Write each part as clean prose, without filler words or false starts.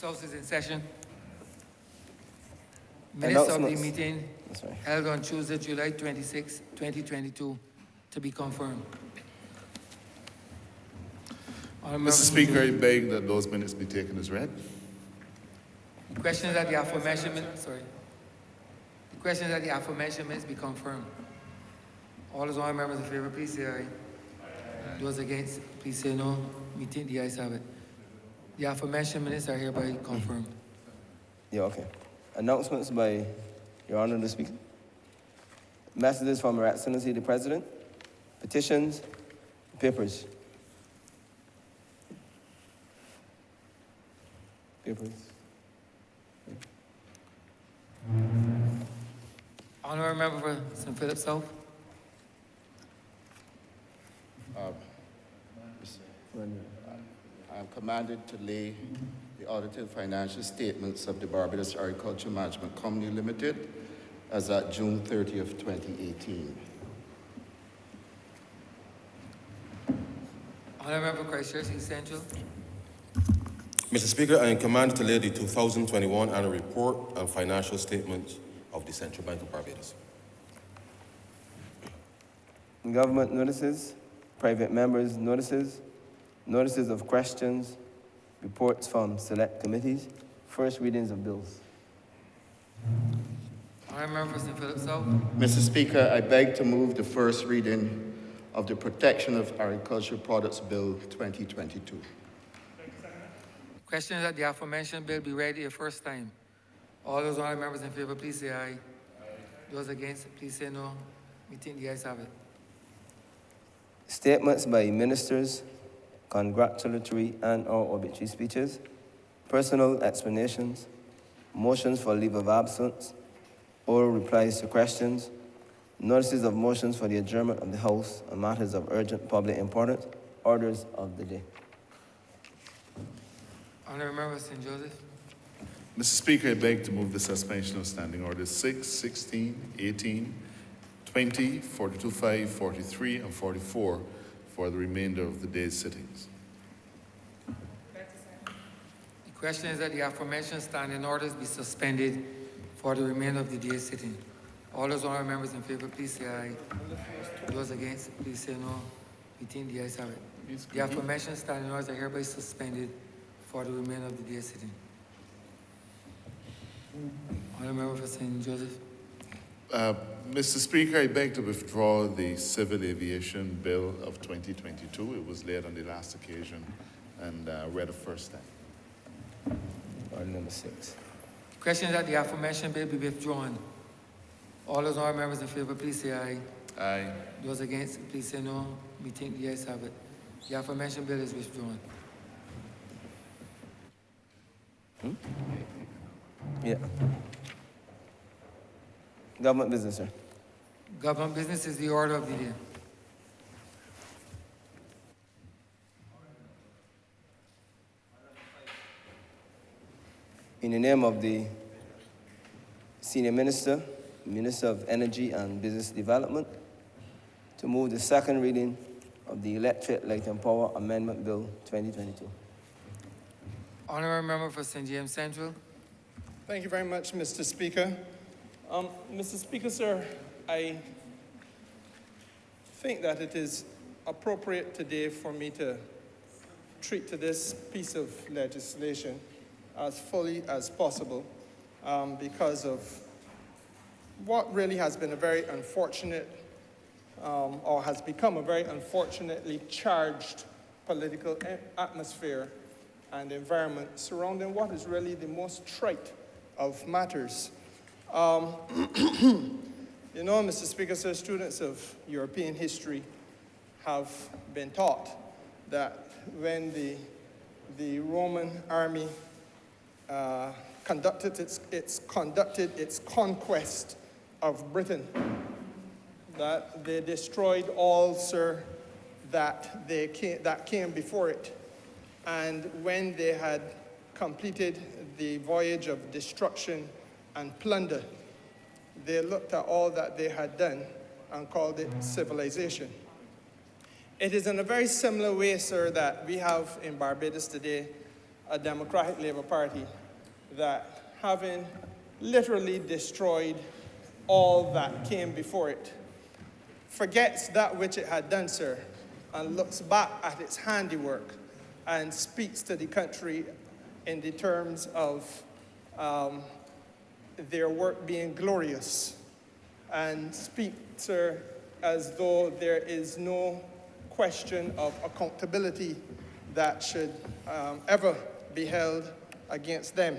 House is in session. Minutes of the Announcements. meeting held on Tuesday, July 26, 2022, to be confirmed. Mr. Speaker, I beg that those minutes be taken as read. The question is that the aforementioned minutes be confirmed. All those honourable members in favour, please say aye. Those against, please say no. Meeting, the ayes have it. The aforementioned minutes are hereby confirmed. Yeah, okay. Announcements by Your Honour the Speaker. Messages from Her Excellency the President. Petitions. Papers. Honourable member for St. Philip South. I am commanded to lay the audited financial statements of the Barbados Agriculture Management Company Limited as at June 30th, 2018. Honourable member for Christchurch East Central. Mr. Speaker, I am commanded to lay the 2021 annual report and financial statements of the Central Bank of Barbados. Government notices. Private members' notices. Notices of questions. Reports from select committees. First readings of bills. Honourable member for St. Philip South. Mr. Speaker, I beg to move the first reading of the Protection of Agricultural Products Bill 2022. Question is that the aforementioned bill be read the first time. All those honourable members in favour, please say aye. Those against, please say no. Meeting, the ayes have it. Statements by ministers, congratulatory and/or obituary speeches, personal explanations, motions for leave of absence, oral replies to questions, notices of motions for the adjournment of the House on matters of urgent public importance, orders of the day. Honourable member for St. Joseph. Mr. Speaker, I beg to move the suspension of standing orders 6, 16, 18, 20, 42.5, 43, and 44 for the remainder of the day's sittings. The question is that the aforementioned standing orders be suspended for the remainder of the day's sitting. All those honourable members in favour, please say aye. Those against, please say no. Meeting, the ayes have it. The aforementioned standing orders are hereby suspended for the remainder of the day's sitting. Honourable member for St. Joseph. Mr. Speaker, I beg to withdraw the Civil Aviation Bill of 2022. It was laid on the last occasion and read the first time. Order number 6. Question is that the aforementioned bill be withdrawn. All those honourable members in favour, please say aye. Aye. Those against, please say no. Meeting, the ayes have it. The aforementioned bill is withdrawn. Yeah. Government business, sir. Government business is the order of the day. In the name of the Senior Minister, Minister of Energy and Business Development, to move the second reading of the Electric Light and Power Amendment Bill 2022. Honourable member for St. James Central. Thank you very much, Mr. Speaker. Mr. Speaker, sir, I think that it is appropriate today for me to treat to this piece of legislation as fully as possible because of what really has been a very unfortunate or has become a very unfortunately charged political atmosphere and environment surrounding what is really the most trite of matters. You know, Mr. Speaker, sir, students of European history have been taught that when the Roman army conducted its conquest of Britain, that they destroyed all, sir, that came before it. And when they had completed the voyage of destruction and plunder, they looked at all that they had done and called it civilization. It is in a very similar way, sir, that we have in Barbados today a Democratic Labour Party that, having literally destroyed all that came before it, forgets that which it had done, sir, and looks back at its handiwork and speaks to the country in the terms of their work being glorious, and speak, sir, as though there is no question of accountability that should ever be held against them.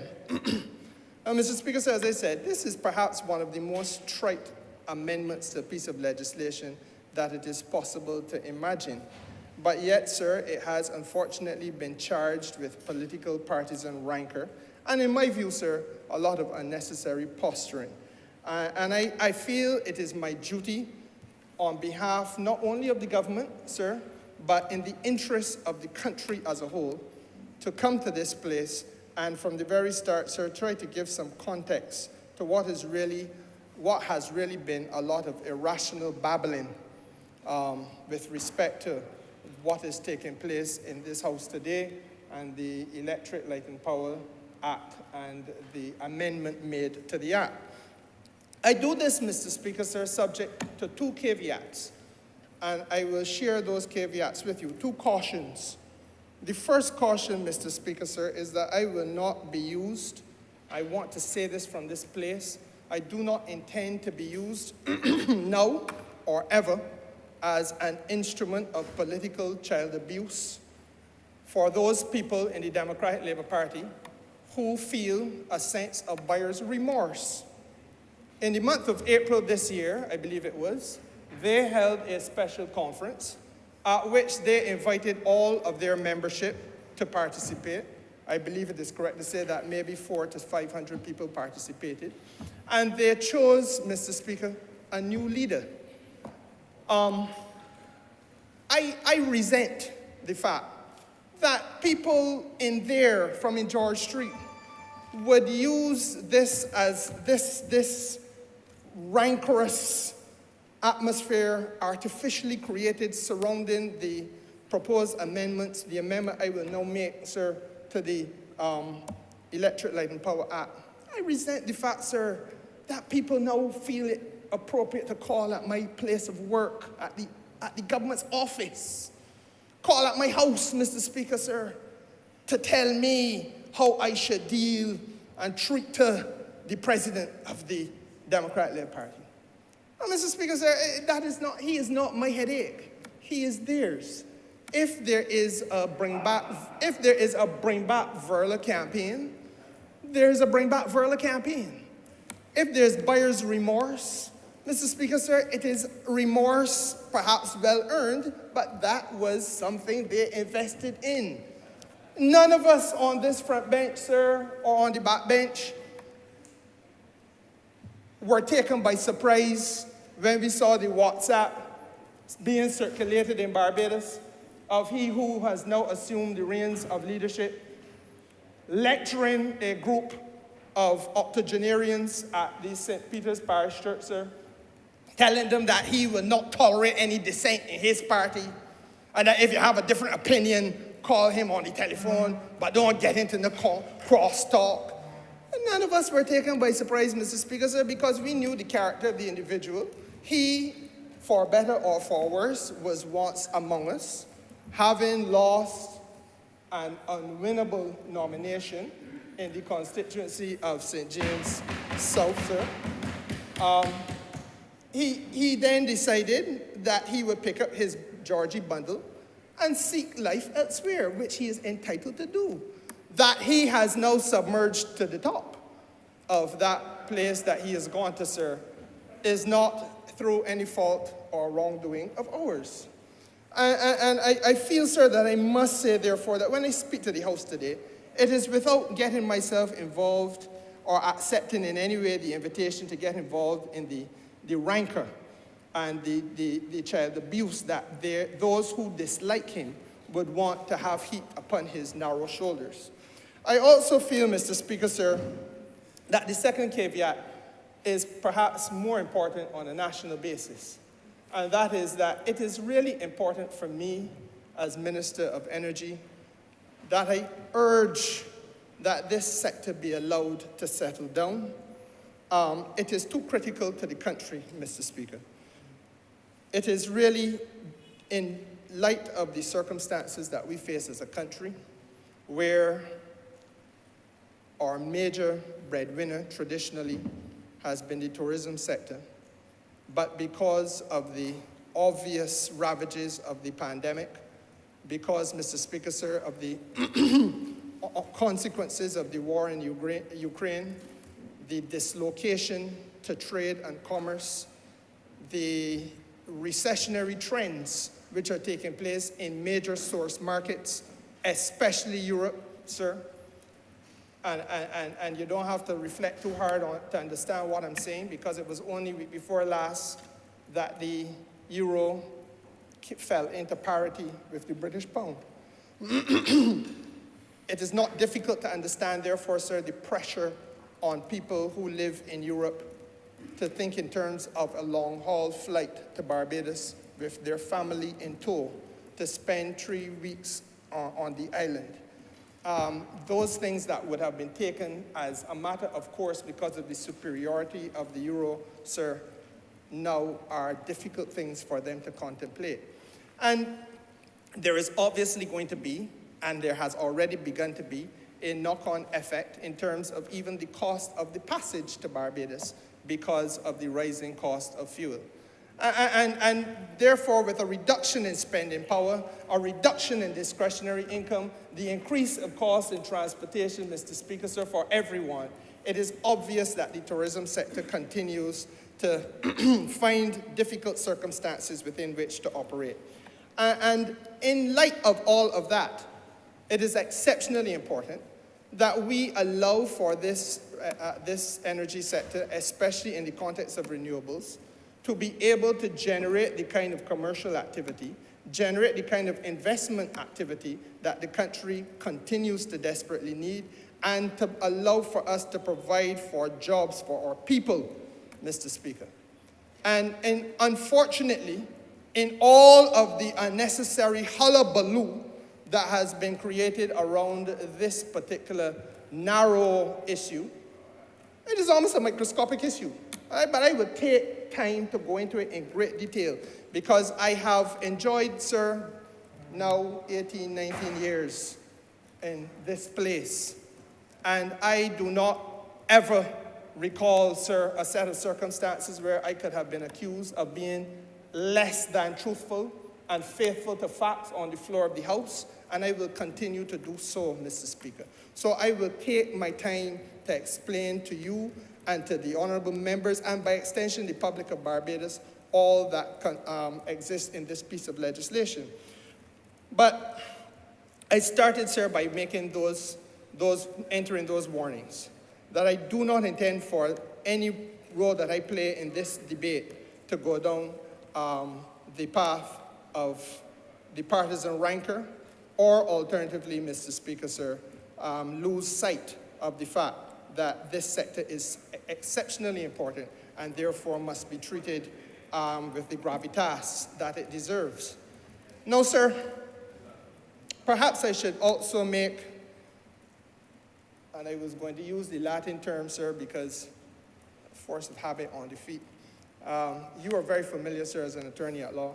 Mr. Speaker, sir, as I said, this is perhaps one of the most trite amendments to a piece of legislation that it is possible to imagine. But yet, sir, it has unfortunately been charged with political partisan rancor, and in my view, sir, a lot of unnecessary posturing. And I feel it is my duty on behalf not only of the government, sir, but in the interest of the country as a whole, to come to this place and from the very start, sir, try to give some context to what has really been a lot of irrational babbling with respect to what is taking place in this House today and the Electric Light and Power Act and the amendment made to the Act. I do this, Mr. Speaker, sir, subject to two caveats, and I will share those caveats with you, two cautions. The first caution, Mr. Speaker, sir, is that I will not be used. I want to say this from this place. I do not intend to be used now or ever as an instrument of political child abuse for those people in the Democratic Labour Party who feel a sense of buyer's remorse. In the month of April this year, I believe it was, they held a special conference at which they invited all of their membership to participate. I believe it is correct to say that maybe 400 to 500 people participated. And they chose, Mr. Speaker, a new leader. I resent the fact that people in there from in George Street would use this as this rancorous atmosphere artificially created surrounding the proposed amendments, the amendment I will now make, sir, to the Electric Light and Power Act. I resent the fact, sir, that people now feel it appropriate to call at my place of work, at the government's office, call at my house, Mr. Speaker, sir, to tell me how I should deal and treat to the president of the Democratic Labour Party. Well, Mr. Speaker, sir, he is not my headache. He is theirs. If there is a bring back Verla campaign, there is a bring back Verla campaign. If there's buyer's remorse, Mr. Speaker, sir, it is remorse, perhaps well earned, but that was something they invested in. None of us on this front bench, sir, or on the back bench, were taken by surprise when we saw the WhatsApp being circulated in Barbados of he who has now assumed the reins of leadership, lecturing a group of octogenarians at the St. Peter's Parish Church, sir, telling them that he will not tolerate any dissent in his party, and that if you have a different opinion, call him on the telephone, but don't get into the crosstalk. And none of us were taken by surprise, Mr. Speaker, sir, because we knew the character of the individual. He, for better or for worse, was once among us, having lost an unwinnable nomination in the constituency of St. James South, sir. He then decided that he would pick up his Georgie bundle and seek life elsewhere, which he is entitled to do. That he has now submerged to the top of that place that he has gone to, sir, is not through any fault or wrongdoing of ours. And I feel, sir, that I must say, therefore, that when I speak to the House today, it is without getting myself involved or accepting in any way the invitation to get involved in the rancor and the child abuse that those who dislike him would want to have heaped upon his narrow shoulders. I also feel, Mr. Speaker, sir, that the second caveat is perhaps more important on a national basis. And that is that it is really important for me as Minister of Energy that I urge that this sector be allowed to settle down. It is too critical to the country, Mr. Speaker. It is really in light of the circumstances that we face as a country, where our major breadwinner traditionally has been the tourism sector, but because of the obvious ravages of the pandemic, because, Mr. Speaker, sir, of the consequences of the war in Ukraine, the dislocation to trade and commerce, the recessionary trends which are taking place in major source markets, especially Europe, sir. And you don't have to reflect too hard to understand what I'm saying, because it was only week before last that the euro fell into parity with the British pound. It is not difficult to understand, therefore, sir, the pressure on people who live in Europe to think in terms of a long-haul flight to Barbados with their family in tow to spend 3 weeks on the island. Those things that would have been taken as a matter of course because of the superiority of the euro, sir, now are difficult things for them to contemplate. And there is obviously going to be, and there has already begun to be, a knock-on effect in terms of even the cost of the passage to Barbados because of the rising cost of fuel. And therefore, with a reduction in spending power, a reduction in discretionary income, the increase of cost in transportation, Mr. Speaker, sir, for everyone, it is obvious that the tourism sector continues to find difficult circumstances within which to operate. And in light of all of that, it is exceptionally important that we allow for this energy sector, especially in the context of renewables, to be able to generate the kind of commercial activity, generate the kind of investment activity that the country continues to desperately need, and to allow for us to provide for jobs for our people, Mr. Speaker. And unfortunately, in all of the unnecessary hullabaloo that has been created around this particular narrow issue, it is almost a microscopic issue. Right? But I will take time to go into it in great detail, because I have enjoyed, sir, now 18, 19 years in this place. And I do not ever recall, sir, a set of circumstances where I could have been accused of being less than truthful and faithful to facts on the floor of the House, and I will continue to do so, Mr. Speaker. So I will take my time to explain to you and to the honourable members, and by extension the public of Barbados, all that exists in this piece of legislation. But I started, sir, by making entering those warnings, that I do not intend for any role that I play in this debate to go down the path of the partisan rancor, or alternatively, Mr. Speaker, sir, lose sight of the fact that this sector is exceptionally important and therefore must be treated with the gravitas that it deserves. No, sir, perhaps I should also make, and I was going to use the Latin term, sir, because force of habit on the feet. You are very familiar, sir, as an attorney at law,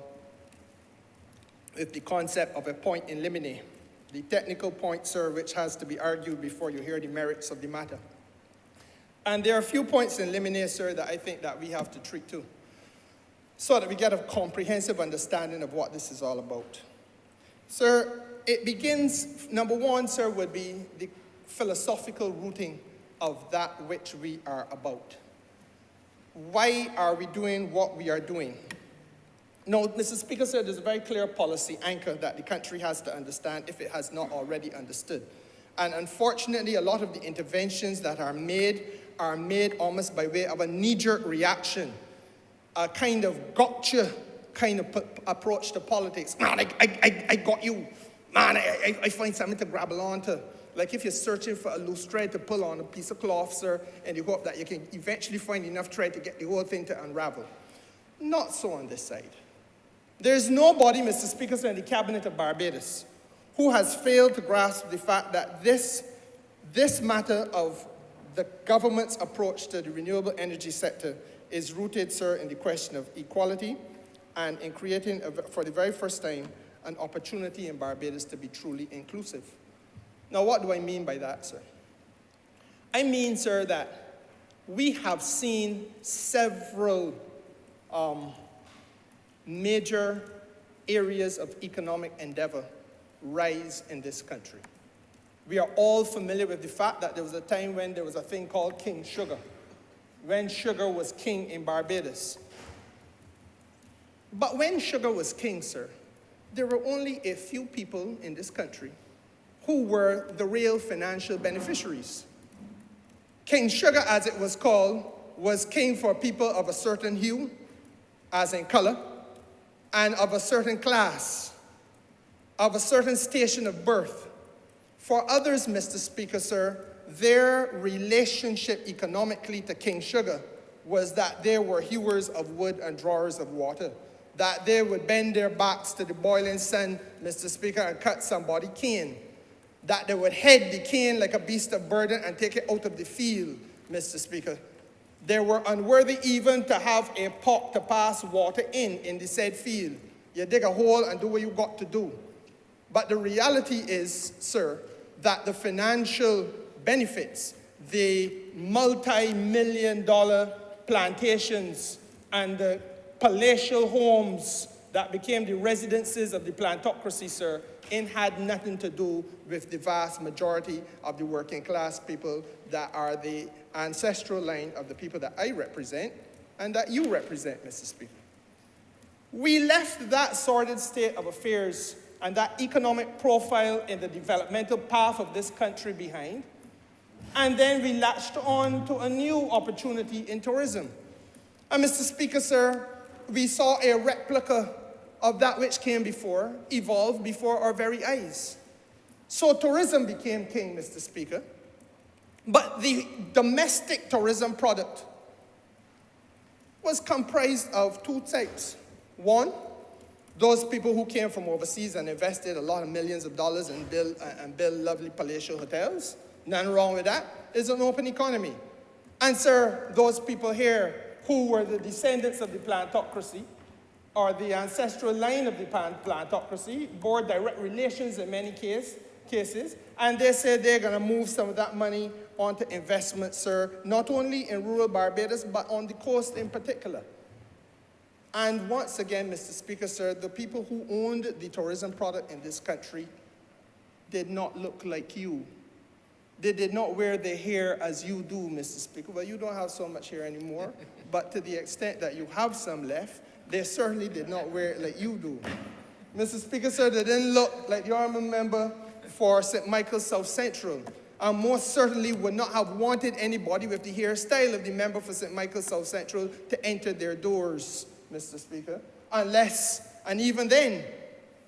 with the concept of a point in limine, the technical point, sir, which has to be argued before you hear the merits of the matter. And there are a few points in limine, sir, that I think that we have to treat too, so that we get a comprehensive understanding of what this is all about. Sir, it begins, number one, sir, would be the philosophical rooting of that which we are about. Why are we doing what we are doing? No, Mr. Speaker, sir, there's a very clear policy anchor that the country has to understand if it has not already understood. And unfortunately, a lot of the interventions that are made almost by way of a knee-jerk reaction, a kind of gotcha kind of approach to politics. Man, I got you. Man, I find something to grab along to. Like if you're searching for a loose thread to pull on a piece of cloth, sir, and you hope that you can eventually find enough thread to get the whole thing to unravel. Not so on this side. There's nobody, Mr. Speaker, sir, in the cabinet of Barbados who has failed to grasp the fact that this matter of the government's approach to the renewable energy sector is rooted, sir, in the question of equality and in creating, for the very first time, an opportunity in Barbados to be truly inclusive. Now, what do I mean by that, sir? I mean, sir, that we have seen several major areas of economic endeavor rise in this country. We are all familiar with the fact that there was a time when there was a thing called King Sugar, when sugar was king in Barbados. But when sugar was king, sir, there were only a few people in this country who were the real financial beneficiaries. King Sugar, as it was called, was king for people of a certain hue, as in color, and of a certain class, of a certain station of birth. For others, Mr. Speaker, sir, their relationship economically to King Sugar was that they were hewers of wood and drawers of water, that they would bend their backs to the boiling sun, Mr. Speaker, and cut somebody cane, that they would head the cane like a beast of burden and take it out of the field, Mr. Speaker. They were unworthy even to have a pot to pass water in the said field. You dig a hole and do what you got to do. But the reality is, sir, that the financial benefits, the multi-million-dollar plantations and the palatial homes that became the residences of the plantocracy, sir, had nothing to do with the vast majority of the working class people that are the ancestral line of the people that I represent and that you represent, Mr. Speaker. We left that sordid state of affairs and that economic profile in the developmental path of this country behind, and then we latched on to a new opportunity in tourism. And Mr. Speaker, sir, we saw a replica of that which came before evolve before our very eyes. So tourism became king, Mr. Speaker, but the domestic tourism product was comprised of two types. One, those people who came from overseas and invested a lot of millions of dollars and build lovely palatial hotels. Nothing wrong with that. It's an open economy. And sir, those people here who were the descendants of the plantocracy, or the ancestral line of the plantocracy, bore direct relations in many cases, and they said they're going to move some of that money onto investment, sir, not only in rural Barbados, but on the coast in particular. And once again, Mr. Speaker, sir, the people who owned the tourism product in this country did not look like you. They did not wear their hair as you do, Mr. Speaker. Well, you don't have so much hair anymore, but to the extent that you have some left, they certainly did not wear it like you do. Mr. Speaker, sir, they didn't look like the honourable member for St. Michael's South Central, and most certainly would not have wanted anybody with the hairstyle of the member for St. Michael's South Central to enter their doors, Mr. Speaker, unless, and even then,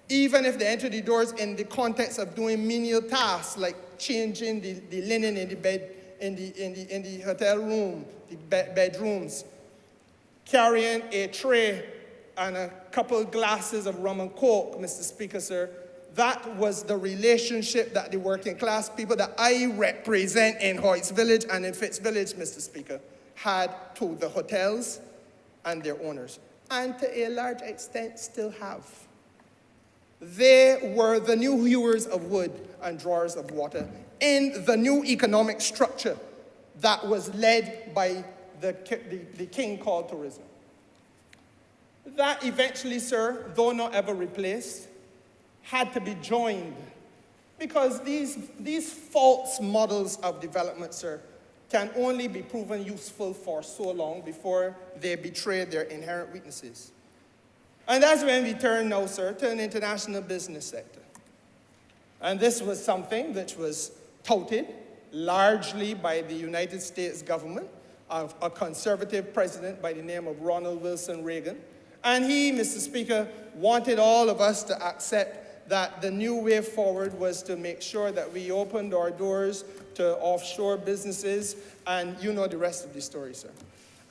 even if they enter the doors in the context of doing menial tasks like changing the linen in the bed, in the hotel room, the bedrooms, carrying a tray and a couple glasses of rum and coke, Mr. Speaker, sir, that was the relationship that the working class people that I represent in Hoyts Village and in Fitz Village, Mr. Speaker, had to the hotels and their owners, and to a large extent still have. They were the new hewers of wood and drawers of water in the new economic structure that was led by the king called tourism. That eventually, sir, though not ever replaced, had to be joined, because these false models of development, sir, can only be proven useful for so long before they betray their inherent weaknesses. And that's when we turn now, sir, to an international business sector. And this was something which was touted largely by the United States government, of a conservative president by the name of Ronald Wilson Reagan. And he, Mr. Speaker, wanted all of us to accept that the new way forward was to make sure that we opened our doors to offshore businesses, and you know the rest of the story, sir.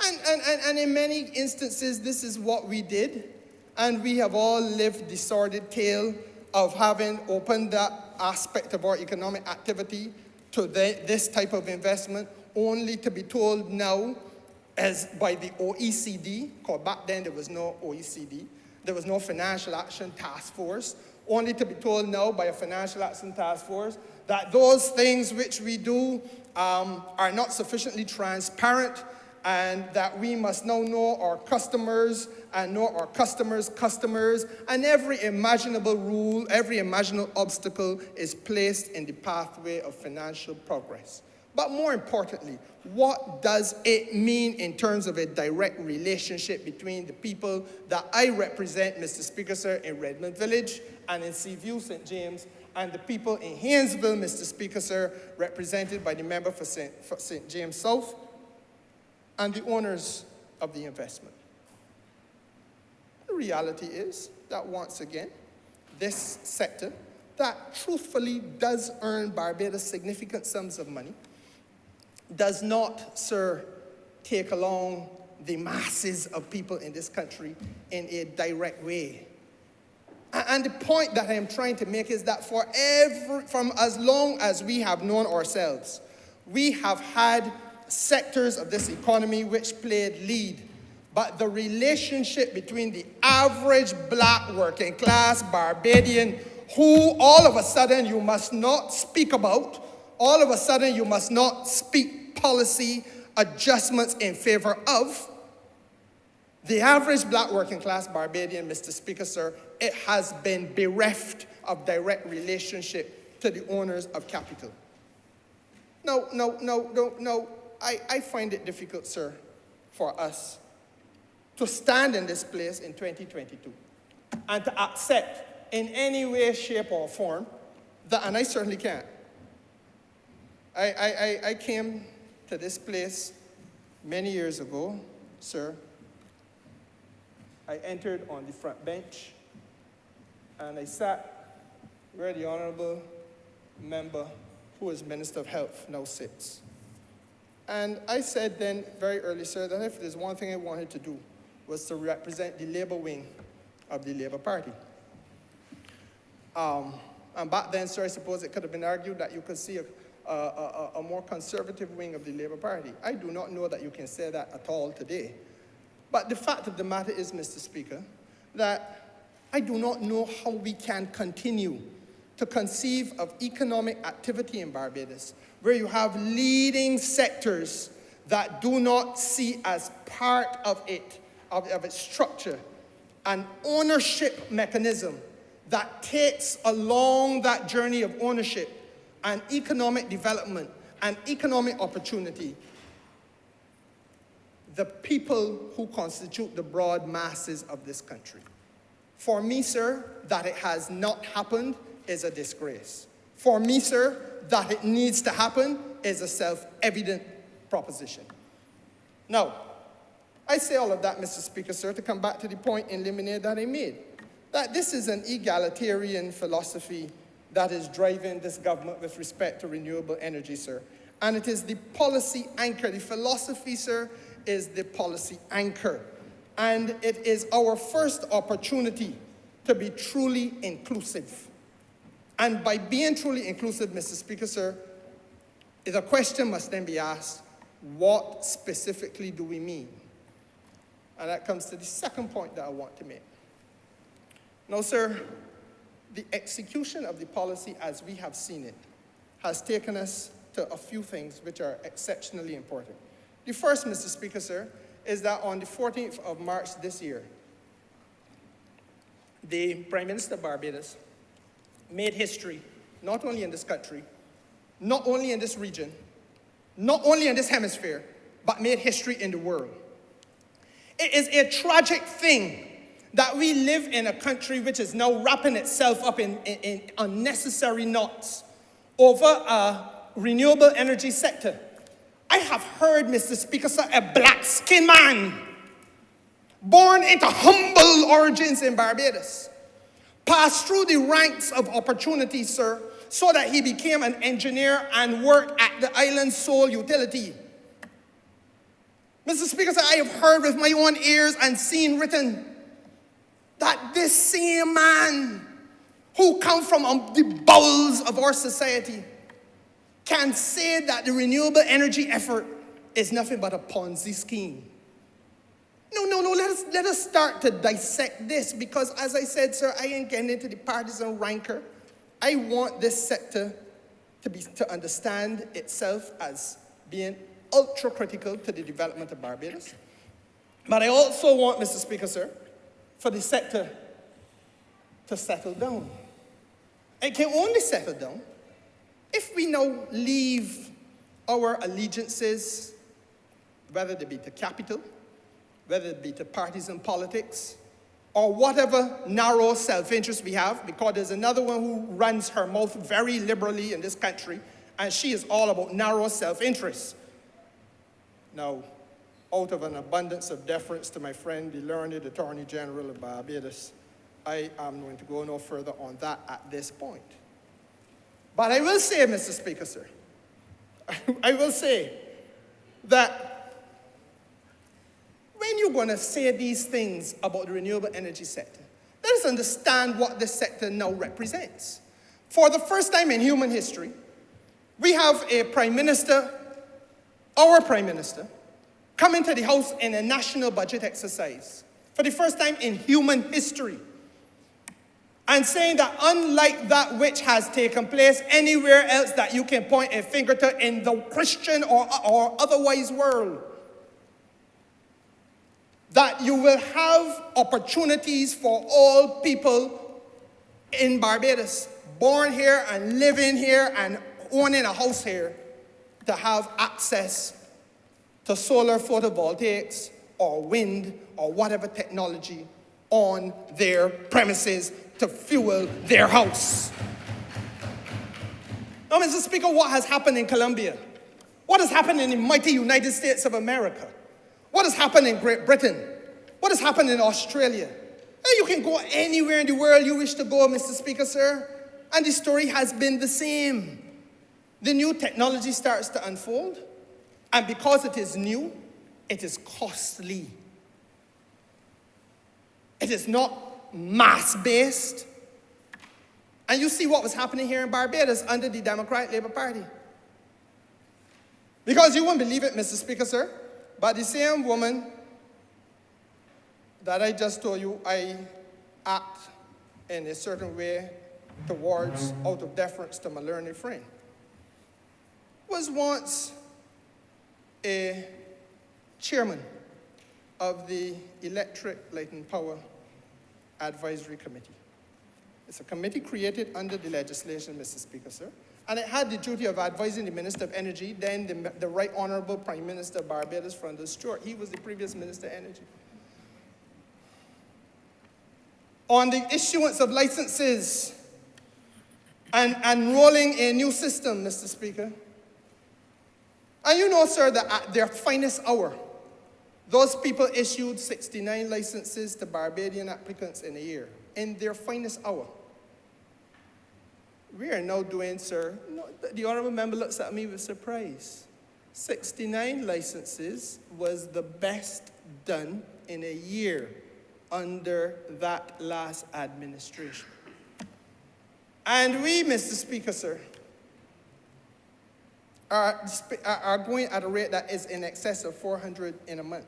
And in many instances, this is what we did, and we have all lived the sordid tale of having opened that aspect of our economic activity to this type of investment, only to be told now, as by the OECD, because back then there was no OECD, there was no Financial Action Task Force, only to be told now by a Financial Action Task Force that those things which we do are not sufficiently transparent, and that we must now know our customers and know our customers' customers, and every imaginable rule, every imaginable obstacle is placed in the pathway of financial progress. But more importantly, what does it mean in terms of a direct relationship between the people that I represent, Mr. Speaker, sir, in Redmond Village and in Seaview, St. James, and the people in Haynesville, Mr. Speaker, sir, represented by the member for St. James South, and the owners of the investment? The reality is that, once again, this sector that truthfully does earn Barbados significant sums of money does not, sir, take along the masses of people in this country in a direct way. And the point that I am trying to make is that from as long as we have known ourselves, we have had sectors of this economy which played lead. But the relationship between the average black working class Barbadian, who all of a sudden you must not speak about, all of a sudden you must not speak policy adjustments in favor of, the average black working class Barbadian, Mr. Speaker, sir, it has been bereft of direct relationship to the owners of capital. No. I find it difficult, sir, for us to stand in this place in 2022 and to accept in any way, shape, or form that, and I certainly can't. I came to this place many years ago, sir. I entered on the front bench, and I sat where the Honourable member, who is Minister of Health, now sits. And I said then, very early, sir, that if there's one thing I wanted to do was to represent the Labour wing of the Labour Party. And back then, sir, I suppose it could have been argued that you could see a more conservative wing of the Labour Party. I do not know that you can say that at all today. But the fact of the matter is, Mr. Speaker, that I do not know how we can continue to conceive of economic activity in Barbados where you have leading sectors that do not see as part of it, of its structure, an ownership mechanism that takes along that journey of ownership and economic development and economic opportunity the people who constitute the broad masses of this country. For me, sir, that it has not happened is a disgrace. For me, sir, that it needs to happen is a self-evident proposition. Now, I say all of that, Mr. Speaker, sir, to come back to the point in Lemonade that I made, that this is an egalitarian philosophy that is driving this government with respect to renewable energy, sir. And it is the policy anchor. The philosophy, sir, is the policy anchor. And it is our first opportunity to be truly inclusive. And by being truly inclusive, Mr. Speaker, sir, the question must then be asked, what specifically do we mean? And that comes to the second point that I want to make. Now, sir, the execution of the policy as we have seen it has taken us to a few things which are exceptionally important. The first, Mr. Speaker, sir, is that on the 14th of March this year, the Prime Minister of Barbados made history, not only in this country, not only in this region, not only in this hemisphere, but made history in the world. It is a tragic thing that we live in a country which is now wrapping itself up in unnecessary knots over a renewable energy sector. I have heard, Mr. Speaker, sir, a black-skinned man born into humble origins in Barbados passed through the ranks of opportunity, sir, so that he became an engineer and worked at the island's sole utility. Mr. Speaker, sir, I have heard with my own ears and seen written that this same man who come from the bowels of our society can say that the renewable energy effort is nothing but a Ponzi scheme. No, let us start to dissect this, because as I said, sir, I ain't getting into the partisan rancor. I want this sector to understand itself as being ultra critical to the development of Barbados. But I also want, Mr. Speaker, sir, for the sector to settle down. It can only settle down if we now leave our allegiances, whether they be to capital, whether it be to partisan politics, or whatever narrow self-interest we have, because there's another one who runs her mouth very liberally in this country, and she is all about narrow self-interest. Now, out of an abundance of deference to my friend, the learned Attorney General of Barbados, I am going to go no further on that at this point. But I will say, Mr. Speaker, sir, I will say that when you're going to say these things about the renewable energy sector, let us understand what this sector now represents. For the first time in human history, we have a prime minister, our prime minister, coming to the House in a national budget exercise for the first time in human history, and saying that unlike that which has taken place anywhere else that you can point a finger to in the Christian or otherwise world, that you will have opportunities for all people in Barbados, born here and living here and owning a house here, to have access to solar photovoltaics or wind or whatever technology on their premises to fuel their house. Now, Mr. Speaker, what has happened in Colombia? What has happened in the mighty United States of America? What has happened in Great Britain? What has happened in Australia? And you can go anywhere in the world you wish to go, Mr. Speaker, sir, and the story has been the same. The new technology starts to unfold, and because it is new, it is costly. It is not mass-based. And you see what was happening here in Barbados under the Democratic Labour Party. Because you won't believe it, Mr. Speaker, sir, but the same woman that I just told you I act in a certain way towards, out of deference to my learned friend, was once a chairman of the Electric Light and Power Advisory Committee. It's a committee created under the legislation, Mr. Speaker, sir, and it had the duty of advising the Minister of Energy, then the Right Honourable Prime Minister of Barbados, Francis Stewart. He was the previous Minister of Energy. On the issuance of licenses and rolling a new system, Mr. Speaker. And you know, sir, that at their finest hour, those people issued 69 licenses to Barbadian applicants in a year, in their finest hour. We are now doing, sir, the Honourable Member looks at me with surprise. 69 licenses was the best done in a year under that last administration. And we, Mr. Speaker, sir, are going at a rate that is in excess of 400 in a month.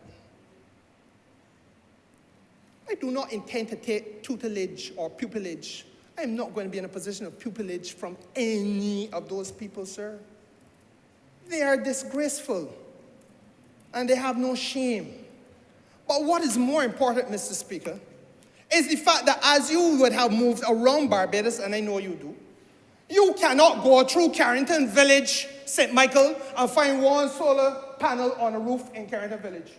I do not intend to take tutelage or pupillage. I am not going to be in a position of pupillage from any of those people, sir. They are disgraceful, and they have no shame. But what is more important, Mr. Speaker, is the fact that as you would have moved around Barbados, and I know you do, you cannot go through Carrington Village, St. Michael, and find one solar panel on a roof in Carrington Village.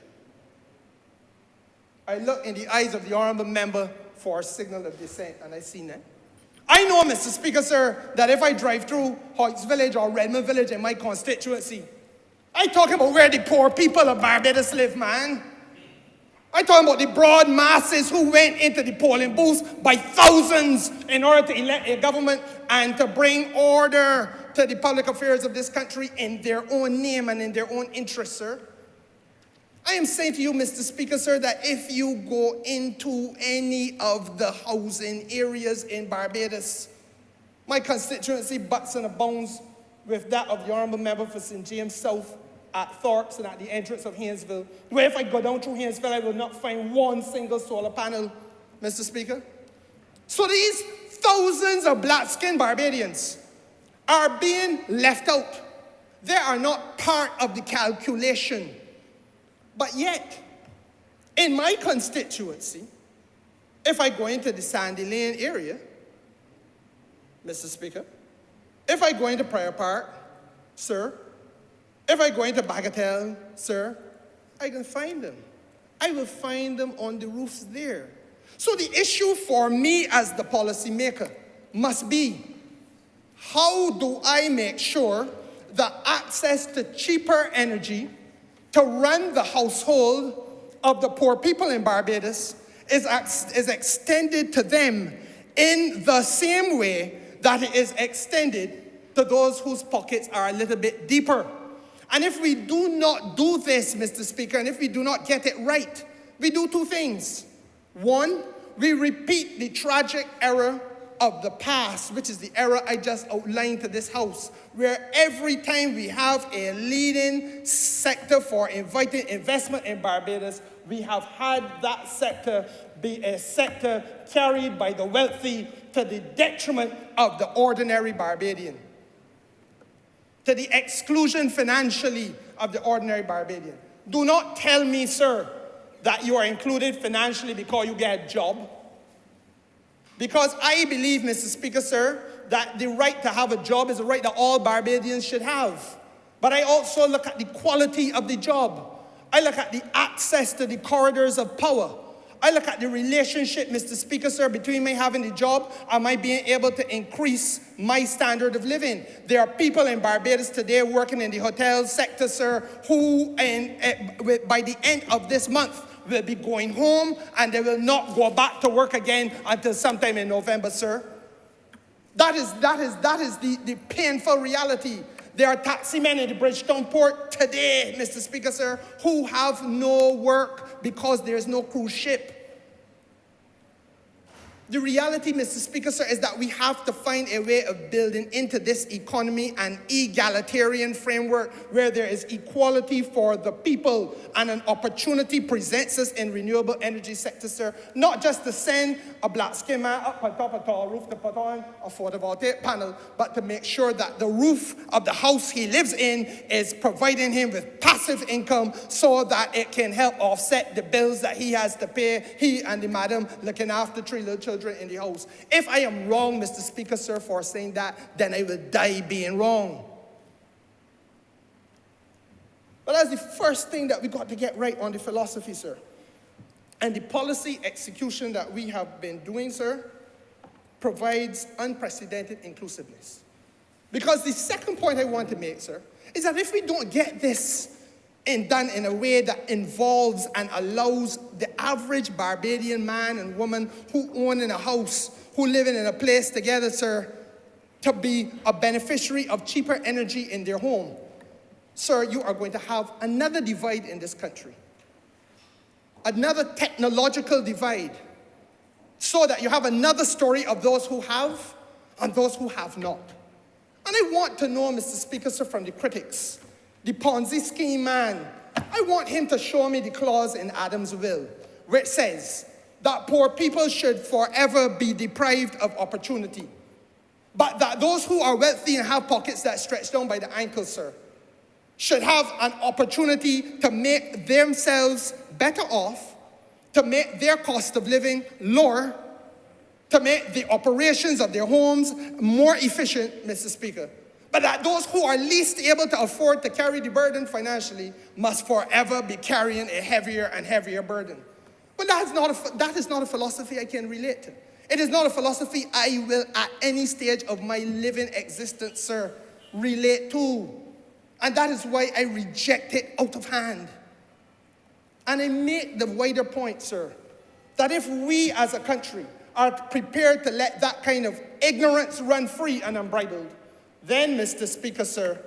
I look in the eyes of the Honourable Member for a signal of dissent, and I see none. I know, Mr. Speaker, sir, that if I drive through Hoyts Village or Redmond Village in my constituency, I talk about where the poor people of Barbados live, man. I talk about the broad masses who went into the polling booths by thousands in order to elect a government and to bring order to the public affairs of this country in their own name and in their own interest, sir. I I am saying to you, Mr. Speaker, sir, that if you go into any of the housing areas in Barbados, my constituency butts and abounds with that of the Honourable Member for St. James South at Thorpes and at the entrance of Haynesville, where if I go down through Haynesville, I will not find one single solar panel, Mr. Speaker. So these thousands of black-skinned Barbadians are being left out. They are not part of the calculation. But yet, in my constituency, if I go into the Sandy Lane area, Mr. Speaker, if I go into Prior Park, sir, if I go into Bagatelle, sir, I can find them. I will find them on the roofs there. So the issue for me as the policymaker must be, how do I make sure that access to cheaper energy to run the household of the poor people in Barbados is extended to them in the same way that it is extended to those whose pockets are a little bit deeper. And if we do not do this, Mr. Speaker, and if we do not get it right, we do two things. One, we repeat the tragic error of the past, which is the error I just outlined to this House, where every time we have a leading sector for inviting investment in Barbados, we have had that sector be a sector carried by the wealthy to the detriment of the ordinary Barbadian, to the exclusion financially of the ordinary Barbadian. Do not tell me, sir, that you are included financially because you get a job. Because I believe, Mr. Speaker, sir, that the right to have a job is a right that all Barbadians should have. But I also look at the quality of the job. I look at the access to the corridors of power. I look at the relationship, Mr. Speaker, sir, between me having the job and my being able to increase my standard of living. There are people in Barbados today working in the hotel sector, sir, who by the end of this month will be going home and they will not go back to work again until sometime in November, sir. That is the painful reality. There are taximen in the Bridgetown port today, Mr. Speaker, sir, who have no work because there is no cruise ship. The reality, Mr. Speaker, sir, is that we have to find a way of building into this economy an egalitarian framework where there is equality for the people and an opportunity presents us in renewable energy sector, sir. Not just to send a black skin man up on top of a tall roof to put on a photovoltaic panel, but to make sure that the roof of the house he lives in is providing him with passive income so that it can help offset the bills that he has to pay, he and the madam looking after 3 little children in the house. If I am wrong, Mr. Speaker, sir, for saying that, then I will die being wrong. But that's the first thing that we got to get right on the philosophy, sir. And the policy execution that we have been doing, sir, provides unprecedented inclusiveness. Because the second point I want to make, sir, is that if we don't get this done in a way that involves and allows the average Barbadian man and woman who own in a house, who live in a place together, sir, to be a beneficiary of cheaper energy in their home, sir, you are going to have another divide in this country. Another technological divide. So that you have another story of those who have and those who have not. And I want to know, Mr. Speaker, sir, from the critics, the Ponzi scheme man, I want him to show me the clause in Adam's will where it says that poor people should forever be deprived of opportunity, but that those who are wealthy and have pockets that stretch down by the ankles, sir, should have an opportunity to make themselves better off, to make their cost of living lower, to make the operations of their homes more efficient, Mr. Speaker. But that those who are least able to afford to carry the burden financially must forever be carrying a heavier and heavier burden. But that is not a philosophy I can relate to. It is not a philosophy I will at any stage of my living existence, sir, relate to. And that is why I reject it out of hand. And I make the wider point, sir, that if we as a country are prepared to let that kind of ignorance run free and unbridled, then, Mr. Speaker, sir,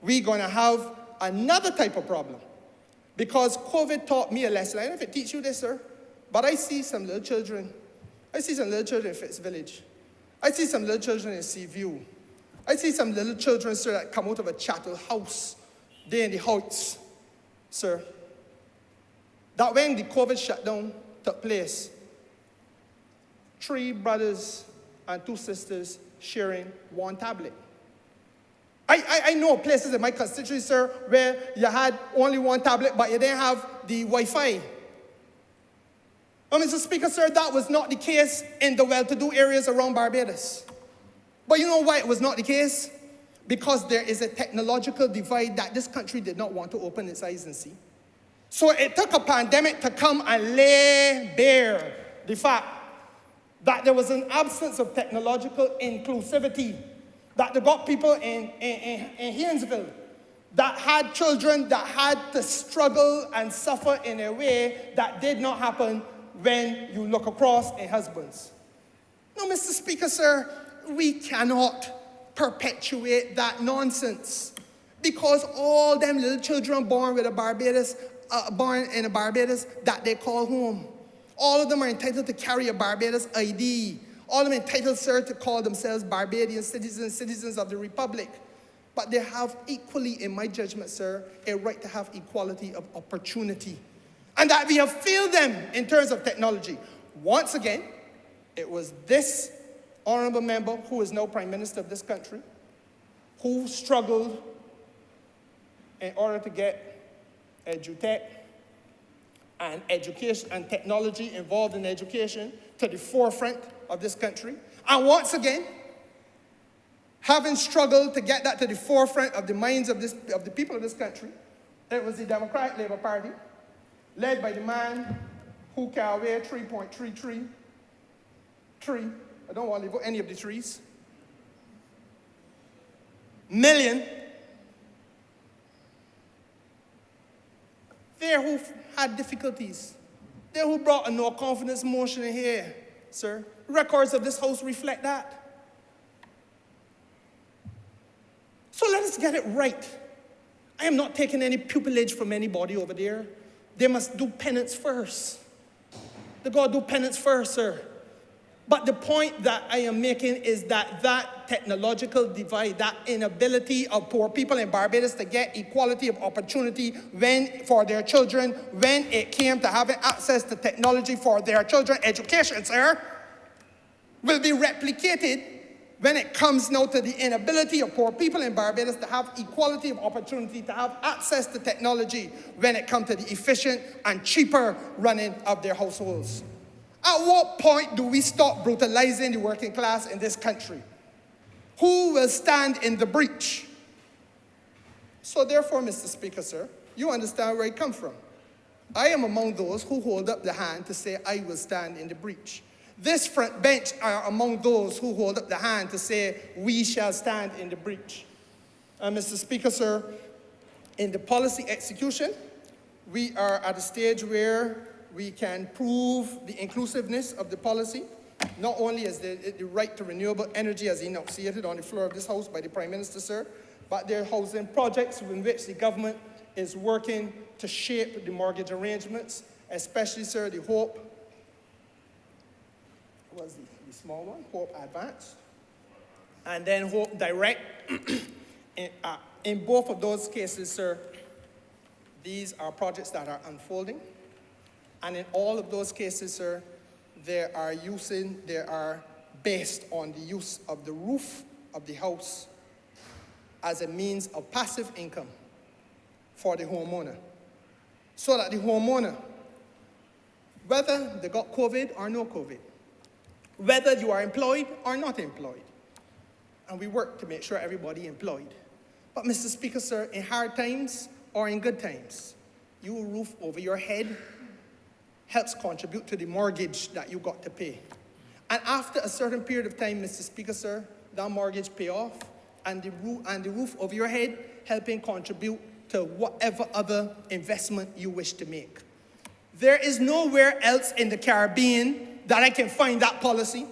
we're going to have another type of problem. Because COVID taught me a lesson. I don't know if it teach you this, sir, but I see some little children. I see some little children in Fitz Village. I see some little children in Seaview. I see some little children, sir, that come out of a chattel house. They're in the Heights, sir. That when the COVID shutdown took place, 3 brothers and 2 sisters sharing 1 tablet. I know places in my constituency, sir, where you had only 1 tablet, but you didn't have the Wi-Fi. Mr. Speaker, sir, that was not the case in the well-to-do areas around Barbados. But you know why it was not the case? Because there is a technological divide that this country did not want to open its eyes and see. So it took a pandemic to come and lay bare the fact that there was an absence of technological inclusivity, that they got people in Haynesville that had children that had to struggle and suffer in a way that did not happen when you look across in husbands. No, Mr. Speaker, sir, we cannot perpetuate that nonsense because all them little children born in a Barbados that they call home, all of them are entitled to carry a Barbados ID. All of them entitled, sir, to call themselves Barbadian citizens, citizens of the Republic. But they have equally, in my judgment, sir, a right to have equality of opportunity. And that we have failed them in terms of technology. Once again, it was this honorable member, who is now Prime Minister of this country, who struggled in order to get edutech and education and technology involved in education to the forefront of this country. And once again, having struggled to get that to the forefront of the minds of the people of this country, it was the Democratic Labour Party, led by the man who can weigh 3.33. I don't want to leave out any of the trees. Million. There who had difficulties. There who brought a no confidence motion in here, sir. Records of this House reflect that. So let us get it right. I am not taking any pupillage from anybody over there. They must do penance first. They got to do penance first, sir. But the point that I am making is that that technological divide, that inability of poor people in Barbados to get equality of opportunity for their children, when it came to having access to technology for their children, education, sir, will be replicated when it comes now to the inability of poor people in Barbados to have equality of opportunity, to have access to technology when it comes to the efficient and cheaper running of their households. At what point do we stop brutalizing the working class in this country? Who will stand in the breach? So therefore, Mr. Speaker, sir, you understand where I come from. I am among those who hold up the hand to say, I will stand in the breach. This front bench are among those who hold up the hand to say, we shall stand in the breach. And Mr. Speaker, sir, in the policy execution, we are at a stage where we can prove the inclusiveness of the policy, not only as the right to renewable energy as enunciated on the floor of this House by the Prime Minister, sir, but there are housing projects in which the government is working to shape the mortgage arrangements, especially, sir, the Hope, what was the small one, Hope Advanced, and then Hope Direct. In both of those cases, sir, these are projects that are unfolding. And in all of those cases, sir, they are based on the use of the roof of the house as a means of passive income for the homeowner. So that the homeowner, whether they got COVID or no COVID, whether you are employed or not employed, and we work to make sure everybody employed. But Mr. Speaker, sir, in hard times or in good times, your roof over your head helps contribute to the mortgage that you got to pay. And after a certain period of time, Mr. Speaker, sir, that mortgage pay off, and the roof over your head helping contribute to whatever other investment you wish to make. There is nowhere else in the Caribbean that I can find that policy.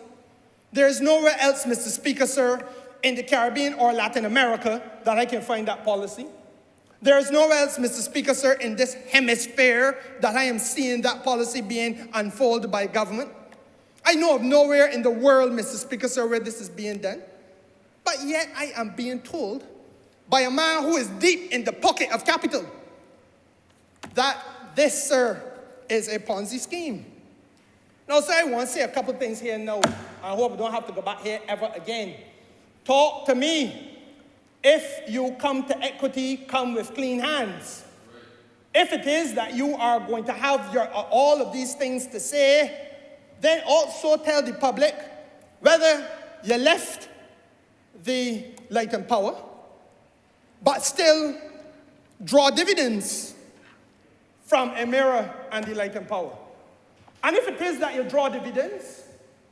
There is nowhere else, Mr. Speaker, sir, in the Caribbean or Latin America that I can find that policy. There is nowhere else, Mr. Speaker, sir, in this hemisphere that I am seeing that policy being unfolded by government. I know of nowhere in the world, Mr. Speaker, sir, where this is being done. But yet I am being told by a man who is deep in the pocket of capital that this, sir, is a Ponzi scheme. Now, sir, I want to say a couple things here now. I hope I don't have to go back here ever again. Talk to me. If you come to equity, come with clean hands. If it is that you are going to have all of these things to say, then also tell the public whether you left the light and power, but still draw dividends from Emira and the light and power. And if it is that you draw dividends,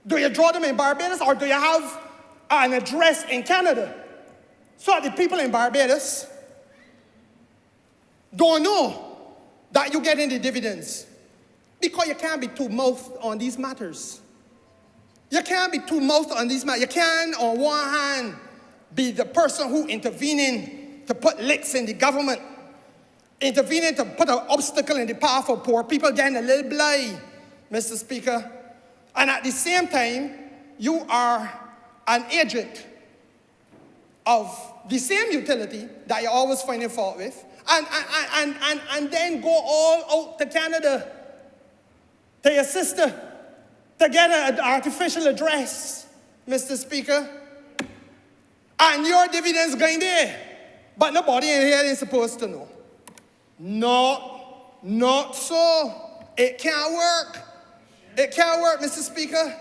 do you draw them in Barbados, or do you have an address in Canada? So that the people in Barbados don't know that you're getting the dividends. Because you can't be two-mouthed on these matters. You can't be two-mouthed on these matters. You can't, on one hand, be the person who intervening to put licks in the government, intervening to put an obstacle in the path of poor people getting a little blind, Mr. Speaker. And at the same time, you are an agent of the same utility that you're always finding fault with, and then go all out to Canada, to your sister, to get an artificial address, Mr. Speaker. And your dividends going there. But nobody in here is supposed to know. Not so. It can't work. It can't work, Mr. Speaker.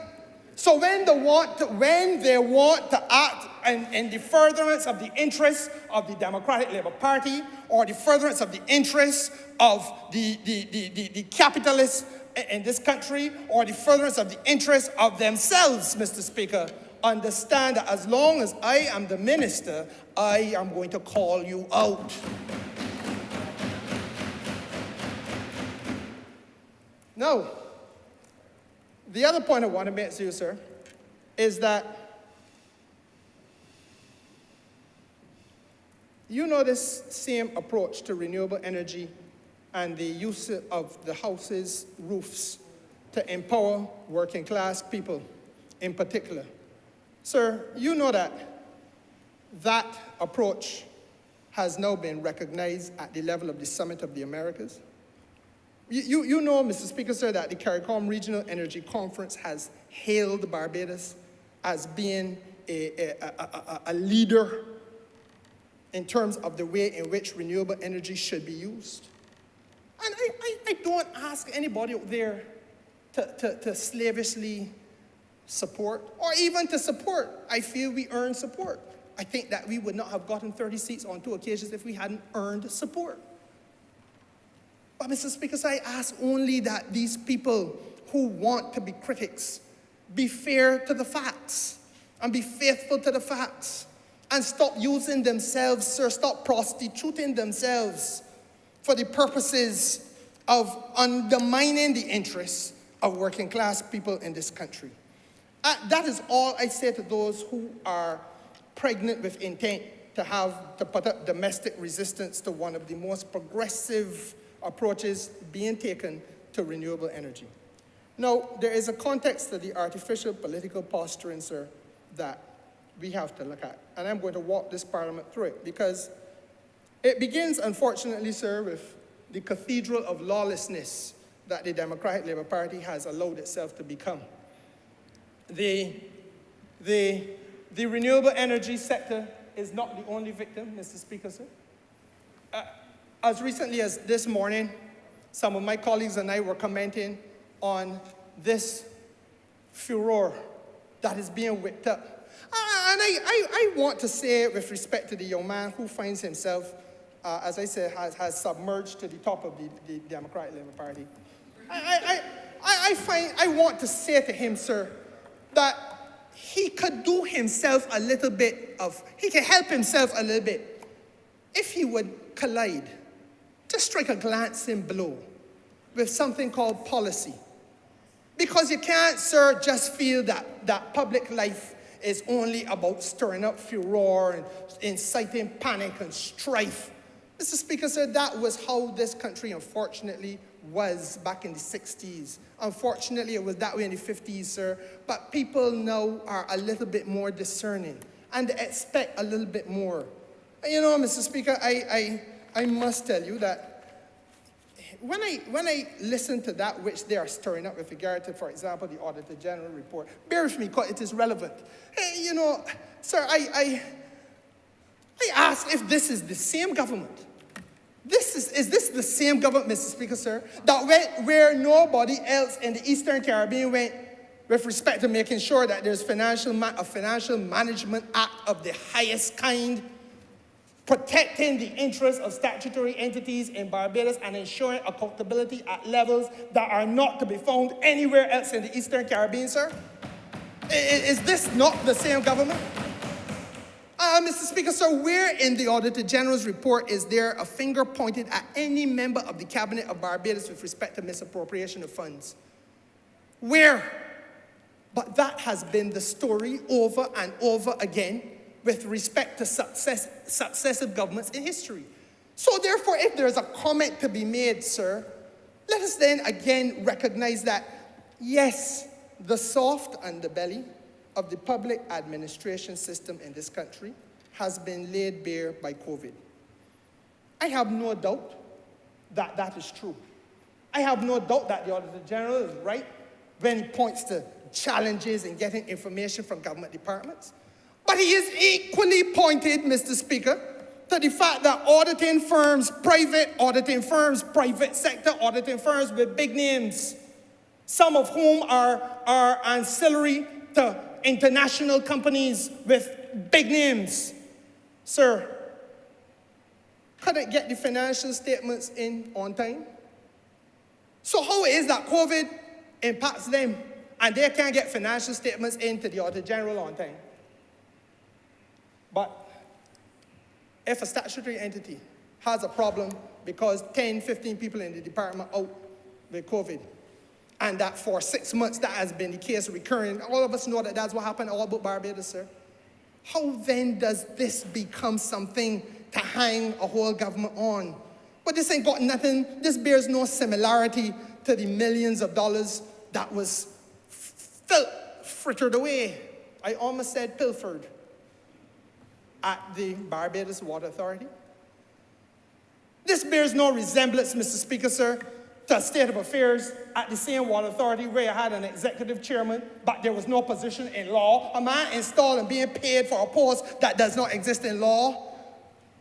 So when they want to act in the furtherance of the interests of the Democratic Labour Party, or the furtherance of the interests of the capitalists in this country, or the furtherance of the interests of themselves, Mr. Speaker, understand that as long as I am the minister, I am going to call you out. Now, the other point I want to make to you, sir, is that you know this same approach to renewable energy and the use of the houses' roofs to empower working class people in particular. Sir, you know that that approach has now been recognized at the level of the Summit of the Americas. You know, Mr. Speaker, sir, that the CARICOM Regional Energy Conference has hailed Barbados as being a leader in terms of the way in which renewable energy should be used. And I don't ask anybody out there to slavishly support, or even to support. I feel we earn support. I think that we would not have gotten 30 seats on 2 occasions if we hadn't earned support. But Mr. Speaker, I ask only that these people who want to be critics be fair to the facts and be faithful to the facts and stop using themselves, sir, stop prostituting themselves for the purposes of undermining the interests of working class people in this country. That is all I say to those who are pregnant with intent to put up domestic resistance to one of the most progressive approaches being taken to renewable energy. Now, there is a context to the artificial political posturing, sir, that we have to look at. And I'm going to walk this Parliament through it, because it begins, unfortunately, sir, with the cathedral of lawlessness that the Democratic Labour Party has allowed itself to become. The renewable energy sector is not the only victim, Mr. Speaker, sir. As recently as this morning, some of my colleagues and I were commenting on this furor that is being whipped up. And I want to say, with respect to the young man who finds himself, as I said, has submerged to the top of the Democratic Labour Party, I want to say to him, sir, that he could do himself a little bit he can help himself a little bit if he would collide, just strike a glancing blow with something called policy. Because you can't, sir, just feel that public life is only about stirring up furor and inciting panic and strife. Mr. Speaker, sir, that was how this country, unfortunately, was back in the 60s. Unfortunately, it was that way in the 50s, sir. But people now are a little bit more discerning and expect a little bit more. And you know, Mr. Speaker, I must tell you that when I listen to that which they are stirring up with regard to, for example, the Auditor General report, bear with me because it is relevant. You know, sir, I ask if this is the same government. Is this the same government, Mr. Speaker, sir, that went where nobody else in the Eastern Caribbean went with respect to making sure that there's a financial management act of the highest kind, protecting the interests of statutory entities in Barbados and ensuring accountability at levels that are not to be found anywhere else in the Eastern Caribbean, sir? Is this not the same government? Mr. Speaker, sir, where in the Auditor General's report is there a finger pointed at any member of the Cabinet of Barbados with respect to misappropriation of funds? Where? But that has been the story over and over again with respect to successive governments in history. So therefore, if there's a comment to be made, sir, let us then again recognize that, yes, the soft underbelly of the public administration system in this country has been laid bare by COVID. I have no doubt that that is true. I have no doubt that the Auditor General is right when he points to challenges in getting information from government departments. But he is equally pointed, Mr. Speaker, to the fact that auditing firms, private sector auditing firms with big names, some of whom are ancillary to international companies with big names, sir, couldn't get the financial statements in on time. So how it is that COVID impacts them and they can't get financial statements into the Auditor General on time? But if a statutory entity has a problem because 10, 15 people in the department out with COVID, and that for 6 months that has been the case recurring, all of us know that that's what happened all about Barbados, sir. How then does this become something to hang a whole government on? But this ain't got nothing, this bears no similarity to the millions of dollars that was frittered away. I almost said pilfered at the Barbados Water Authority. This bears no resemblance, Mr. Speaker, sir, to a state of affairs at the same water authority where you had an executive chairman, but there was no position in law. A man installed and being paid for a post that does not exist in law,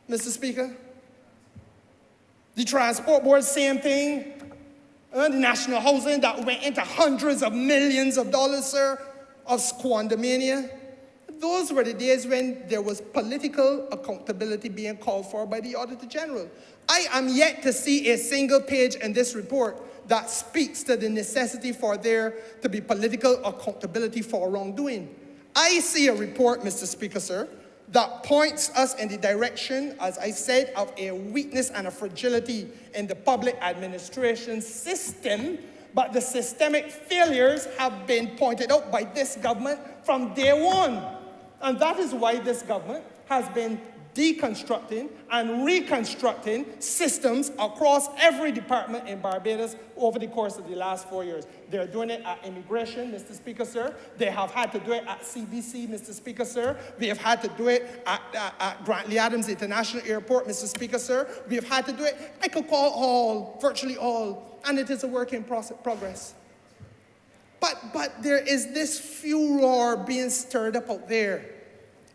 Mr. Speaker. The Transport Board, same thing. The National Housing that went into hundreds of millions of dollars, sir, of squandermania. Those were the days when there was political accountability being called for by the Auditor General. I am yet to see a single page in this report that speaks to the necessity for there to be political accountability for wrongdoing. I see a report, Mr. Speaker, sir, that points us in the direction, as I said, of a weakness and a fragility in the public administration system, but the systemic failures have been pointed out by this government from day one. And that is why this government has been deconstructing and reconstructing systems across every department in Barbados over the course of the last 4 years. They're doing it at immigration, Mr. Speaker, sir. They have had to do it at CBC, Mr. Speaker, sir. We have had to do it at Grantley Adams International Airport, Mr. Speaker, sir. We have had to do it, I could call all, virtually all, and it is a work in progress. But there is this furor being stirred up out there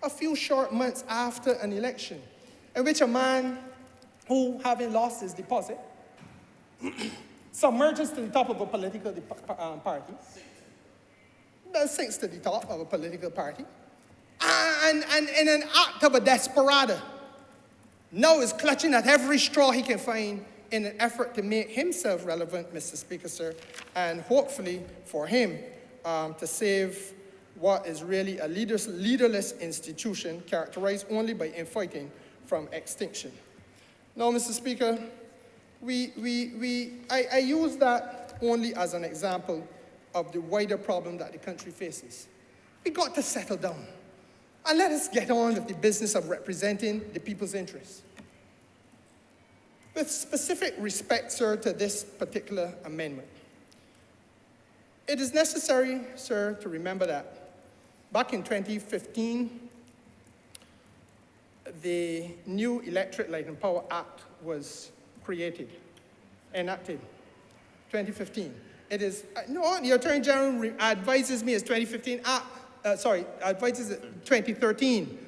a few short months after an election in which a man who, having lost his deposit, submerges to the top of a political party, sinks to the top of a political party, and in an act of a desperado, now is clutching at every straw he can find in an effort to make himself relevant, Mr. Speaker, sir, and hopefully for him to save what is really a leaderless institution characterized only by infighting from extinction. Now, Mr. Speaker, I use that only as an example of the wider problem that the country faces. We got to settle down and let us get on with the business of representing the people's interests. With specific respect, sir, to this particular amendment, it is necessary, sir, to remember that back in 2015, the new Electric Light and Power Act was enacted, 2015. It is, no, the Attorney General advises me it's 2015, advises it 2013.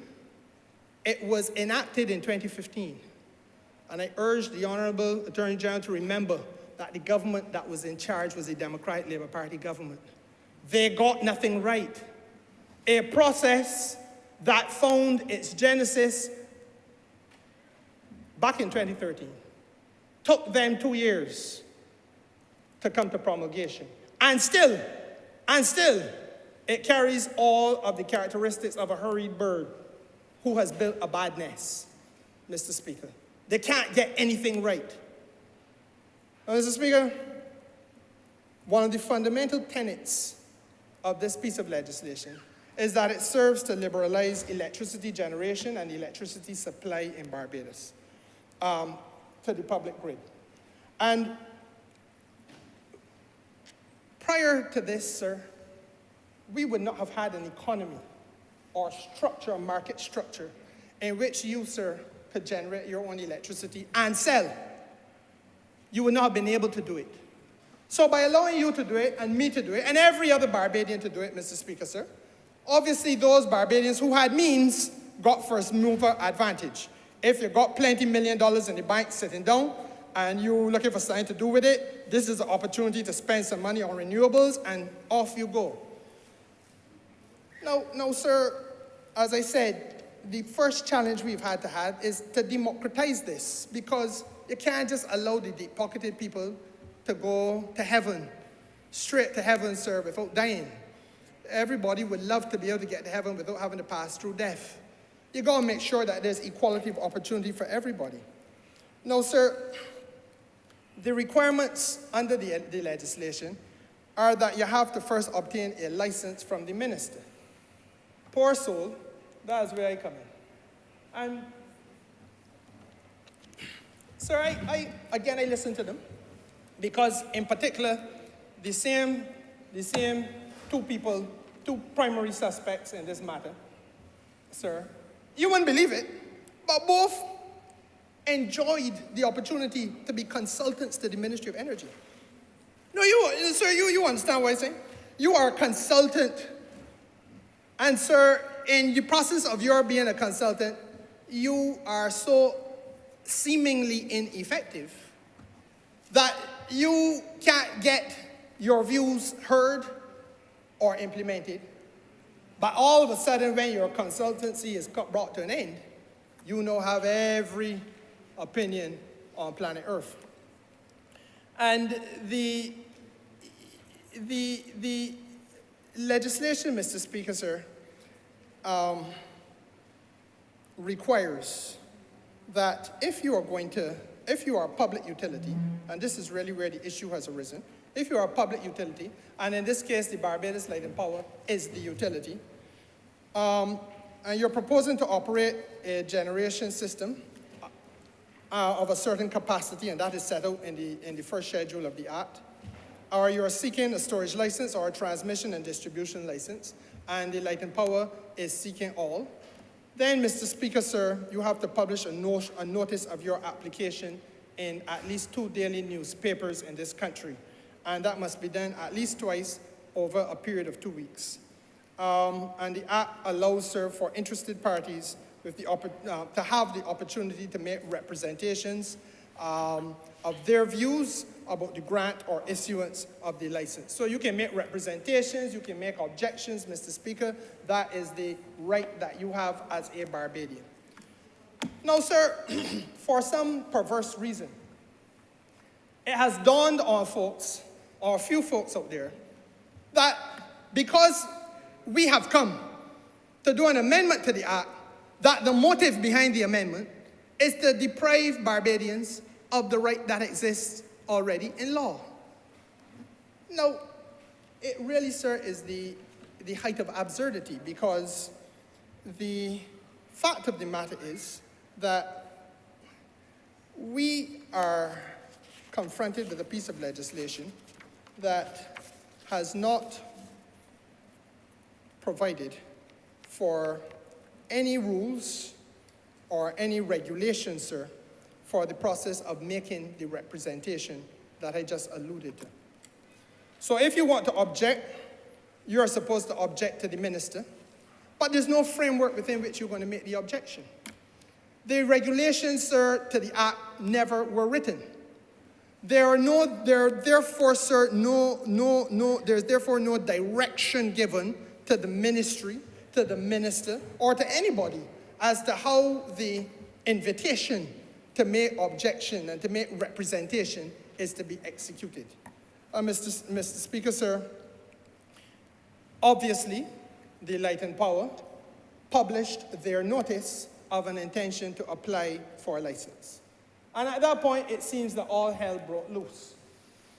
It was enacted in 2015. And I urge the Honourable Attorney General to remember that the government that was in charge was a Democratic Labour Party government. They got nothing right. A process that found its genesis back in 2013 took them 2 years to come to promulgation. And still, it carries all of the characteristics of a hurried bird who has built a bad nest, Mr. Speaker. They can't get anything right. Now, Mr. Speaker, one of the fundamental tenets of this piece of legislation is that it serves to liberalize electricity generation and electricity supply in Barbados to the public grid. And prior to this, sir, we would not have had an economy or structure, a market structure, in which you, sir, could generate your own electricity and sell. You would not have been able to do it. So by allowing you to do it, and me to do it, and every other Barbadian to do it, Mr. Speaker, sir, obviously those Barbadians who had means got first mover advantage. If you got plenty $1 million in the bank sitting down, and you're looking for something to do with it, this is an opportunity to spend some money on renewables, and off you go. Now, sir, as I said, the first challenge we've had to have is to democratize this, because you can't just allow the deep-pocketed people to go to heaven, straight to heaven, sir, without dying. Everybody would love to be able to get to heaven without having to pass through death. You got to make sure that there's equality of opportunity for everybody. Now, sir, the requirements under the legislation are that you have to first obtain a license from the minister. Poor soul, that's where I come in. And, sir, I listen to them, because in particular, the same two primary suspects in this matter, sir, you wouldn't believe it, but both enjoyed the opportunity to be consultants to the Ministry of Energy. No, sir, you understand what I'm saying? You are a consultant. And sir, in the process of your being a consultant, you are so seemingly ineffective that you can't get your views heard or implemented. But all of a sudden, when your consultancy is brought to an end, you now have every opinion on planet Earth. And the legislation, Mr. Speaker, sir, requires that if you are a public utility, and this is really where the issue has arisen, if you are a public utility, and in this case, the Barbados Light and Power is the utility, and you're proposing to operate a generation system of a certain capacity, and that is set out in the first schedule of the Act, or you're seeking a storage license or a transmission and distribution license, and the Light and Power is seeking all, then, Mr. Speaker, sir, you have to publish a notice of your application in at least 2 daily newspapers in this country. And that must be done at least twice over a period of 2 weeks. And the Act allows, sir, for interested parties with to have the opportunity to make representations of their views about the grant or issuance of the license. So you can make representations, you can make objections, Mr. Speaker. That is the right that you have as a Barbadian. Now, sir, for some perverse reason, it has dawned on folks, or a few folks out there, that because we have come to do an amendment to the Act, that the motive behind the amendment is to deprive Barbadians of the right that exists already in law. Now, it really, sir, is the height of absurdity, because the fact of the matter is that we are confronted with a piece of legislation that has not provided for any rules or any regulations, sir, for the process of making the representation that I just alluded to. So if you want to object, you're supposed to object to the minister, but there's no framework within which you're going to make the objection. The regulations, sir, to the Act never were written. There's therefore no direction given to the ministry, to the minister, or to anybody as to how the invitation to make objection and to make representation is to be executed. Mr. Speaker, sir, obviously, the Light and Power published their notice of an intention to apply for a license. And at that point, it seems that all hell broke loose,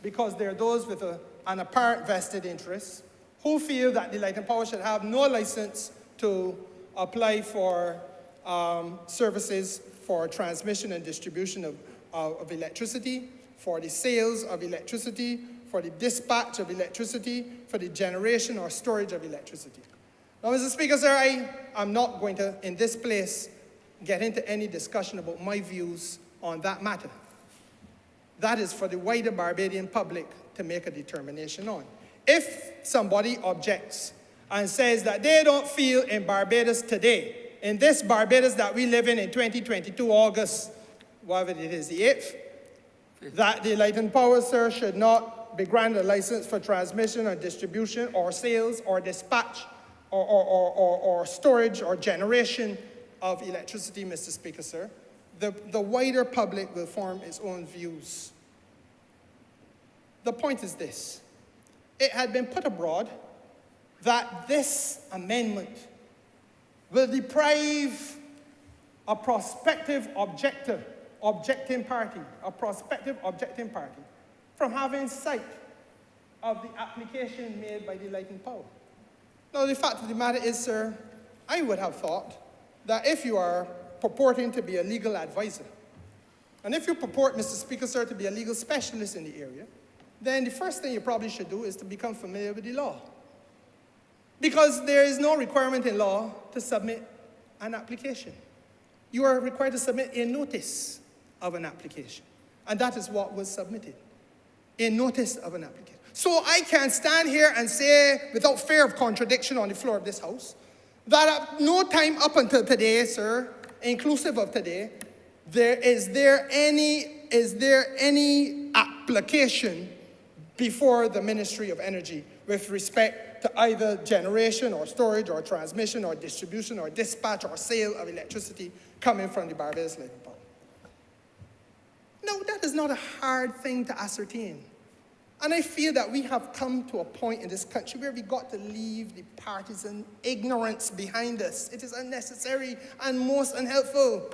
because there are those with an apparent vested interest who feel that the Light and Power should have no license to apply for services for transmission and distribution of electricity, for the sales of electricity, for the dispatch of electricity, for the generation or storage of electricity. Now, Mr. Speaker, sir, I am not going to, in this place, get into any discussion about my views on that matter. That is for the wider Barbadian public to make a determination on. If somebody objects and says that they don't feel in Barbados today, in this Barbados that we live in 2022, August, whatever it is, the 8th, that the Light and Power, sir, should not be granted a license for transmission or distribution or sales or dispatch or storage or generation of electricity, Mr. Speaker, sir, the wider public will form its own views. The point is this. It had been put abroad that this amendment will deprive a prospective objecting party from having sight of the application made by the Light and Power. Now, the fact of the matter is, sir, I would have thought that if you are purporting to be a legal advisor, and if you purport, Mr. Speaker, sir, to be a legal specialist in the area, then the first thing you probably should do is to become familiar with the law. Because there is no requirement in law to submit an application. You are required to submit a notice of an application. And that is what was submitted. A notice of an application. So I can stand here and say, without fear of contradiction on the floor of this House, that at no time up until today, sir, inclusive of today, is there any application before the Ministry of Energy with respect to either generation or storage or transmission or distribution or dispatch or sale of electricity coming from the Barbados Light and Power. No, that is not a hard thing to ascertain. And I feel that we have come to a point in this country where we got to leave the partisan ignorance behind us. It is unnecessary and most unhelpful.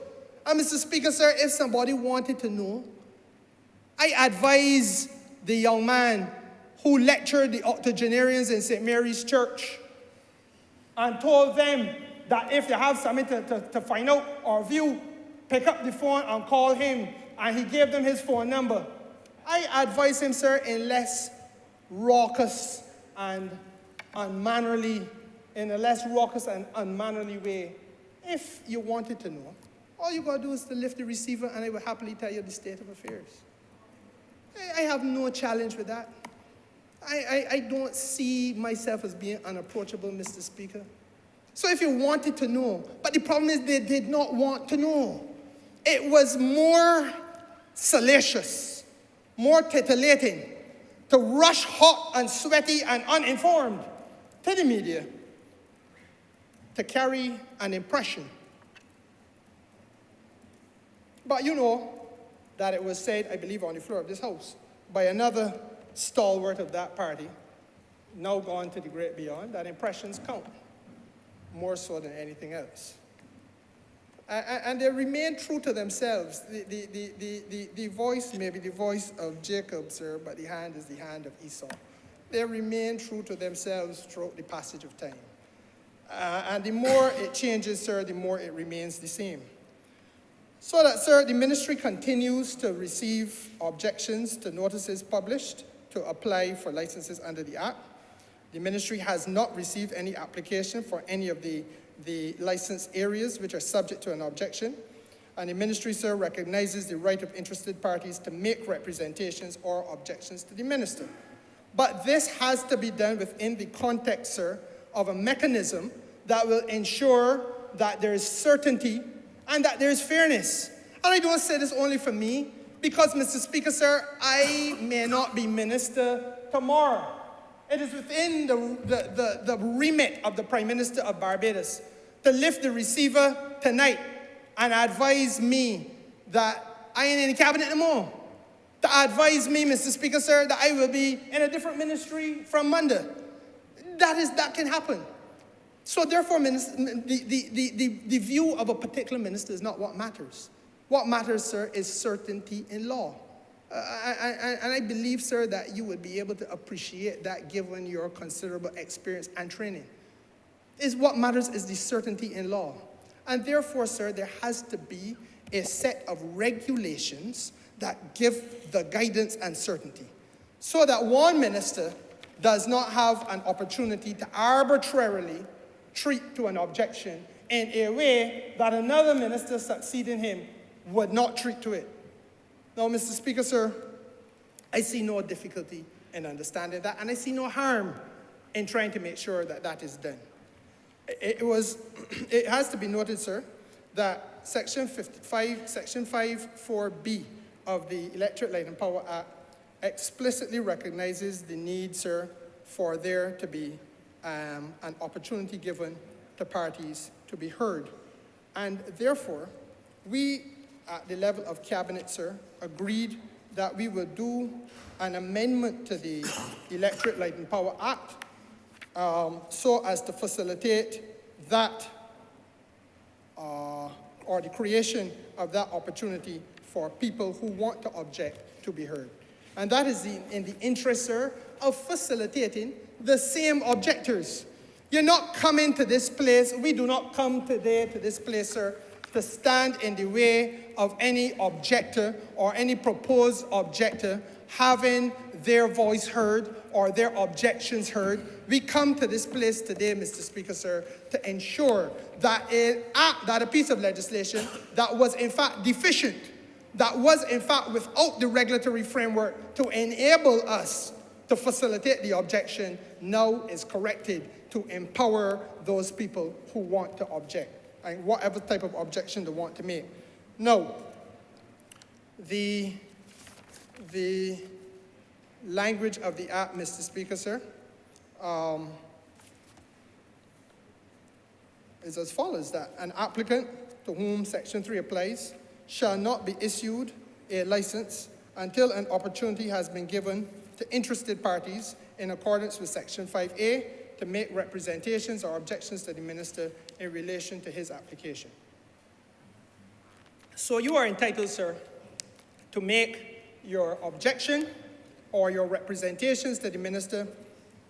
And Mr. Speaker, sir, if somebody wanted to know, I advise the young man who lectured the octogenarians in St. Mary's Church and told them that if they have something to find out or view, pick up the phone and call him, and he gave them his phone number. I advise him, sir, in less raucous and unmannerly, way. If you wanted to know, all you got to do is to lift the receiver and I will happily tell you the state of affairs. I have no challenge with that. I don't see myself as being unapproachable, Mr. Speaker. So if you wanted to know, but the problem is they did not want to know. It was more salacious, more titillating to rush hot and sweaty and uninformed to the media to carry an impression. But you know that it was said, I believe, on the floor of this House by another stalwart of that party, now gone to the great beyond, that impressions count more so than anything else. And they remain true to themselves. The voice may be the voice of Jacob, sir, but the hand is the hand of Esau. They remain true to themselves throughout the passage of time. And the more it changes, sir, the more it remains the same. So that, sir, the ministry continues to receive objections to notices published to apply for licenses under the Act. The ministry has not received any application for any of the license areas which are subject to an objection. And the ministry, sir, recognizes the right of interested parties to make representations or objections to the minister. But this has to be done within the context, sir, of a mechanism that will ensure that there is certainty and that there is fairness. And I don't say this only for me, because, Mr. Speaker, sir, I may not be minister tomorrow. It is within the remit of the Prime Minister of Barbados to lift the receiver tonight and advise me that I ain't in the cabinet no more. To advise me, Mr. Speaker, sir, that I will be in a different ministry from Monday. That can happen. So therefore, the view of a particular minister is not what matters. What matters, sir, is certainty in law. And I believe, sir, that you would be able to appreciate that given your considerable experience and training. What matters is the certainty in law. And therefore, sir, there has to be a set of regulations that give the guidance and certainty, so that one minister does not have an opportunity to arbitrarily treat to an objection in a way that another minister succeeding him would not treat to it. Now, Mr. Speaker, sir, I see no difficulty in understanding that, and I see no harm in trying to make sure that that is done. It has to be noted, sir, that Section 5(4)(b) of the Electric Light and Power Act explicitly recognizes the need, sir, for there to be an opportunity given to parties to be heard. And therefore, we, at the level of Cabinet, sir, agreed that we would do an amendment to the Electric Light and Power Act so as to facilitate that or the creation of that opportunity for people who want to object to be heard. And that is in the interest, sir, of facilitating the same objectors. You're not coming to this place, we do not come today to this place, sir, to stand in the way of any objector or any proposed objector having their voice heard or their objections heard. We come to this place today, Mr. Speaker, sir, to ensure that a piece of legislation that was in fact deficient, that was in fact without the regulatory framework to enable us to facilitate the objection, now is corrected to empower those people who want to object, and whatever type of objection they want to make. Now, the language of the Act, Mr. Speaker, sir, is as follows: that an applicant to whom Section 3 applies shall not be issued a license until an opportunity has been given to interested parties in accordance with Section 5A to make representations or objections to the minister in relation to his application. So you are entitled, sir, to make your objection or your representations to the minister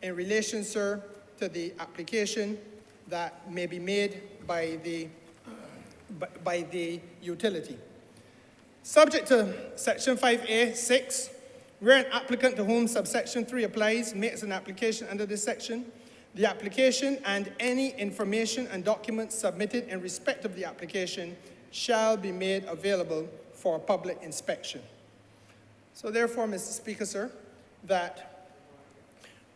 in relation, sir, to the application that may be made by the utility. Subject to Section 5A(6), where an applicant to whom subsection 3 applies makes an application under this section, the application and any information and documents submitted in respect of the application shall be made available for public inspection. So therefore, Mr. Speaker, sir, that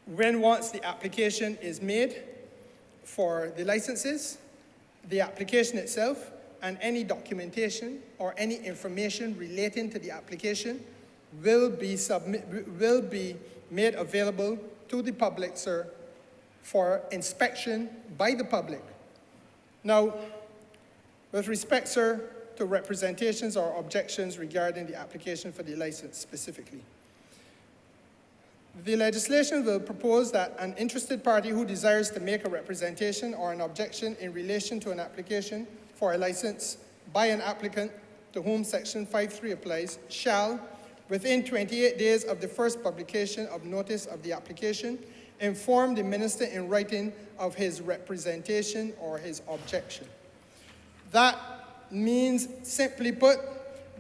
once the application is made for the licenses, the application itself and any documentation or any information relating to the application will be made available to the public, sir, for inspection by the public. Now, with respect, sir, to representations or objections regarding the application for the license specifically, the legislation will propose that an interested party who desires to make a representation or an objection in relation to an application for a license by an applicant to whom Section 5(3) applies shall, within 28 days of the first publication of notice of the application, inform the minister in writing of his representation or his objection. That means, simply put,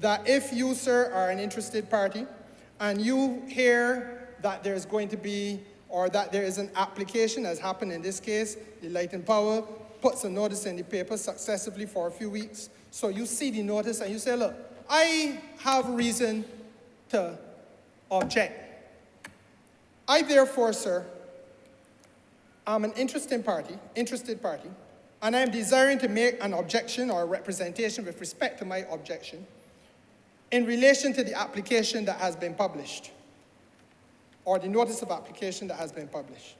that if you, sir, are an interested party and you hear that there's going to be, or that there is an application, as happened in this case, the Light and Power puts a notice in the paper successively for a few weeks. So you see the notice and you say, look, I have reason to object. I therefore, sir, am an interested party, and I am desiring to make an objection or a representation with respect to my objection in relation to the application that has been published, or the notice of application that has been published.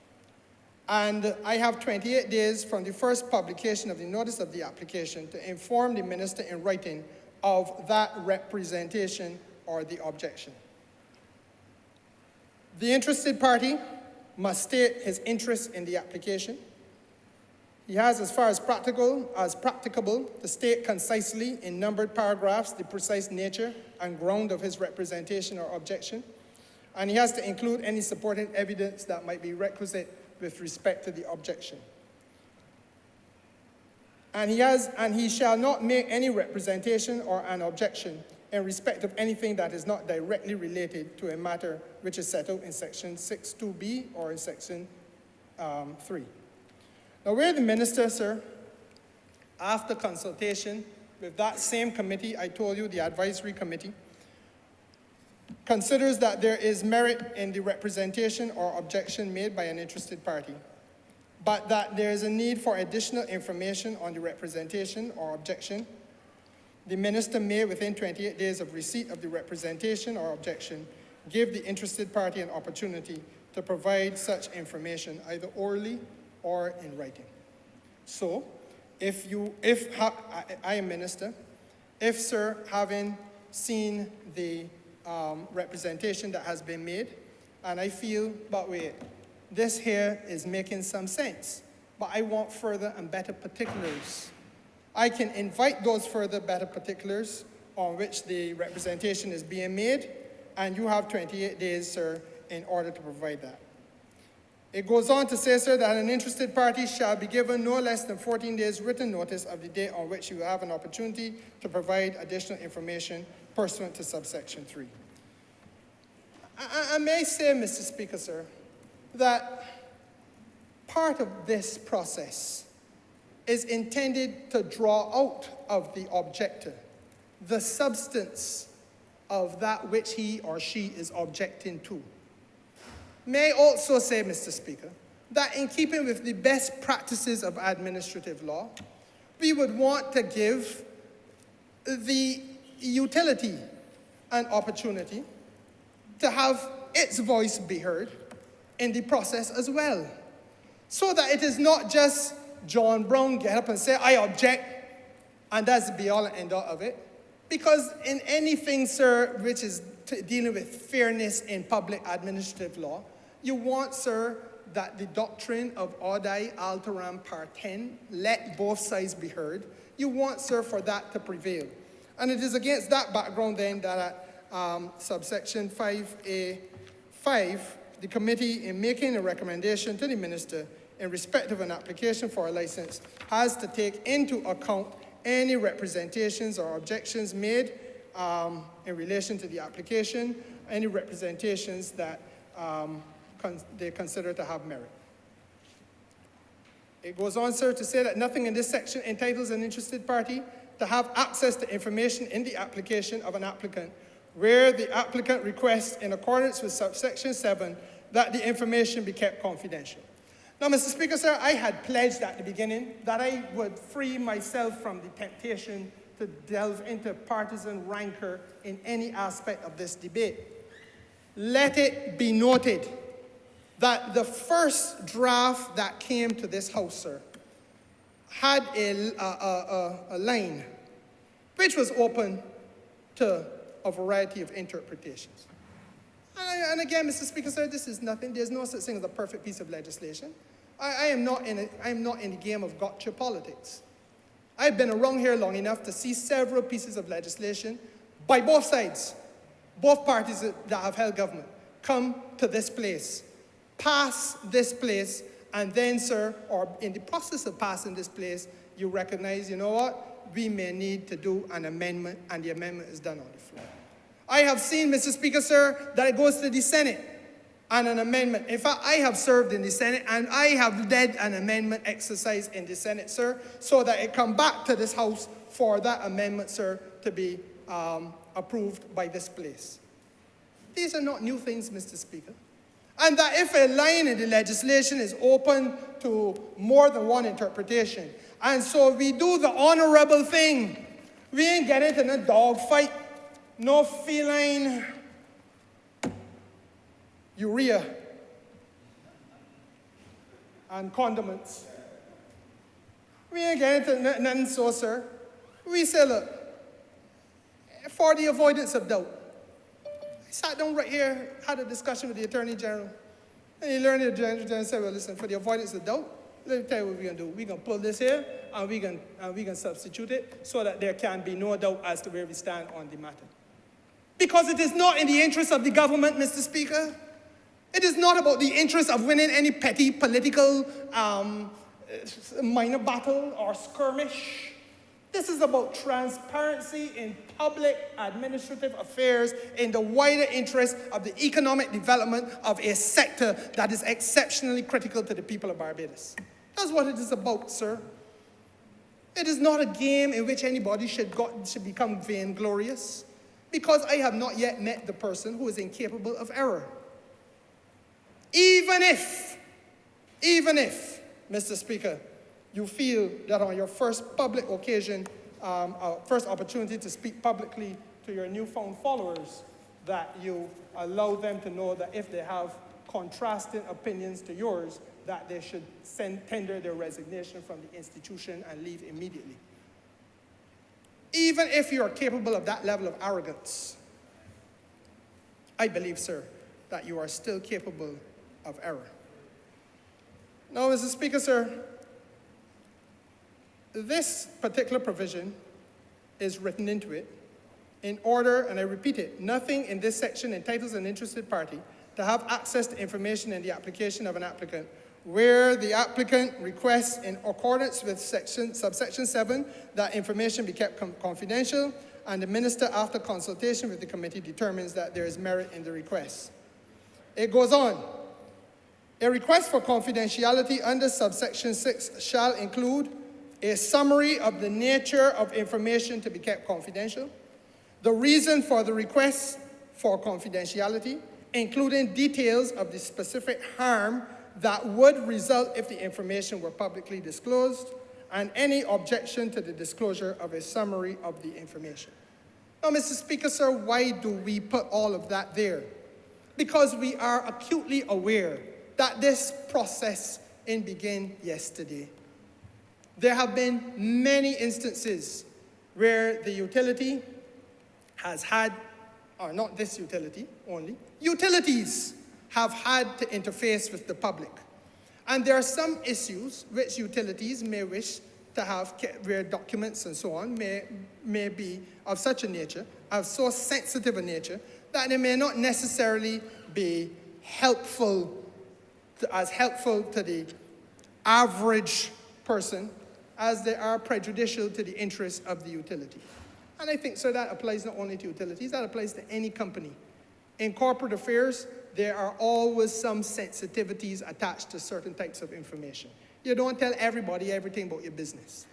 And I have 28 days from the first publication of the notice of the application to inform the minister in writing of that representation or the objection. The interested party must state his interest in the application. He has, as far as practicable, to state concisely in numbered paragraphs the precise nature and ground of his representation or objection. And he has to include any supporting evidence that might be requisite with respect to the objection. And he shall not make any representation or an objection in respect of anything that is not directly related to a matter which is set out in section 6.2b or in section 3. Now, where the minister, sir, after consultation with that same committee, I told you, the advisory committee, considers that there is merit in the representation or objection made by an interested party, but that there is a need for additional information on the representation or objection, the minister may, within 28 days of receipt of the representation or objection, give the interested party an opportunity to provide such information, either orally or in writing. So, I am minister, if, sir, having seen the representation that has been made, and I feel, but wait, this here is making some sense, but I want further and better particulars. I can invite those further better particulars on which the representation is being made, and you have 28 days, sir, in order to provide that. It goes on to say, sir, that an interested party shall be given no less than 14 days written notice of the date on which you have an opportunity to provide additional information pursuant to subsection 3. I may say, Mr. Speaker, sir, that part of this process is intended to draw out of the objector the substance of that which he or she is objecting to. May I also say, Mr. Speaker, that in keeping with the best practices of administrative law, we would want to give the utility an opportunity to have its voice be heard in the process as well, so that it is not just John Brown get up and say, I object, and that's the be-all and end-all of it. Because in anything, sir, which is dealing with fairness in public administrative law, you want, sir, that the doctrine of audai alteram partem, let both sides be heard. You want, sir, for that to prevail. And it is against that background, then, that at subsection 5A5, the committee, in making a recommendation to the minister in respect of an application for a license, has to take into account any representations or objections made in relation to the application, any representations that they consider to have merit. It goes on, sir, to say that nothing in this section entitles an interested party to have access to information in the application of an applicant where the applicant requests, in accordance with subsection 7, that the information be kept confidential. Now, Mr. Speaker, sir, I had pledged at the beginning that I would free myself from the temptation to delve into partisan rancor in any aspect of this debate. Let it be noted that the first draft that came to this House, sir, had a line which was open to a variety of interpretations. And again, Mr. Speaker, sir, this is nothing. There's no such thing as a perfect piece of legislation. I am not in the game of gotcha politics. I've been around here long enough to see several pieces of legislation by both sides, both parties that have held government, come to this place, pass this place, and then, sir, or in the process of passing this place, you recognize, you know what, we may need to do an amendment, and the amendment is done on the floor. I have seen, Mr. Speaker, sir, that it goes to the Senate and an amendment. In fact, I have served in the Senate, and I have led an amendment exercise in the Senate, sir, so that it come back to this House for that amendment, sir, to be approved by this place. These are not new things, Mr. Speaker. And that if a line in the legislation is open to more than one interpretation, and so we do the honorable thing, we ain't get into no dog fight, no feline urea and condiments. We ain't get into nothing so, sir. We say, look, for the avoidance of doubt, I sat down right here, had a discussion with the Attorney General, and he learned the Attorney General said, well, listen, for the avoidance of doubt, let me tell you what we're going to do. We're going to pull this here, and we're going to substitute it so that there can be no doubt as to where we stand on the matter. Because it is not in the interest of the government, Mr. Speaker. It is not about the interest of winning any petty political minor battle or skirmish. This is about transparency in public administrative affairs in the wider interest of the economic development of a sector that is exceptionally critical to the people of Barbados. That's what it is about, sir. It is not a game in which anybody should become vainglorious, because I have not yet met the person who is incapable of error. Even if, Mr. Speaker, you feel that on your first public occasion, first opportunity to speak publicly to your newfound followers, that you allow them to know that if they have contrasting opinions to yours, that they should tender their resignation from the institution and leave immediately. Even if you are capable of that level of arrogance, I believe, sir, that you are still capable of error. Now, Mr. Speaker, sir, this particular provision is written into it in order, and I repeat it, nothing in this section entitles an interested party to have access to information in the application of an applicant where the applicant requests, in accordance with subsection 7, that information be kept confidential, and the minister, after consultation with the committee, determines that there is merit in the request. It goes on. A request for confidentiality under subsection 6 shall include a summary of the nature of information to be kept confidential, the reason for the request for confidentiality, including details of the specific harm that would result if the information were publicly disclosed, and any objection to the disclosure of a summary of the information. Now, Mr. Speaker, sir, why do we put all of that there? Because we are acutely aware that this process didn't begin yesterday. There have been many instances where the utility has had, or not this utility only, utilities have had to interface with the public. And there are some issues which utilities may wish to have, where documents and so on may be of such a nature, of so sensitive a nature, that they may not necessarily be as helpful to the average person as they are prejudicial to the interests of the utility. And I think, sir, that applies not only to utilities, that applies to any company. In corporate affairs, there are always some sensitivities attached to certain types of information. You don't tell everybody everything about your business.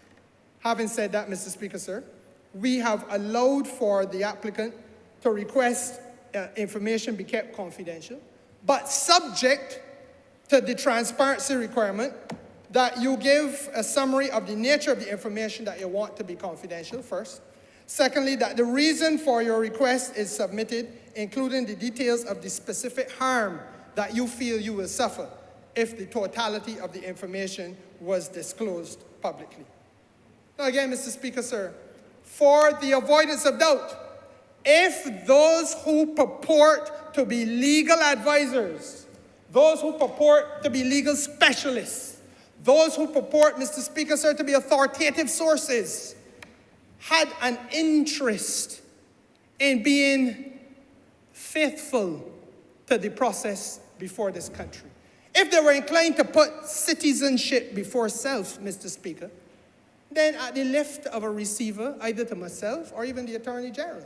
Having said that, Mr. Speaker, sir, we have allowed for the applicant to request information be kept confidential, but subject to the transparency requirement that you give a summary of the nature of the information that you want to be confidential first. Secondly, that the reason for your request is submitted, including the details of the specific harm that you feel you will suffer if the totality of the information was disclosed publicly. Now again, Mr. Speaker, sir, for the avoidance of doubt, if those who purport to be legal advisors, those who purport to be legal specialists, those who purport, Mr. Speaker, sir, to be authoritative sources, had an interest in being faithful to the process before this country, if they were inclined to put citizenship before self, Mr. Speaker, then at the lift of a receiver, either to myself or even the Attorney General,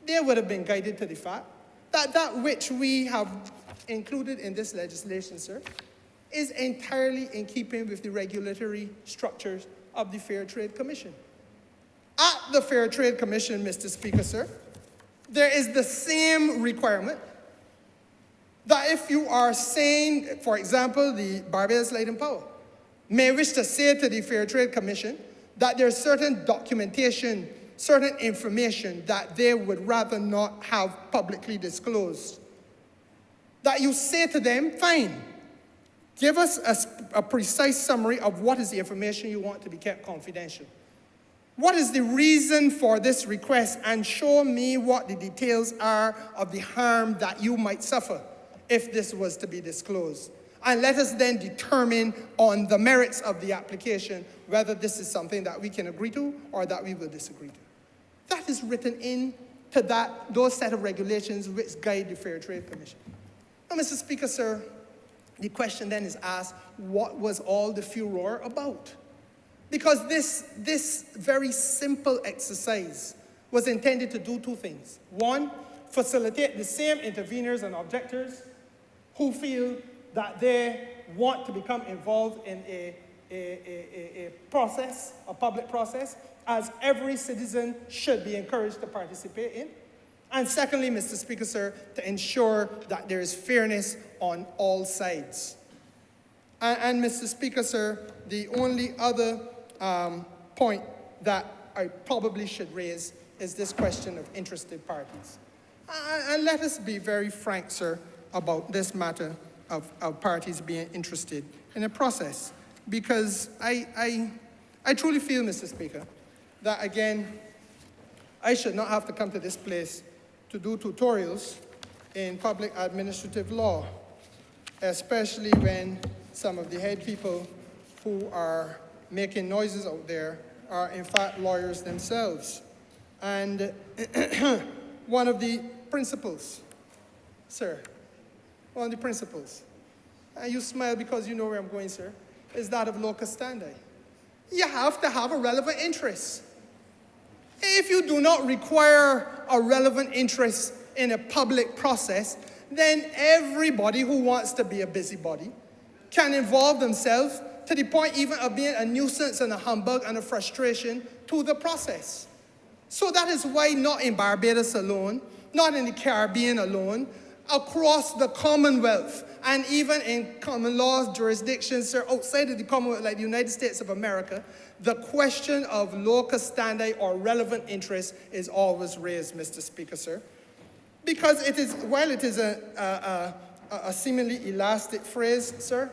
they would have been guided to the fact that that which we have included in this legislation, sir, is entirely in keeping with the regulatory structures of the Fair Trade Commission. At the Fair Trade Commission, Mr. Speaker, sir, there is the same requirement that if you are saying, for example, the Barbados Light and Power may wish to say to the Fair Trade Commission that there's certain documentation, certain information that they would rather not have publicly disclosed, that you say to them, fine, give us a precise summary of what is the information you want to be kept confidential. What is the reason for this request? And show me what the details are of the harm that you might suffer if this was to be disclosed. And let us then determine on the merits of the application whether this is something that we can agree to or that we will disagree to. That is written into those set of regulations which guide the Fair Trade Commission. Now, Mr. Speaker, sir, the question then is asked, what was all the furor about? Because this very simple exercise was intended to do two things. One, facilitate the same interveners and objectors who feel that they want to become involved in a process, a public process, as every citizen should be encouraged to participate in. And secondly, Mr. Speaker, sir, to ensure that there is fairness on all sides. And Mr. Speaker, sir, the only other point that I probably should raise is this question of interested parties. And let us be very frank, sir, about this matter of parties being interested in a process. Because I truly feel, Mr. Speaker, that again, I should not have to come to this place to do tutorials in public administrative law, especially when some of the head people who are making noises out there are in fact lawyers themselves. And one of the principles, sir, one of the principles, and you smile because you know where I'm going, sir, is that of locus standi. You have to have a relevant interest. If you do not require a relevant interest in a public process, then everybody who wants to be a busybody can involve themselves to the point even of being a nuisance and a humbug and a frustration to the process. So that is why not in Barbados alone, not in the Caribbean alone, across the Commonwealth, and even in common law jurisdictions, sir, outside of the Commonwealth, like the United States of America, the question of locus standi or relevant interest is always raised, Mr. Speaker, sir. Because it is, while it is a seemingly elastic phrase, sir,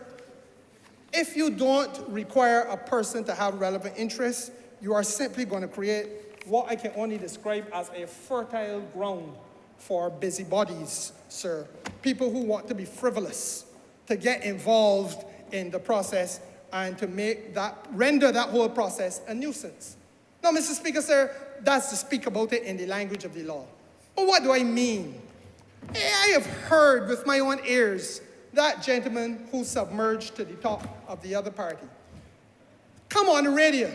if you don't require a person to have relevant interest, you are simply going to create what I can only describe as a fertile ground for busybodies, sir. People who want to be frivolous, to get involved in the process and to render that whole process a nuisance. Now, Mr. Speaker, sir, that's to speak about it in the language of the law. But what do I mean? I have heard with my own ears that gentleman who submerged to the top of the other party come on the radio.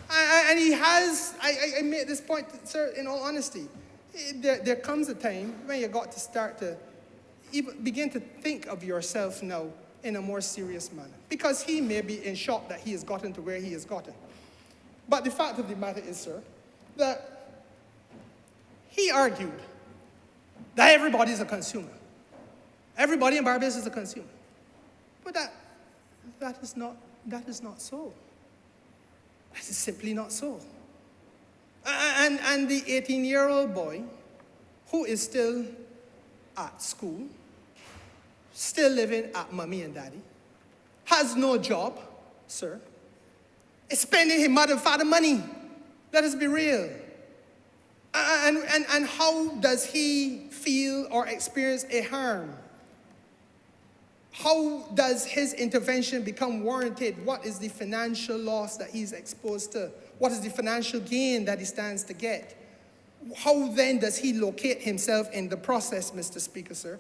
And he has, I made this point, sir, in all honesty. There comes a time when you got to start to even begin to think of yourself now in a more serious manner. Because he may be in shock that he has gotten to where he has gotten. But the fact of the matter is, sir, that he argued that everybody is a consumer. Everybody in Barbados is a consumer. But that is not so. That is simply not so. And the 18-year-old boy who is still at school, still living at mommy and daddy, has no job, sir, is spending his mother and father money. Let us be real. And how does he feel or experience a harm? How does his intervention become warranted? What is the financial loss that he's exposed to? What is the financial gain that he stands to get? How then does he locate himself in the process, Mr. Speaker, sir?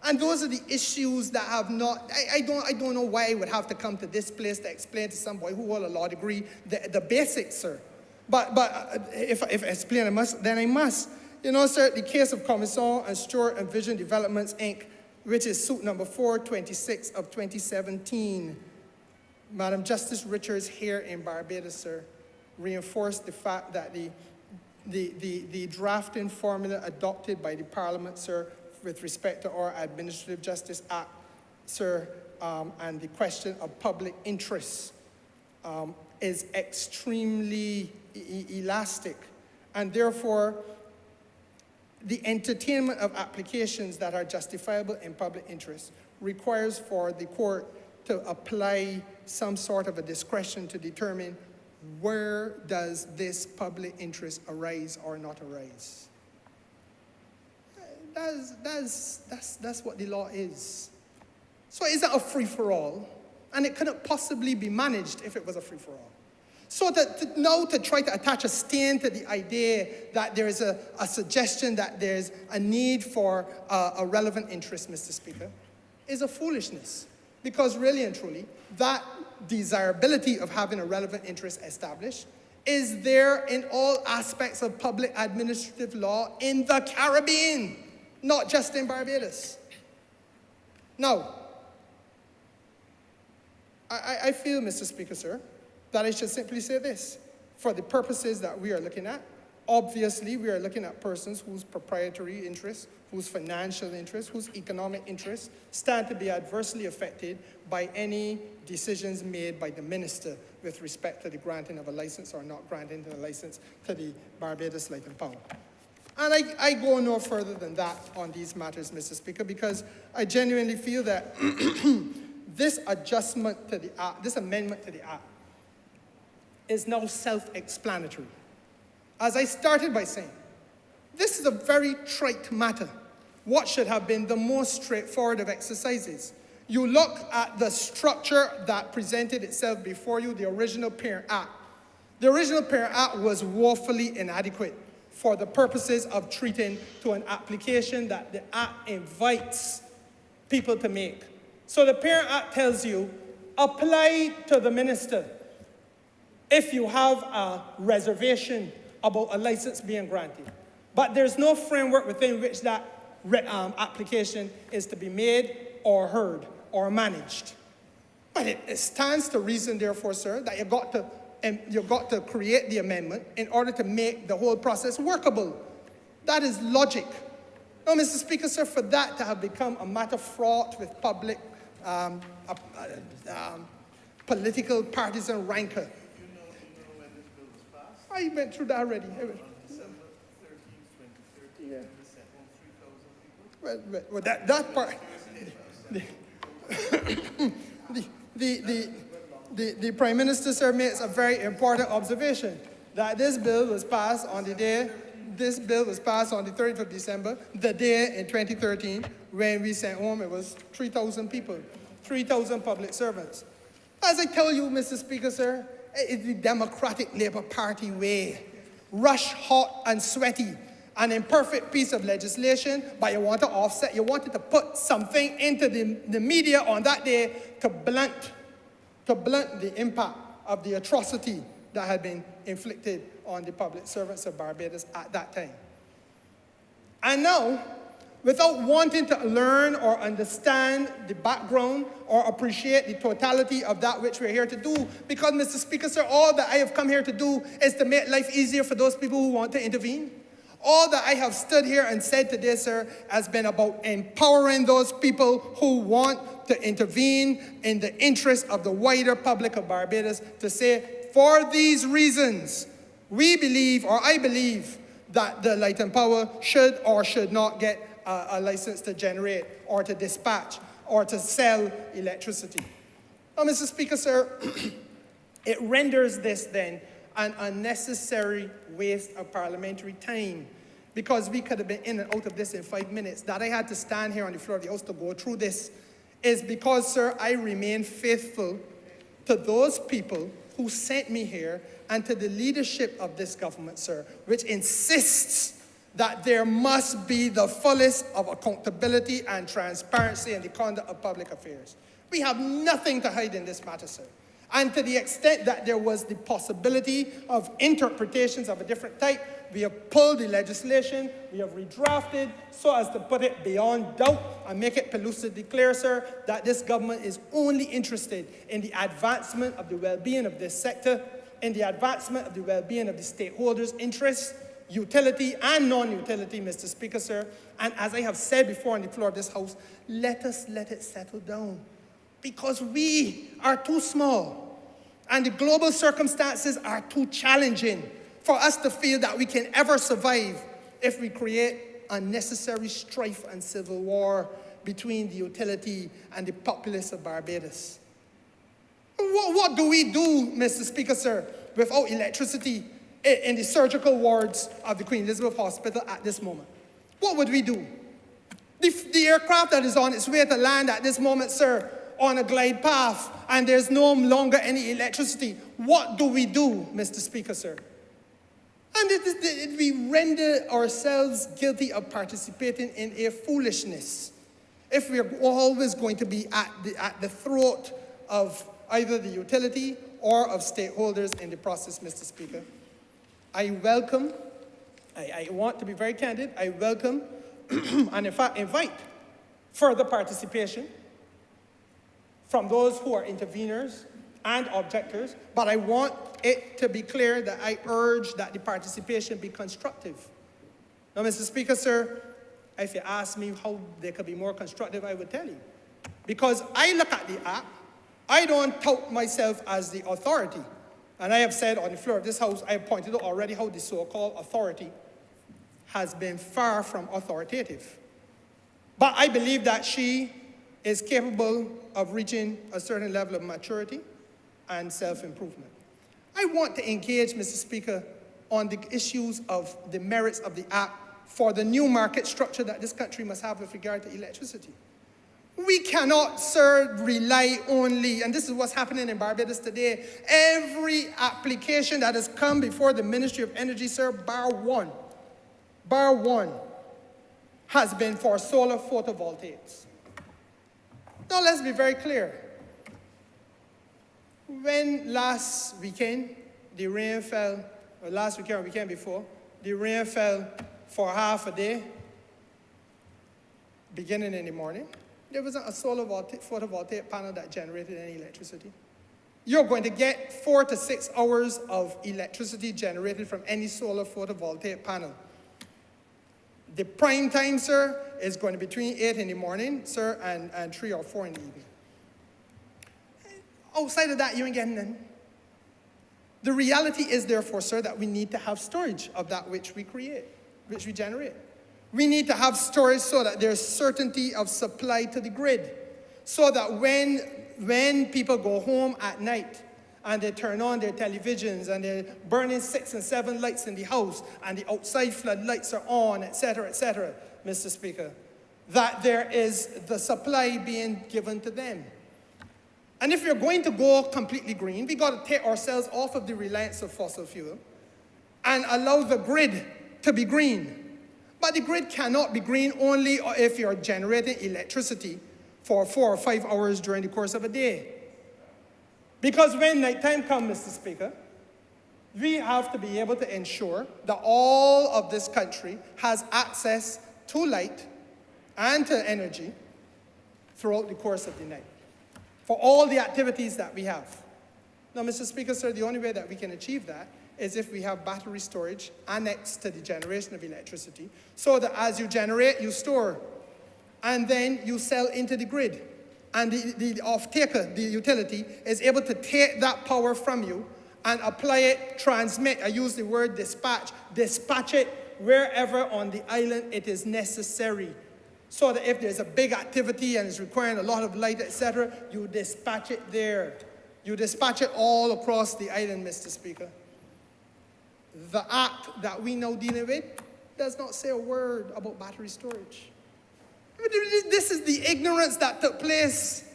And those are the issues that have not, I don't know why I would have to come to this place to explain to somebody who holds a law degree the basics, sir. But if I explain I must, then I must. You know, sir, the case of Commission and Stewart and Vision Developments, Inc., which is suit number 426 of 2017. Madam Justice Richards here in Barbados, sir, reinforced the fact that the drafting formula adopted by the Parliament, sir, with respect to our Administrative Justice Act, sir, and the question of public interest is extremely elastic. And therefore, the entertainment of applications that are justifiable in public interest requires for the court to apply some sort of a discretion to determine where does this public interest arise or not arise. That's what the law is. So it's not a free-for-all, and it couldn't possibly be managed if it was a free-for-all. So now to try to attach a stain to the idea that there is a suggestion that there's a need for a relevant interest, Mr. Speaker, is a foolishness. Because really and truly, that desirability of having a relevant interest established is there in all aspects of public administrative law in the Caribbean, not just in Barbados. Now, I feel, Mr. Speaker, sir, that I should simply say this. For the purposes that we are looking at, obviously we are looking at persons whose proprietary interests, whose financial interests, whose economic interests stand to be adversely affected by any decisions made by the minister with respect to the granting of a license or not granting a license to the Barbados Light and Power. And I go no further than that on these matters, Mr. Speaker, because I genuinely feel that this adjustment to the Act, this amendment to the Act, is now self-explanatory. As I started by saying, this is a very trite matter. What should have been the most straightforward of exercises? You look at the structure that presented itself before you, the original Parent Act. The original Parent Act was woefully inadequate for the purposes of treating to an application that the Act invites people to make. So the Parent Act tells you, apply to the minister if you have a reservation about a license being granted. But there's no framework within which that application is to be made or heard or managed. But it stands to reason, therefore, sir, that you've got to create the amendment in order to make the whole process workable. That is logic. Now, Mr. Speaker, sir, for that to have become a matter fraught with public political partisan rancor. I went through that already. December 13th, 2013, Yeah. we sent home 3,000 people. Well, that part. The Prime Minister, sir, makes a very important observation that this bill was passed on the 30th of December, the day in 2013 when we sent home, it was 3,000 people, 3,000 public servants. As I tell you, Mr. Speaker, sir, it's the Democratic Labour Party way. Rush, hot and sweaty, an imperfect piece of legislation, but you want to offset, you wanted to put something into the media on that day to blunt the impact of the atrocity that had been inflicted on the public servants of Barbados at that time. And now, without wanting to learn or understand the background or appreciate the totality of that which we're here to do, because, Mr. Speaker, sir, all that I have come here to do is to make life easier for those people who want to intervene. All that I have stood here and said today, sir, has been about empowering those people who want to intervene in the interest of the wider public of Barbados to say, for these reasons, we believe, or I believe, that the Light and Power should or should not get a license to generate or to dispatch or to sell electricity. Now, Mr. Speaker, sir, it renders this then an unnecessary waste of parliamentary time, because we could have been in and out of this in 5 minutes. That I had to stand here on the floor of the House to go through this is because, sir, I remain faithful to those people who sent me here and to the leadership of this government, sir, which insists that there must be the fullest of accountability and transparency in the conduct of public affairs. We have nothing to hide in this matter, sir. And to the extent that there was the possibility of interpretations of a different type, we have pulled the legislation, we have redrafted so as to put it beyond doubt and make it pellucidly clear, sir, that this government is only interested in the advancement of the well-being of this sector, in the advancement of the well-being of the stakeholders' interests, utility and non-utility, Mr. Speaker, sir. And as I have said before on the floor of this House, let us let it settle down, because we are too small and the global circumstances are too challenging for us to feel that we can ever survive if we create unnecessary strife and civil war between the utility and the populace of Barbados. What do we do, Mr. Speaker, sir, without electricity in the surgical wards of the Queen Elizabeth Hospital at this moment? What would we do? The aircraft that is on its way to land at this moment, sir, on a glide path, and there's no longer any electricity, what do we do, Mr. Speaker, sir? And we render ourselves guilty of participating in a foolishness if we're always going to be at the throat of either the utility or of stakeholders in the process, Mr. Speaker. I want to be very candid, I welcome and in fact invite further participation from those who are interveners and objectors, but I want it to be clear that I urge that the participation be constructive. Now, Mr. Speaker, sir, if you ask me how they could be more constructive, I would tell you. Because I look at the app, I don't tout myself as the authority. And I have said on the floor of this House, I have pointed out already how the so-called authority has been far from authoritative. But I believe that she is capable of reaching a certain level of maturity and self-improvement. I want to engage, Mr. Speaker, on the issues of the merits of the act for the new market structure that this country must have with regard to electricity. We cannot, sir, rely only, and this is what's happening in Barbados today, every application that has come before the Ministry of Energy, sir, bar one, has been for solar photovoltaics. Now, let's be very clear. When last weekend, the rain fell, or last weekend or weekend before, the rain fell for half a day, beginning in the morning, there wasn't a solar photovoltaic panel that generated any electricity. You're going to get 4 to 6 hours of electricity generated from any solar photovoltaic panel. The prime time, sir, is going to be between 8 in the morning, sir, and 3 or 4 in the evening. Outside of that, you ain't getting none. The reality is, therefore, sir, that we need to have storage of that which we create, which we generate. We need to have storage so that there's certainty of supply to the grid, so that when people go home at night and they turn on their televisions and they're burning 6 and 7 lights in the house and the outside floodlights are on, etc., Mr. Speaker, that there is the supply being given to them. And if we're going to go completely green, we got to take ourselves off of the reliance of fossil fuel and allow the grid to be green. But the grid cannot be green only if you're generating electricity for 4 or 5 hours during the course of a day. Because when nighttime comes, Mr. Speaker, we have to be able to ensure that all of this country has access to light and to energy throughout the course of the night for all the activities that we have. Now, Mr. Speaker, sir, the only way that we can achieve that is if we have battery storage annexed to the generation of electricity, so that as you generate, you store, and then you sell into the grid. And the off-taker, the utility, is able to take that power from you and apply it, transmit, I use the word dispatch it wherever on the island it is necessary. So that if there's a big activity and it's requiring a lot of light, etc., you dispatch it there. You dispatch it all across the island, Mr. Speaker. The act that we now dealing with does not say a word about battery storage. This is the ignorance that took place.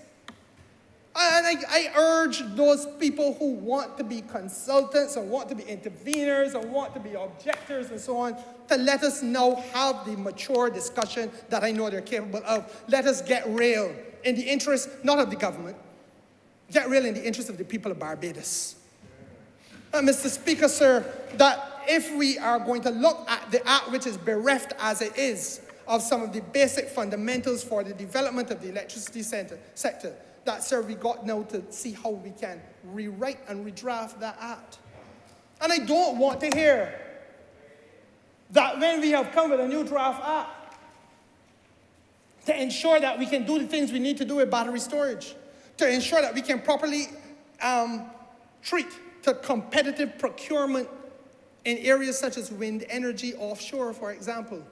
And I urge those people who want to be consultants and want to be interveners and want to be objectors and so on to let us now have the mature discussion that I know they're capable of. Let us get real in the interest, not of the government, get real in the interest of the people of Barbados. Mr. Speaker, sir, that if we are going to look at the act which is bereft as it is of some of the basic fundamentals for the development of the electricity sector, that, sir, we got now to see how we can rewrite and redraft that act. And I don't want to hear that when we have come with a new draft act to ensure that we can do the things we need to do with battery storage, to ensure that we can properly treat to competitive procurement in areas such as wind energy offshore, for example.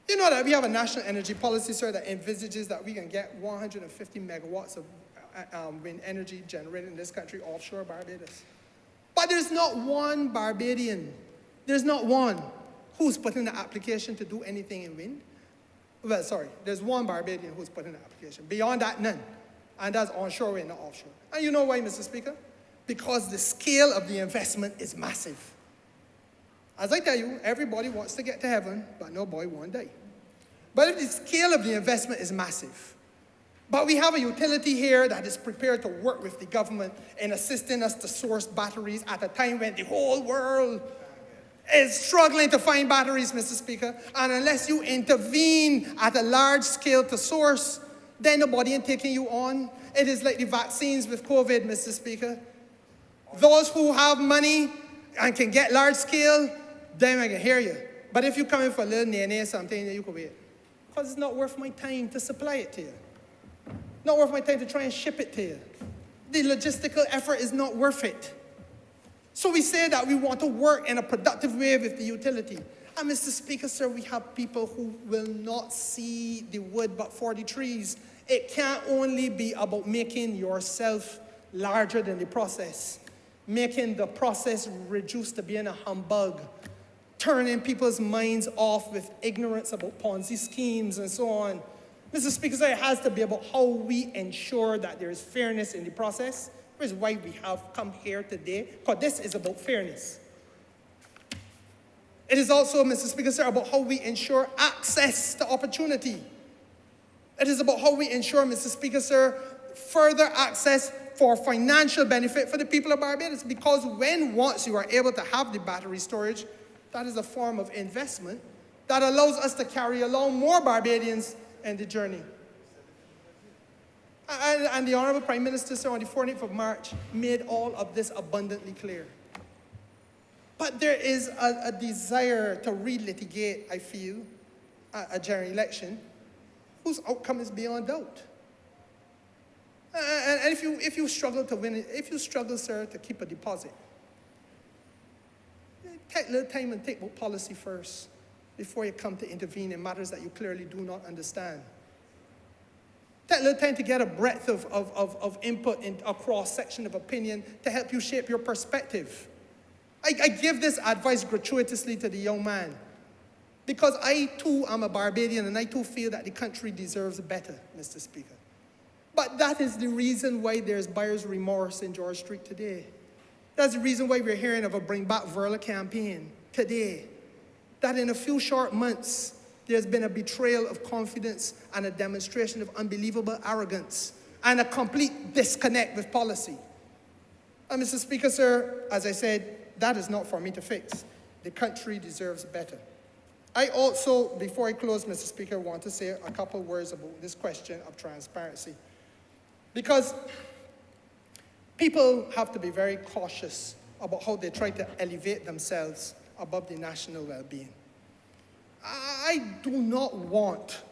You know that we have a national energy policy, sir, that envisages that we can get 150 megawatts of wind energy generated in this country offshore Barbados. But there's not one Barbadian, there's not one who's put in the application to do anything in wind. Well, sorry, there's one Barbadian who's put in the application. Beyond that, none. And that's onshore wind, not offshore. And you know why, Mr. Speaker? Because the scale of the investment is massive. As I tell you, everybody wants to get to heaven, but no boy one day. But if the scale of the investment is massive, but we have a utility here that is prepared to work with the government in assisting us to source batteries at a time when the whole world is struggling to find batteries, Mr. Speaker. And unless you intervene at a large scale to source, then nobody ain't taking you on. It is like the vaccines with COVID, Mr. Speaker. Those who have money and can get large scale, then I can hear you. But if you come in for a little nene something, you can wait. Because it's not worth my time to supply it to you. Not worth my time to try and ship it to you. The logistical effort is not worth it. So we say that we want to work in a productive way with the utility. And Mr. Speaker, sir, we have people who will not see the wood but for the trees. It can't only be about making yourself larger than the process, making the process reduce to being a humbug, turning people's minds off with ignorance about Ponzi schemes and so on. Mr. Speaker, sir, it has to be about how we ensure that there is fairness in the process, which is why we have come here today, because this is about fairness. It is also, Mr. Speaker, sir, about how we ensure access to opportunity. It is about how we ensure, Mr. Speaker, sir, further access for financial benefit for the people of Barbados. Because once you are able to have the battery storage, that is a form of investment that allows us to carry along more Barbadians in the journey. And the Honourable Prime Minister, sir, on the 14th of March, made all of this abundantly clear. But there is a desire to relitigate, I feel, a general election whose outcome is beyond doubt. And if you struggle to win it, if you struggle, sir, to keep a deposit, take a little time and think about policy first before you come to intervene in matters that you clearly do not understand. Take a little time to get a breadth of input in a cross-section of opinion to help you shape your perspective. I give this advice gratuitously to the young man because I too am a Barbadian and I too feel that the country deserves better, Mr. Speaker. But that is the reason why there's buyer's remorse in George Street today. That's the reason why we're hearing of a Bring Back Verla campaign today. That in a few short months, there's been a betrayal of confidence and a demonstration of unbelievable arrogance and a complete disconnect with policy. And Mr. Speaker, sir, as I said, that is not for me to fix. The country deserves better. I also, before I close, Mr. Speaker, want to say a couple words about this question of transparency. Because people have to be very cautious about how they try to elevate themselves above the national well-being. I do not want,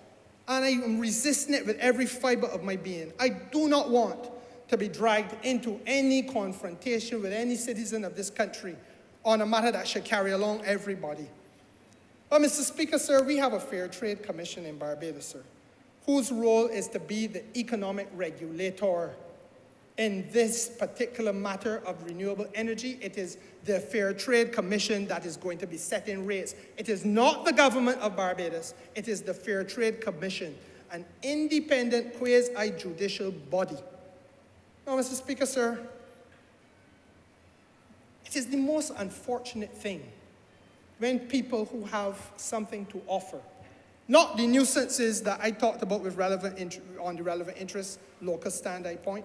and I am resisting it with every fiber of my being, I do not want to be dragged into any confrontation with any citizen of this country on a matter that should carry along everybody. But Mr. Speaker, sir, we have a Fair Trade Commission in Barbados, sir, whose role is to be the economic regulator in this particular matter of renewable energy. It is the Fair Trade Commission that is going to be setting rates. It is not the government of Barbados, it is the Fair Trade Commission. an independent quasi-judicial body. Now, Mr. Speaker, sir, it is the most unfortunate thing when people who have something to offer, not the nuisances that I talked about with on the relevant interest locus standi point,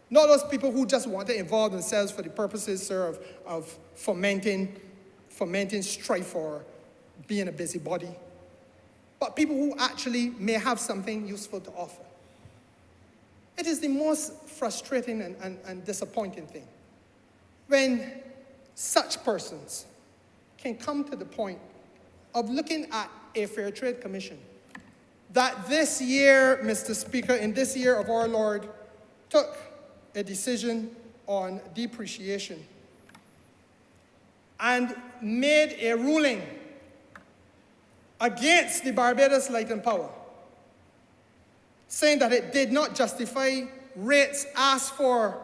not those people who just want to involve themselves for the purposes, sir, of fomenting strife or being a busybody, but people who actually may have something useful to offer. It is the most frustrating and disappointing thing when such persons can come to the point of looking at a Fair Trade Commission that this year, Mr. Speaker, in this year of our Lord, took a decision on depreciation and made a ruling against the Barbados Light and Power, saying that it did not justify rates asked for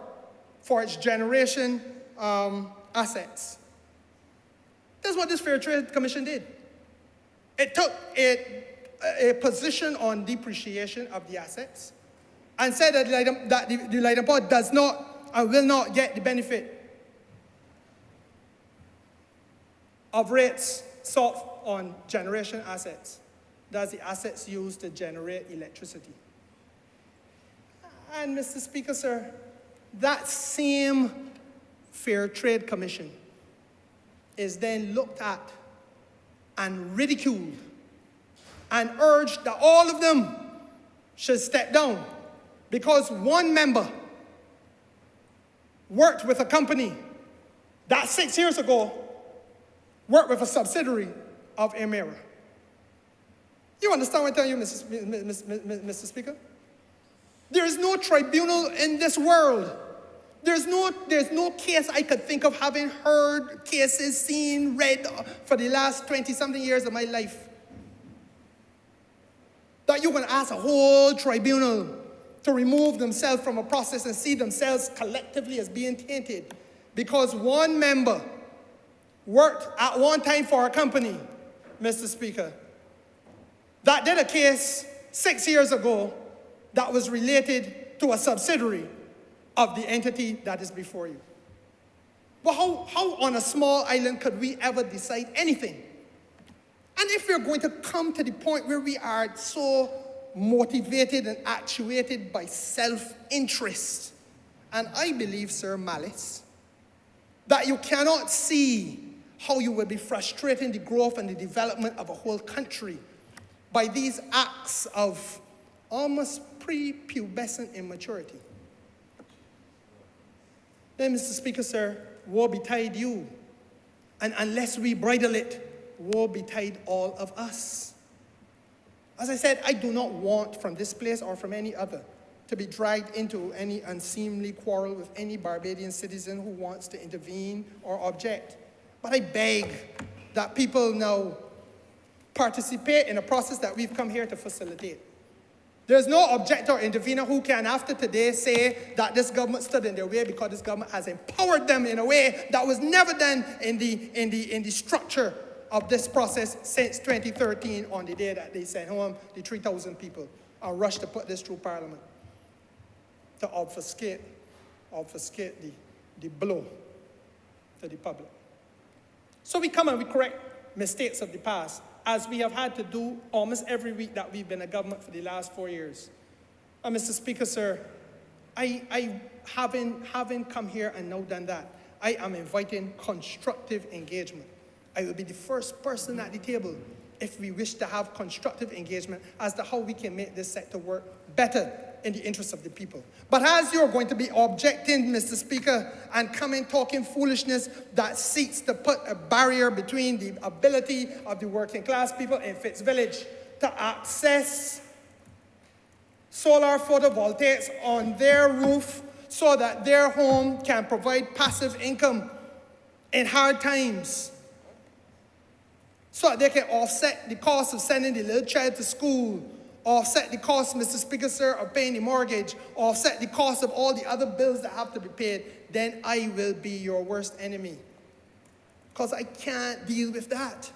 its generation assets. That's what this Fair Trade Commission did. It took a position on depreciation of the assets and said that the Light and Power does not and will not get the benefit of rates sought on generation assets. That's the assets used to generate electricity. And Mr. Speaker, sir, that same Fair Trade Commission is then looked at and ridiculed and urged that all of them should step down because one member worked with a company that 6 years ago worked with a subsidiary of Emera. You understand what I'm telling you, Mr. Speaker? There is no tribunal in this world. There's no case I could think of having heard cases, seen, read for the last 20-something years of my life that you're going to ask a whole tribunal to remove themselves from a process and see themselves collectively as being tainted because one member worked at one time for a company, Mr. Speaker, that did a case 6 years ago that was related to a subsidiary of the entity that is before you. Well, how on a small island could we ever decide anything? And if we're going to come to the point where we are so motivated and actuated by self-interest, and I believe, sir, malice, that you cannot see how you will be frustrating the growth and the development of a whole country by these acts of almost prepubescent immaturity, then, Mr. Speaker, sir, woe betide you. And unless we bridle it, woe betide all of us. As I said, I do not want from this place or from any other to be dragged into any unseemly quarrel with any Barbadian citizen who wants to intervene or object. But I beg that people now participate in a process that we've come here to facilitate. There's no objector or intervener who can, after today, say that this government stood in their way because this government has empowered them in a way that was never done in the structure of this process since 2013 on the day that they sent home the 3,000 people and rushed to put this through Parliament to obfuscate the blow to the public. So we come and we correct mistakes of the past, as we have had to do almost every week that we've been a government for the last 4 years. And Mr. Speaker, sir, I haven't come here and now done that. I am inviting constructive engagement. I will be the first person at the table if we wish to have constructive engagement as to how we can make this sector work better in the interest of the people. But as you're going to be objecting, Mr. Speaker, and coming talking foolishness that seeks to put a barrier between the ability of the working class people in Fitz Village to access solar photovoltaics on their roof so that their home can provide passive income in hard times, so that they can offset the cost of sending the little child to school, offset the cost, Mr. Speaker, sir, of paying the mortgage, offset the cost of all the other bills that have to be paid, then I will be your worst enemy. Because I can't deal with that.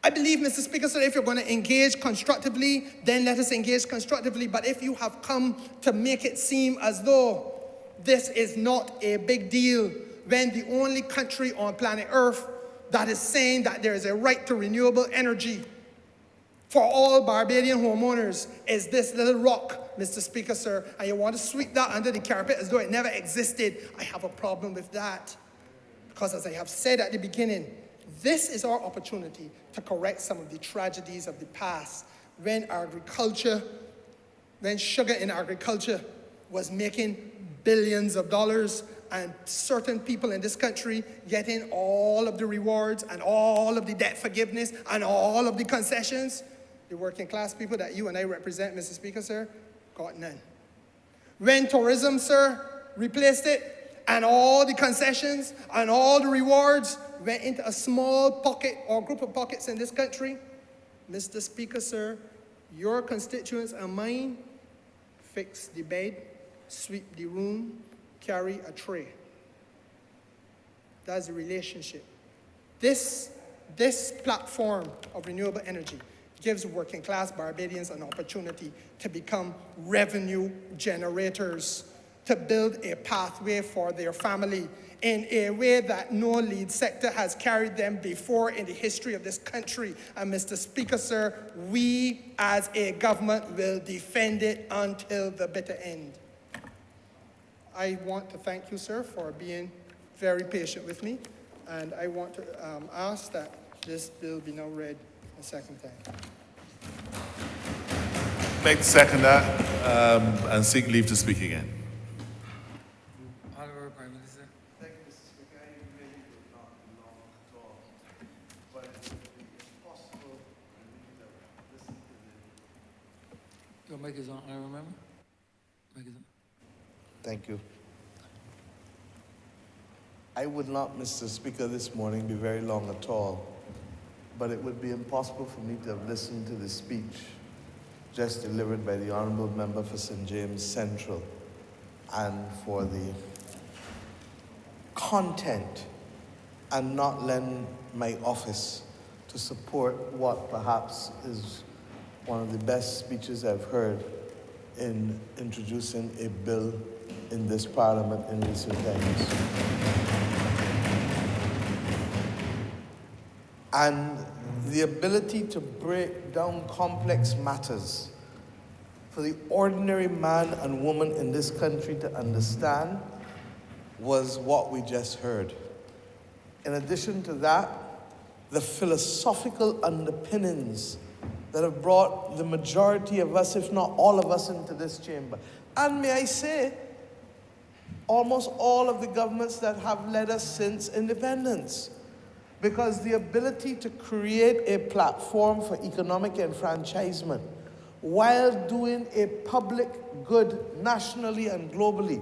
I believe, Mr. Speaker, sir, if you're going to engage constructively, then let us engage constructively. But if you have come to make it seem as though this is not a big deal, when the only country on planet Earth that is saying that there is a right to renewable energy for all Barbadian homeowners is this little rock, Mr. Speaker, sir, and you want to sweep that under the carpet as though it never existed, I have a problem with that. Because as I have said at the beginning, this is our opportunity to correct some of the tragedies of the past when sugar in agriculture was making billions of dollars and certain people in this country getting all of the rewards and all of the debt forgiveness and all of the concessions. The working class people that you and I represent, Mr. Speaker, sir, got none. When tourism, sir, replaced it, and all the concessions and all the rewards went into a small pocket or group of pockets in this country, Mr. Speaker, sir, your constituents and mine fix the bed, sweep the room, carry a tray. That's the relationship. This platform of renewable energy gives working class Barbadians an opportunity to become revenue generators, to build a pathway for their family in a way that no lead sector has carried them before in the history of this country. And Mr. Speaker, sir, we as a government will defend it until the bitter end. I want to thank you, sir, for being very patient with me. And I want to ask that this bill be now read a second time. Beg to second that and seek leave to speak again. Honourable Prime Minister. Thank you, Mr. Speaker. I really would not be long at all. But it would be impossible for me to listen to Your mic is on, Honourable Member. Mic is on. Thank you. I would not, Mr. Speaker, this morning be very long at all, but it would be impossible for me to have listened to the speech just delivered by the Honourable Member for St. James Central and for the content and not lend my office to support what perhaps is one of the best speeches I've heard in introducing a bill in this Parliament in recent times. And the ability to break down complex matters for the ordinary man and woman in this country to understand was what we just heard. In addition to that, the philosophical underpinnings that have brought the majority of us, if not all of us, into this chamber. And may I say, almost all of the governments that have led us since independence. Because the ability to create a platform for economic enfranchisement while doing a public good nationally and globally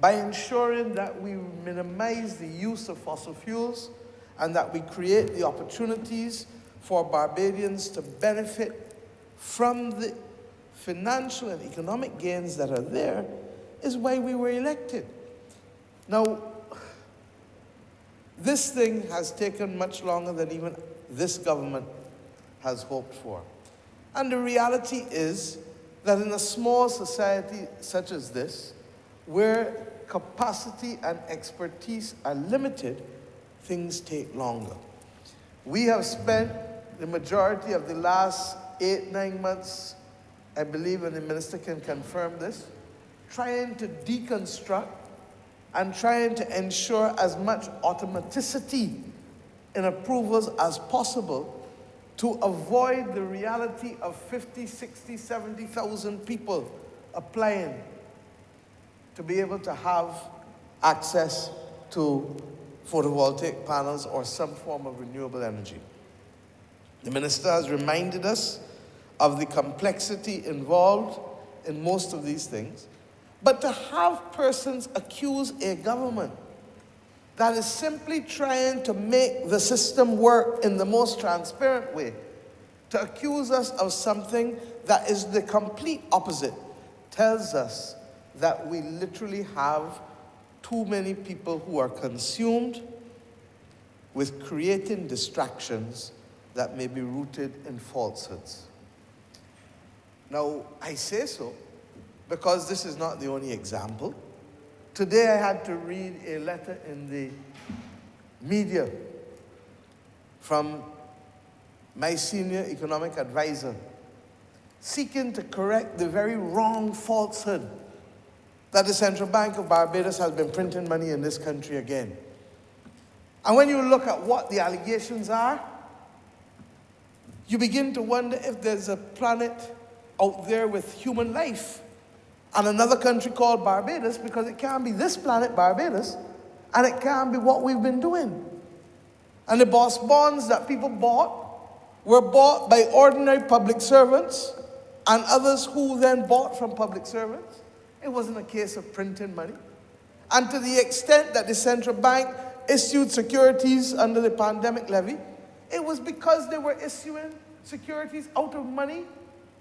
by ensuring that we minimize the use of fossil fuels and that we create the opportunities for Barbadians to benefit from the financial and economic gains that are there is why we were elected. Now, this thing has taken much longer than even this government has hoped for. And the reality is that in a small society such as this, where capacity and expertise are limited, things take longer. We have spent the majority of the last 8-9 months, I believe, and the minister can confirm this, trying to deconstruct and trying to ensure as much automaticity in approvals as possible to avoid the reality of 50, 60, 70,000 people applying to be able to have access to photovoltaic panels or some form of renewable energy. The minister has reminded us of the complexity involved in most of these things. But to have persons accuse a government that is simply trying to make the system work in the most transparent way, to accuse us of something that is the complete opposite, tells us that we literally have too many people who are consumed with creating distractions that may be rooted in falsehoods. Now, I say so because this is not the only example. Today I had to read a letter in the media from my senior economic advisor seeking to correct the very wrong falsehood that the Central Bank of Barbados has been printing money in this country again. And when you look at what the allegations are, you begin to wonder if there's a planet out there with human life and another country called Barbados, because it can't be this planet Barbados and it can't be what we've been doing. And the boss bonds that people bought were bought by ordinary public servants and others who then bought from public servants. It wasn't a case of printing money. And to the extent that the central bank issued securities under the pandemic levy, it was because they were issuing securities out of money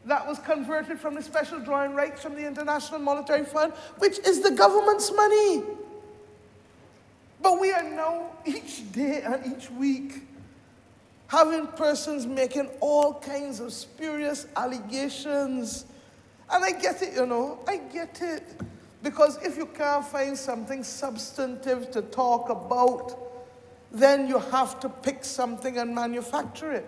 that was converted from the special drawing rights from the International Monetary Fund, which is the government's money. But we are now, each day and each week, having persons making all kinds of spurious allegations. And I get it, I get it. Because if you can't find something substantive to talk about, then you have to pick something and manufacture it.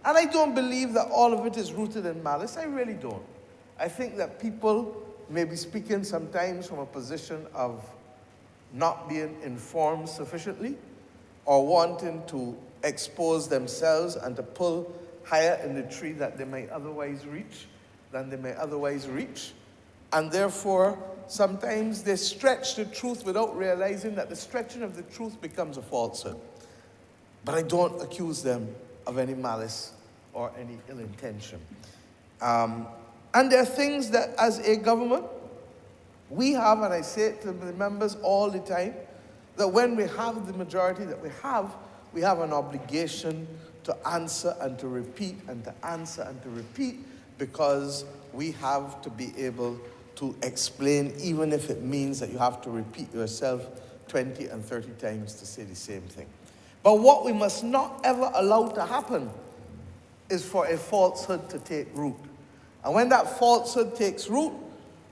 And I don't believe that all of it is rooted in malice. I really don't. I think that people may be speaking sometimes from a position of not being informed sufficiently or wanting to expose themselves and to pull higher in the tree that they may otherwise reach than they may otherwise reach. And therefore, sometimes they stretch the truth without realizing that the stretching of the truth becomes a falsehood. But I don't accuse them of any malice or any ill intention. And there are things that as a government, we have, and I say it to the members all the time, that when we have the majority that we have an obligation to answer and to repeat and to answer and to repeat, because we have to be able to explain, even if it means that you have to repeat yourself 20 and 30 times to say the same thing. But what we must not ever allow to happen is for a falsehood to take root. And when that falsehood takes root,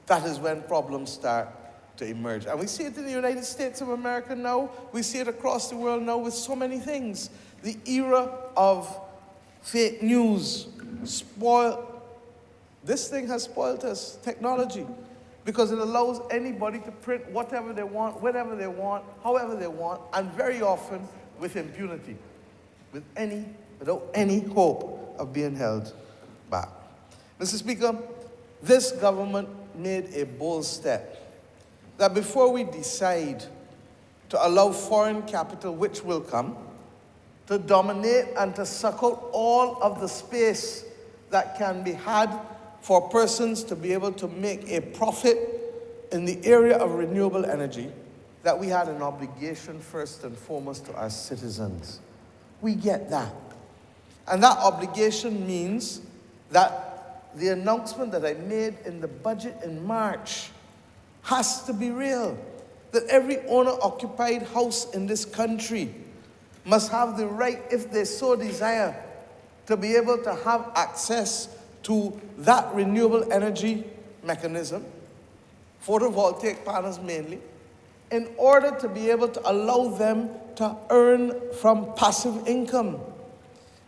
that is when problems start to emerge. And we see it in the United States of America now. We see it across the world now with so many things. The era of fake news this thing has spoiled us, technology, because it allows anybody to print whatever they want, whenever they want, however they want, and very often with impunity, without any hope of being held back. Mr. Speaker, this government made a bold step that before we decide to allow foreign capital, which will come, to dominate and to suck out all of the space that can be had for persons to be able to make a profit in the area of renewable energy, that we had an obligation first and foremost to our citizens. We get that. And that obligation means that the announcement that I made in the budget in March has to be real. That every owner-occupied house in this country must have the right, if they so desire, to be able to have access to that renewable energy mechanism, photovoltaic panels mainly, in order to be able to allow them to earn from passive income,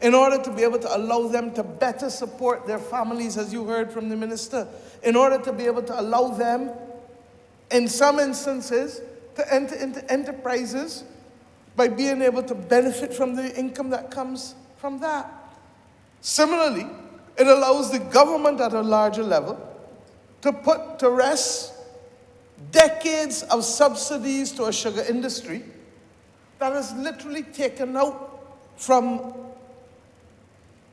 in order to be able to allow them to better support their families, as you heard from the minister, in order to be able to allow them, in some instances, to enter into enterprises by being able to benefit from the income that comes from that. Similarly, it allows the government at a larger level to put to rest decades of subsidies to a sugar industry that has literally taken out from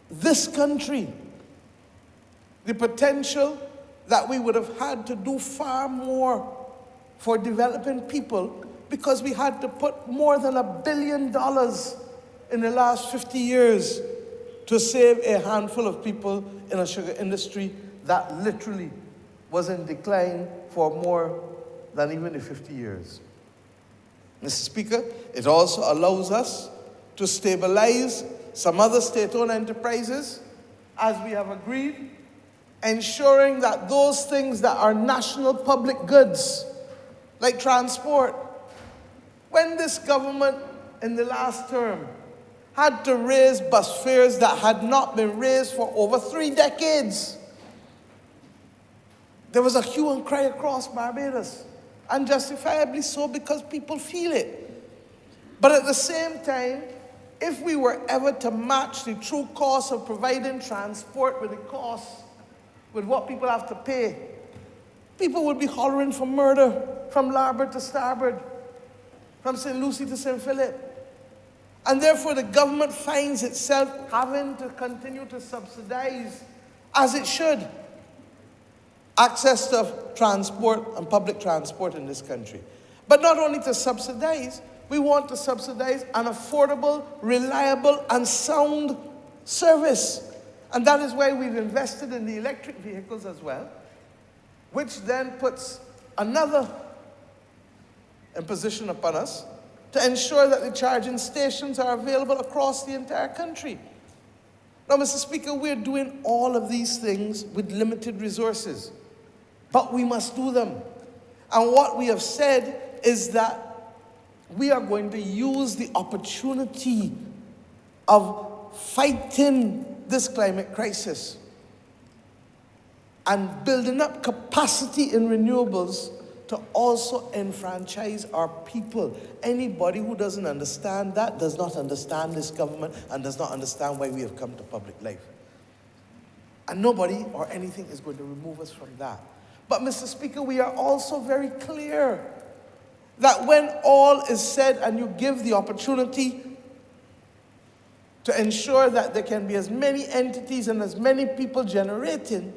this country the potential that we would have had to do far more for developing people, because we had to put more than $1 billion in the last 50 years to save a handful of people in a sugar industry that literally was in decline for more than even the 50 years. Mr. Speaker, it also allows us to stabilize some other state-owned enterprises, as we have agreed, ensuring that those things that are national public goods, like transport, when this government in the last term had to raise bus fares that had not been raised for over 3 decades, there was a hue and cry across Barbados, and justifiably so, because people feel it. But at the same time, if we were ever to match the true cost of providing transport with the cost, with what people have to pay, people would be hollering for murder from larboard to starboard, from St. Lucie to St. Philip. And therefore the government finds itself having to continue to subsidize, as it should, access to transport and public transport in this country. But not only to subsidize, we want to subsidize an affordable, reliable, and sound service. And that is why we've invested in the electric vehicles as well, which then puts another imposition upon us to ensure that the charging stations are available across the entire country. Now, Mr. Speaker, we're doing all of these things with limited resources, but we must do them. And what we have said is that we are going to use the opportunity of fighting this climate crisis and building up capacity in renewables to also enfranchise our people. Anybody who doesn't understand that does not understand this government and does not understand why we have come to public life. And nobody or anything is going to remove us from that. But, Mr. Speaker, we are also very clear that when all is said and you give the opportunity to ensure that there can be as many entities and as many people generating,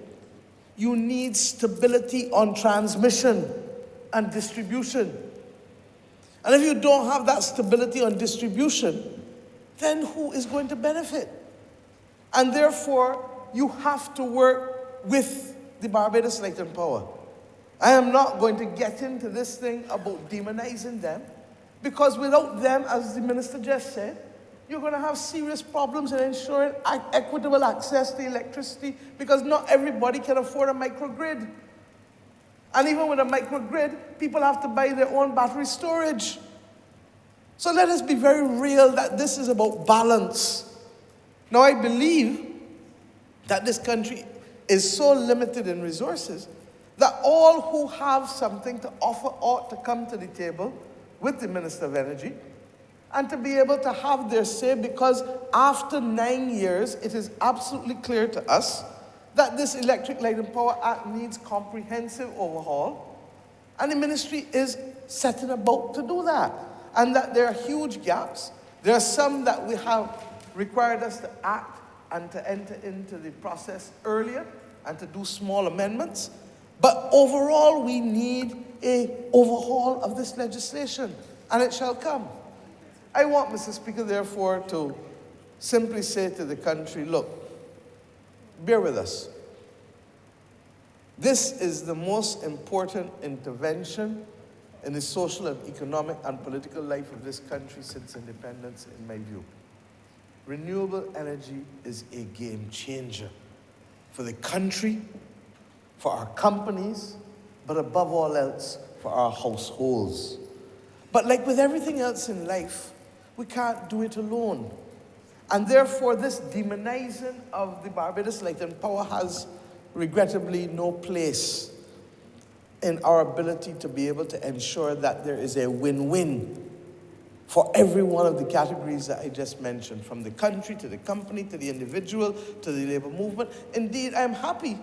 you need stability on transmission and distribution. And if you don't have that stability on distribution, then who is going to benefit? And therefore, you have to work with the Barbados Light and Power. I am not going to get into this thing about demonizing them, because without them, as the minister just said, you're going to have serious problems in ensuring equitable access to electricity, because not everybody can afford a microgrid. And even with a microgrid, people have to buy their own battery storage. So let us be very real that this is about balance. Now, I believe that this country is so limited in resources that all who have something to offer ought to come to the table with the Minister of Energy and to be able to have their say, because after 9 years, it is absolutely clear to us that this Electric Light and Power Act needs comprehensive overhaul, and the ministry is setting about to do that, and that there are huge gaps. There are some that we have required us to act and to enter into the process earlier and to do small amendments. But overall, we need an overhaul of this legislation, and it shall come. I want, Mr. Speaker, therefore, to simply say to the country, look, bear with us. This is the most important intervention in the social and economic and political life of this country since independence, in my view. Renewable energy is a game changer for the country, for our companies, but above all else, for our households. But like with everything else in life, we can't do it alone. And therefore, this demonizing of the Barbados Light and Power has regrettably no place in our ability to be able to ensure that there is a win-win for every one of the categories that I just mentioned, from the country to the company to the individual to the labor movement. Indeed, I'm happy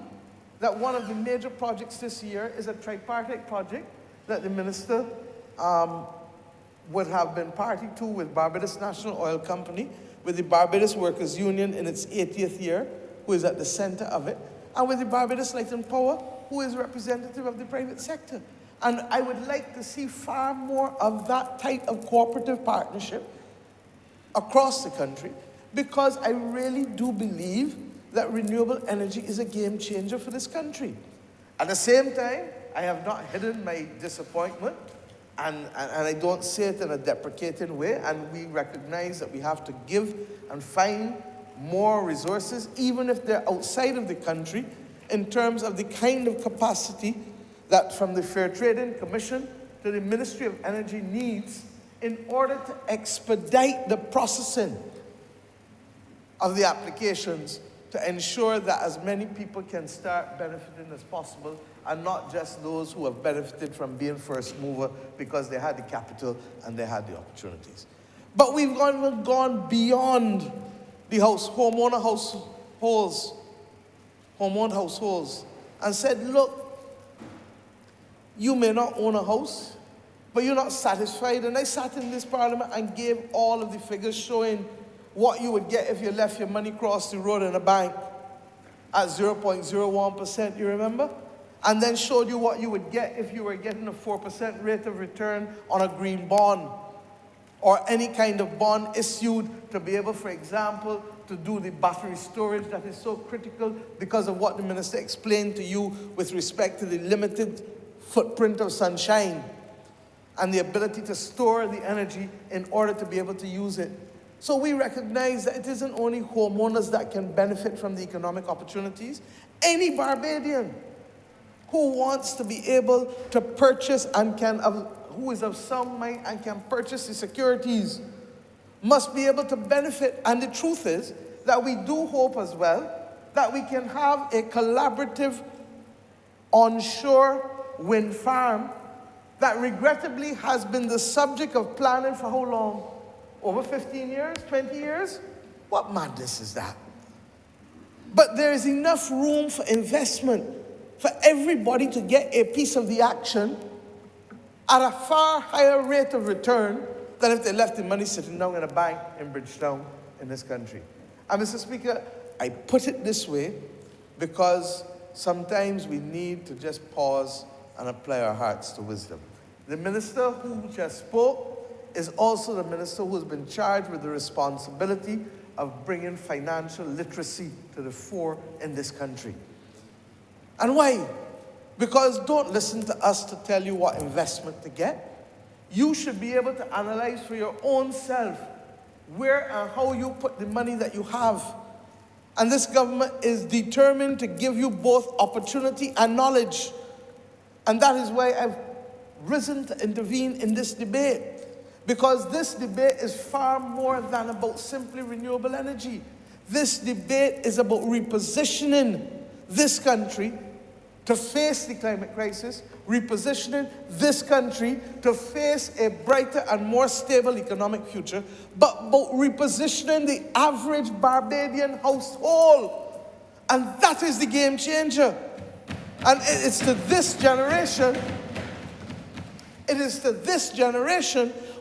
that one of the major projects this year is a tripartite project that the minister would have been party to with Barbados National Oil Company, with the Barbados Workers Union in its 80th year, who is at the center of it, and with the Barbados Light and Power, who is representative of the private sector. And I would like to see far more of that type of cooperative partnership across the country, because I really do believe that renewable energy is a game changer for this country. At the same time, I have not hidden my disappointment and I don't say it in a deprecating way, and we recognize that we have to give and find more resources, even if they're outside of the country, in terms of the kind of capacity that from the Fair Trading Commission to the Ministry of Energy needs in order to expedite the processing of the applications to ensure that as many people can start benefiting as possible, and not just those who have benefited from being first mover because they had the capital and they had the opportunities. But we've gone beyond the homeowned households, and said, look, you may not own a house, but you're not satisfied. And I sat in this parliament and gave all of the figures showing what you would get if you left your money across the road in a bank at 0.01%, you remember? And then showed you what you would get if you were getting a 4% rate of return on a green bond, or any kind of bond issued to be able, for example, to do the battery storage that is so critical because of what the minister explained to you with respect to the limited footprint of sunshine and the ability to store the energy in order to be able to use it. So we recognize that it isn't only homeowners that can benefit from the economic opportunities. Any Barbadian who wants to be able to purchase and who is of sound mind and can purchase the securities must be able to benefit. And the truth is that we do hope as well that we can have a collaborative onshore wind farm that regrettably has been the subject of planning for how long? Over 15 years, 20 years? What madness is that? But there is enough room for investment for everybody to get a piece of the action at a far higher rate of return than if they left the money sitting down in a bank in Bridgetown in this country. And Mr. Speaker, I put it this way because sometimes we need to just pause and apply our hearts to wisdom. The minister who just spoke is also the minister who has been charged with the responsibility of bringing financial literacy to the fore in this country. And why? Because don't listen to us to tell you what investment to get. You should be able to analyze for your own self where and how you put the money that you have. And this government is determined to give you both opportunity and knowledge. And that is why I've risen to intervene in this debate. Because this debate is far more than about simply renewable energy. This debate is about repositioning this country to face the climate crisis, repositioning this country to face a brighter and more stable economic future, but about repositioning the average Barbadian household. And that is the game changer. And it's to this generation,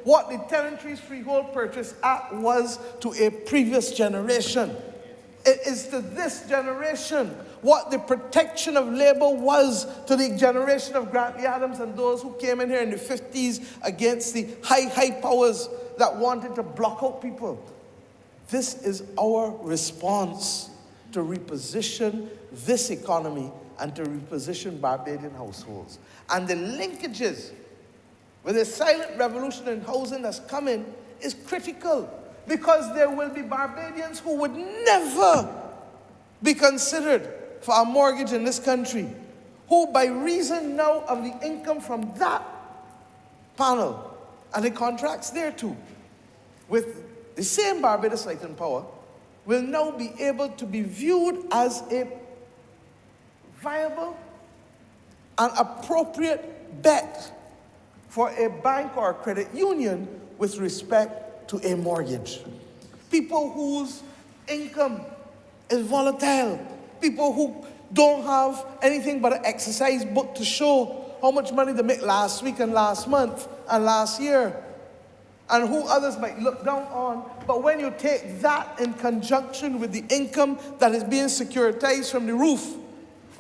what the Tenantries Freehold Purchase Act was to a previous generation. It is to this generation what the protection of labor was to the generation of Grantley Adams and those who came in here in the 50s against the high powers that wanted to block out people. This is our response to reposition this economy and to reposition Barbadian households. And the linkages with a silent revolution in housing that's coming is critical, because there will be Barbadians who would never be considered for a mortgage in this country, who by reason now of the income from that panel and the contracts thereto, with the same Barbados Light and Power, will now be able to be viewed as a viable and appropriate bet for a bank or a credit union with respect to a mortgage. People whose income is volatile, people who don't have anything but an exercise book to show how much money they make last week and last month and last year, and who others might look down on. But when you take that in conjunction with the income that is being securitized from the roof,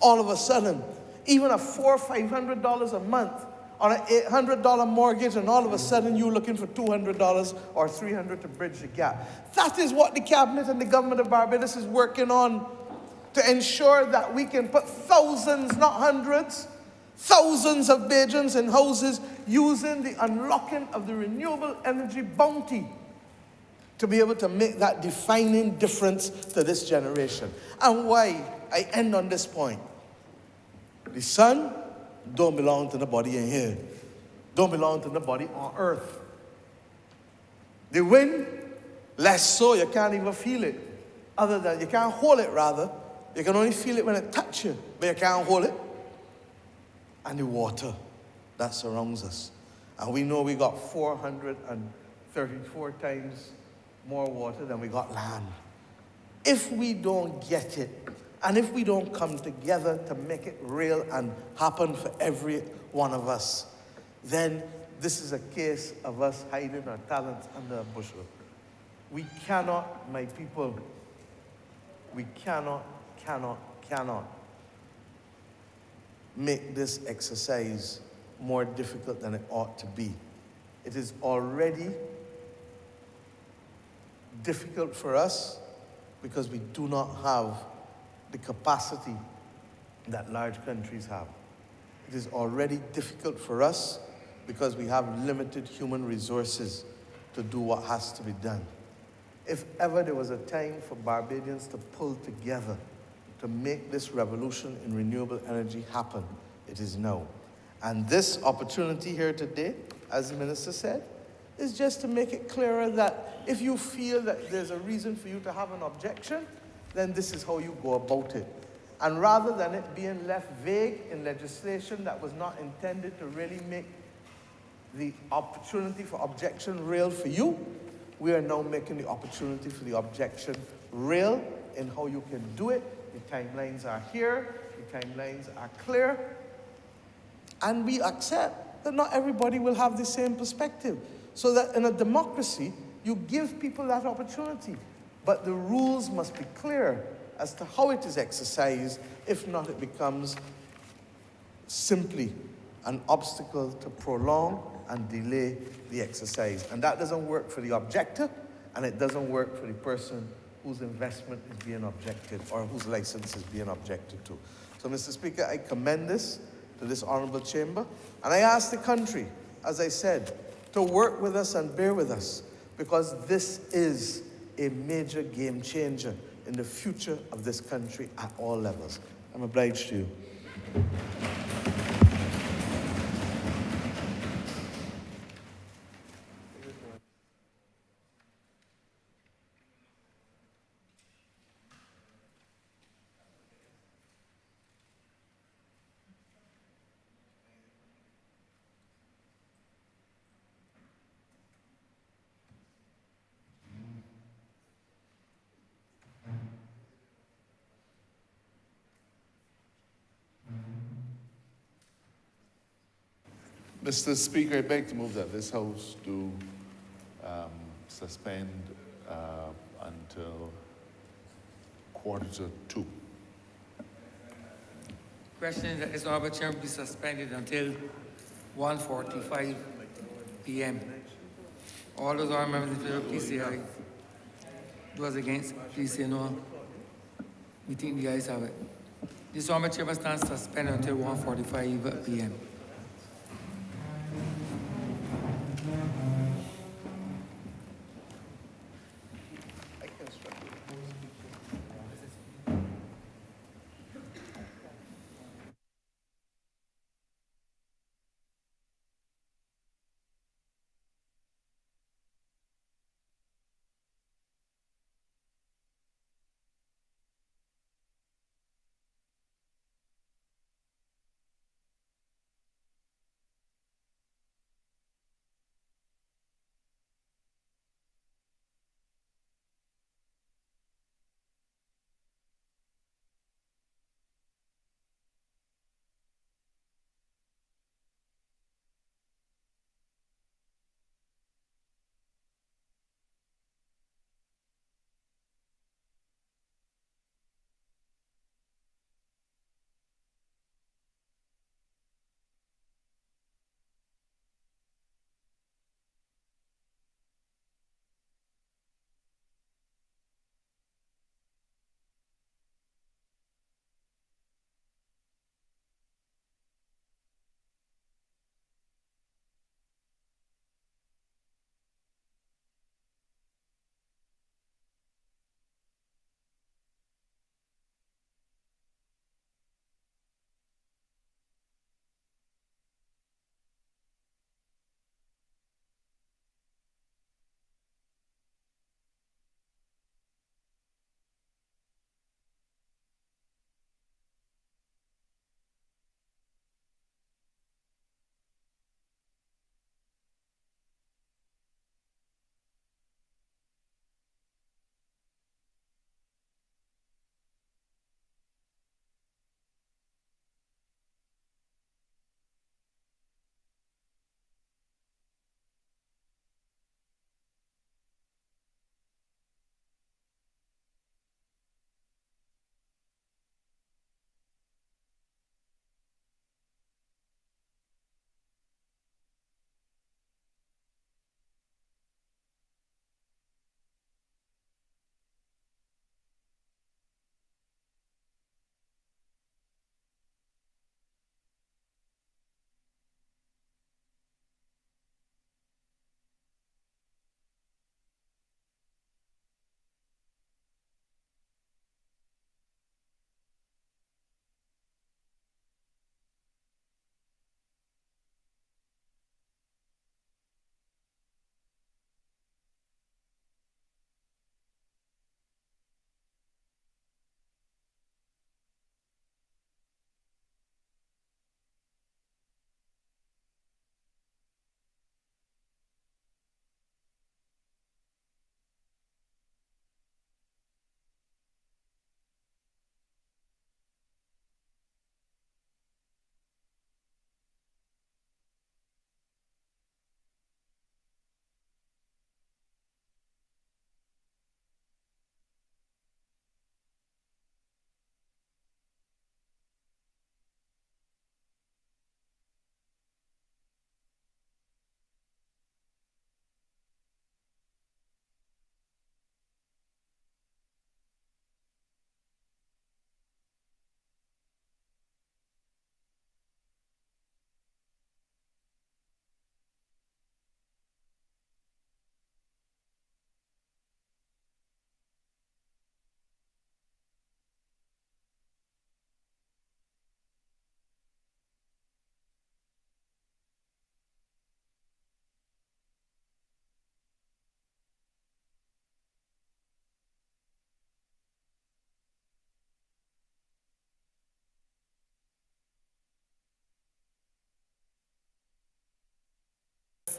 all of a sudden, even a $400 or $500 a month on an $800 mortgage, and all of a sudden you're looking for $200 or $300 to bridge the gap. That is what the cabinet and the government of Barbados is working on, to ensure that we can put thousands, not hundreds, thousands of Bajans in houses using the unlocking of the renewable energy bounty to be able to make that defining difference to this generation. And why I end on this point. The sun don't belong to nobody in here. Don't belong to nobody on earth. The wind, less so, you can't even feel it. Other than, you can't hold it rather. You can only feel it when it touches you, but you can't hold it. And the water that surrounds us. And we know we got 434 times more water than we got land. If we don't get it, and if we don't come together to make it real and happen for every one of us, then this is a case of us hiding our talents under a bushel. We cannot, my people, we cannot make this exercise more difficult than it ought to be. It is already difficult for us because we do not have the capacity that large countries have. It is already difficult for us because we have limited human resources to do what has to be done. If ever there was a time for Barbadians to pull together to make this revolution in renewable energy happen, it is now. And this opportunity here today, as the minister said, is just to make it clearer that if you feel that there's a reason for you to have an objection, then this is how you go about it. And rather than it being left vague in legislation that was not intended to really make the opportunity for objection real for you, we are now making the opportunity for the objection real in how you can do it. The timelines are here, the timelines are clear, and we accept that not everybody will have the same perspective. So that in a democracy, you give people that opportunity. But the rules must be clear as to how it is exercised. If not, it becomes simply an obstacle to prolong and delay the exercise. And that doesn't work for the objector, and it doesn't work for the person whose investment is being objected or whose license is being objected to. So, Mr. Speaker, I commend this to this honorable chamber, and I ask the country, as I said, to work with us and bear with us, because this is a major game changer in the future of this country at all levels. I'm obliged to you. Mr. Speaker, I beg to move that this House do suspend until 1:45. Question is that this honorable chamber be suspended until 1:45 p.m. All those honorable members in favor, please say aye. Those against, please say no. We think the ayes have it. This honorable chamber stands suspended until 1:45 p.m.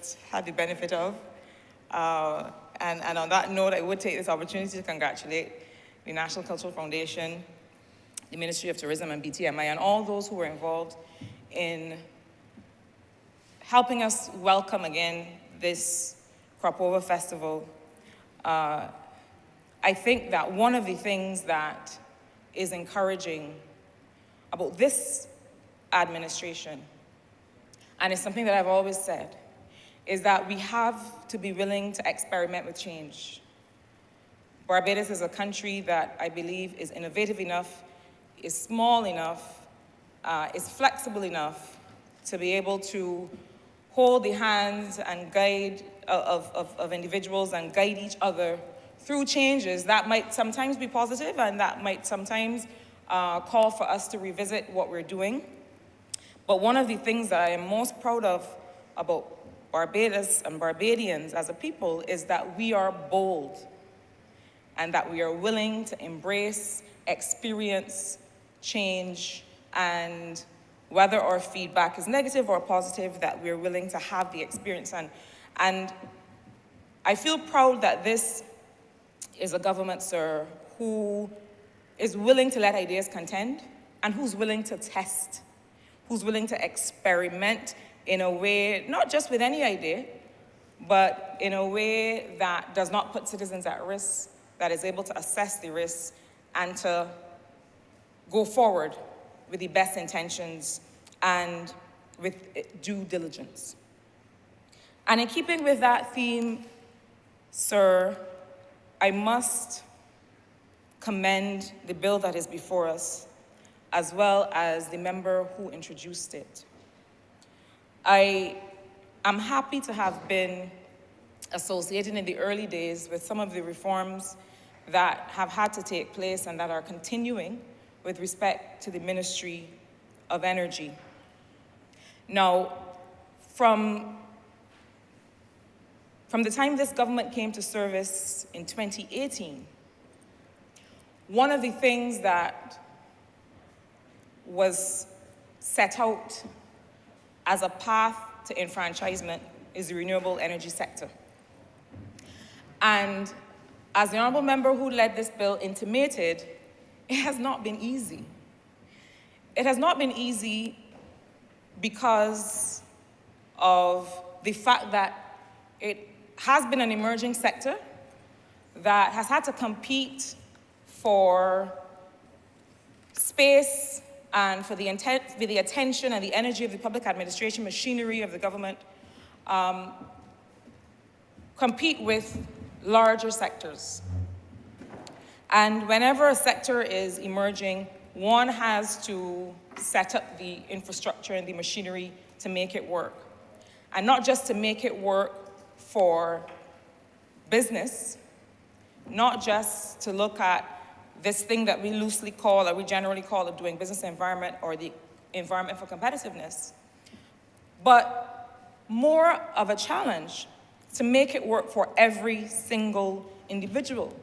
just had the benefit of. And on that note, I would take this opportunity to congratulate the National Cultural Foundation, the Ministry of Tourism and BTMI, and all those who were involved in helping us welcome again this Crop Over Festival. I think that one of the things that is encouraging about this administration, and it's something that I've always said, is that we have to be willing to experiment with change. Barbados is a country that I believe is innovative enough, is small enough, is flexible enough to be able to hold the hands and guide of individuals and guide each other through changes that might sometimes be positive and that might sometimes call for us to revisit what we're doing. But one of the things that I am most proud of about Barbados and Barbadians as a people is that we are bold and that we are willing to embrace, experience, change, and whether our feedback is negative or positive, that we're willing to have the experience. And I feel proud that this is a government, sir, who is willing to let ideas contend and who's willing to test, who's willing to experiment in a way, not just with any idea, but in a way that does not put citizens at risk, that is able to assess the risks and to go forward with the best intentions and with due diligence. And in keeping with that theme, sir, I must commend the bill that is before us, as well as the member who introduced it. I am happy to have been associated in the early days with some of the reforms that have had to take place and that are continuing with respect to the Ministry of Energy. Now, from the time this government came to service in 2018, one of the things that was set out as a path to enfranchisement is the renewable energy sector. And as the Honourable Member who led this bill intimated, it has not been easy. It has not been easy because of the fact that it has been an emerging sector that has had to compete for space and for the attention and the energy of the public administration machinery of the government, compete with larger sectors. And whenever a sector is emerging, one has to set up the infrastructure and the machinery to make it work. And not just to make it work for business, not just to look at this thing that we loosely call, or we generally call the doing business environment or the environment for competitiveness, but more of a challenge to make it work for every single individual.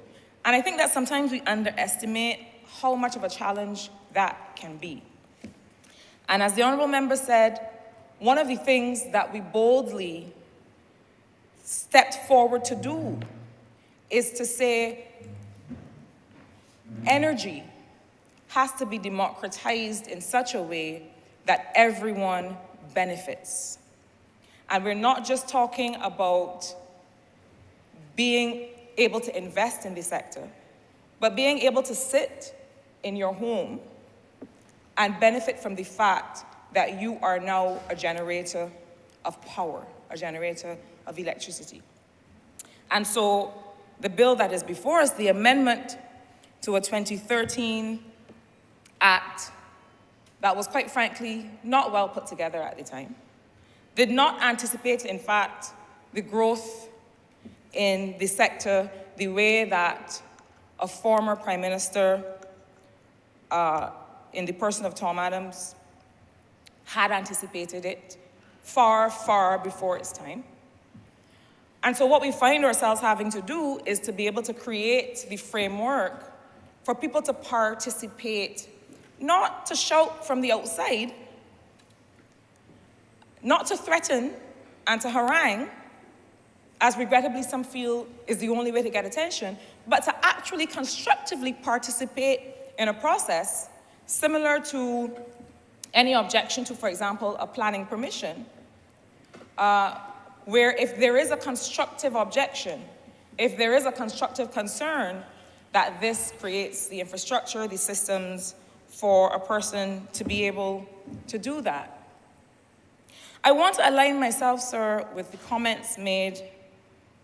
And I think that sometimes we underestimate how much of a challenge that can be. And as the Honourable Member said, one of the things that we boldly stepped forward to do is to say energy has to be democratized in such a way that everyone benefits. And we're not just talking about being able to invest in the sector, but being able to sit in your home and benefit from the fact that you are now a generator of power, a generator of electricity. And so the bill that is before us, the amendment to a 2013 act that was quite frankly not well put together at the time, did not anticipate, in fact, the growth in the sector the way that a former Prime Minister in the person of Tom Adams had anticipated it far, far before its time. And so what we find ourselves having to do is to be able to create the framework for people to participate, not to shout from the outside, not to threaten and to harangue, as regrettably some feel is the only way to get attention, but to actually constructively participate in a process similar to any objection to, for example, a planning permission, where if there is a constructive objection, if there is a constructive concern that this creates the infrastructure, the systems for a person to be able to do that. I want to align myself, sir, with the comments made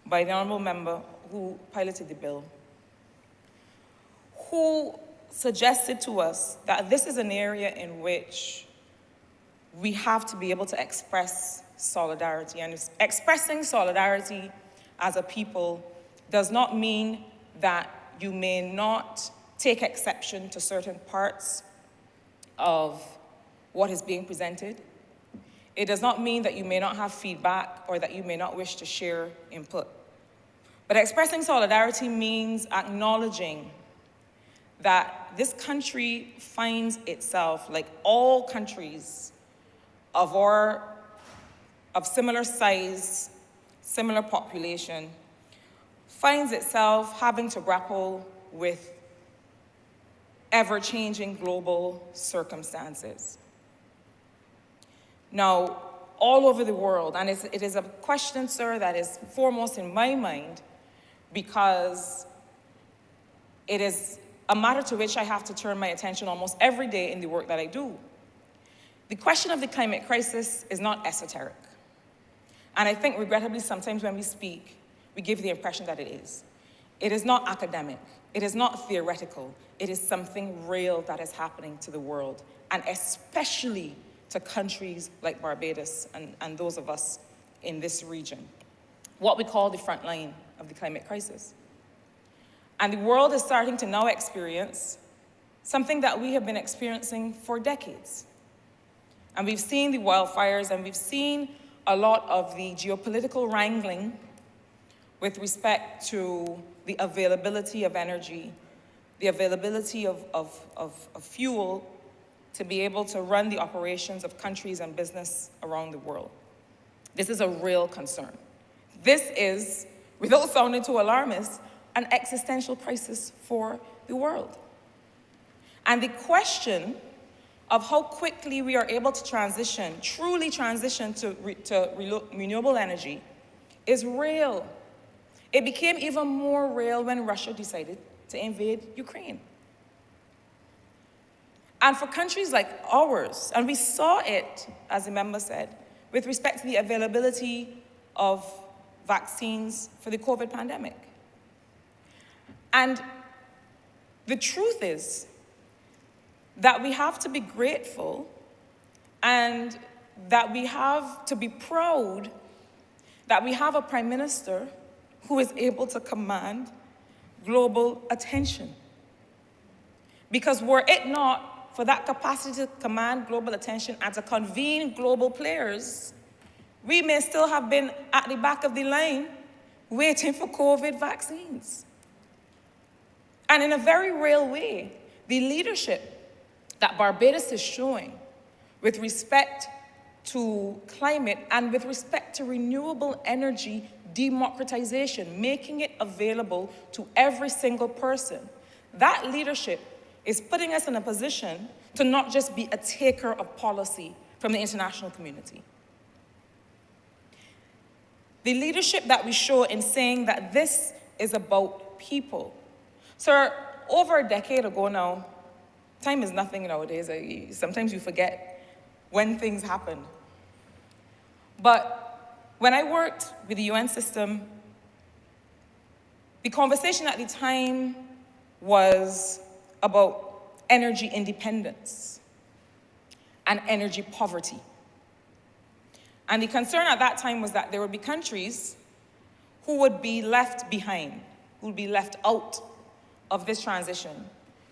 by the Honourable Member who piloted the bill, who suggested to us that this is an area in which we have to be able to express solidarity. And expressing solidarity as a people does not mean that you may not take exception to certain parts of what is being presented. It does not mean that you may not have feedback or that you may not wish to share input. But expressing solidarity means acknowledging that this country finds itself, like all countries of similar size, similar population, finds itself having to grapple with ever-changing global circumstances. Now, all over the world, and it is a question, sir, that is foremost in my mind because it is a matter to which I have to turn my attention almost every day in the work that I do. The question of the climate crisis is not esoteric. And I think, regrettably, sometimes when we speak, we give the impression that it is. It is not academic. It is not theoretical. It is something real that is happening to the world, and especially to countries like Barbados and those of us in this region, what we call the front line of the climate crisis. And the world is starting to now experience something that we have been experiencing for decades. And we've seen the wildfires, and we've seen a lot of the geopolitical wrangling with respect to the availability of energy, the availability of fuel to be able to run the operations of countries and business around the world. This is a real concern. This is, without sounding too alarmist, an existential crisis for the world. And the question of how quickly we are able to transition, truly transition to renewable energy is real. It became even more real when Russia decided to invade Ukraine. And for countries like ours, and we saw it, as the member said, with respect to the availability of vaccines for the COVID pandemic. And the truth is that we have to be grateful and that we have to be proud that we have a prime minister who is able to command global attention. Because were it not for that capacity to command global attention and to convene global players, we may still have been at the back of the line waiting for COVID vaccines. And in a very real way, the leadership that Barbados is showing with respect to climate and with respect to renewable energy democratization, making it available to every single person, that leadership is putting us in a position to not just be a taker of policy from the international community. The leadership that we show in saying that this is about people. Sir, over a decade ago now, time is nothing nowadays. Sometimes you forget when things happen. But when I worked with the UN system, the conversation at the time was about energy independence and energy poverty. And the concern at that time was that there would be countries who would be left behind, who would be left out of this transition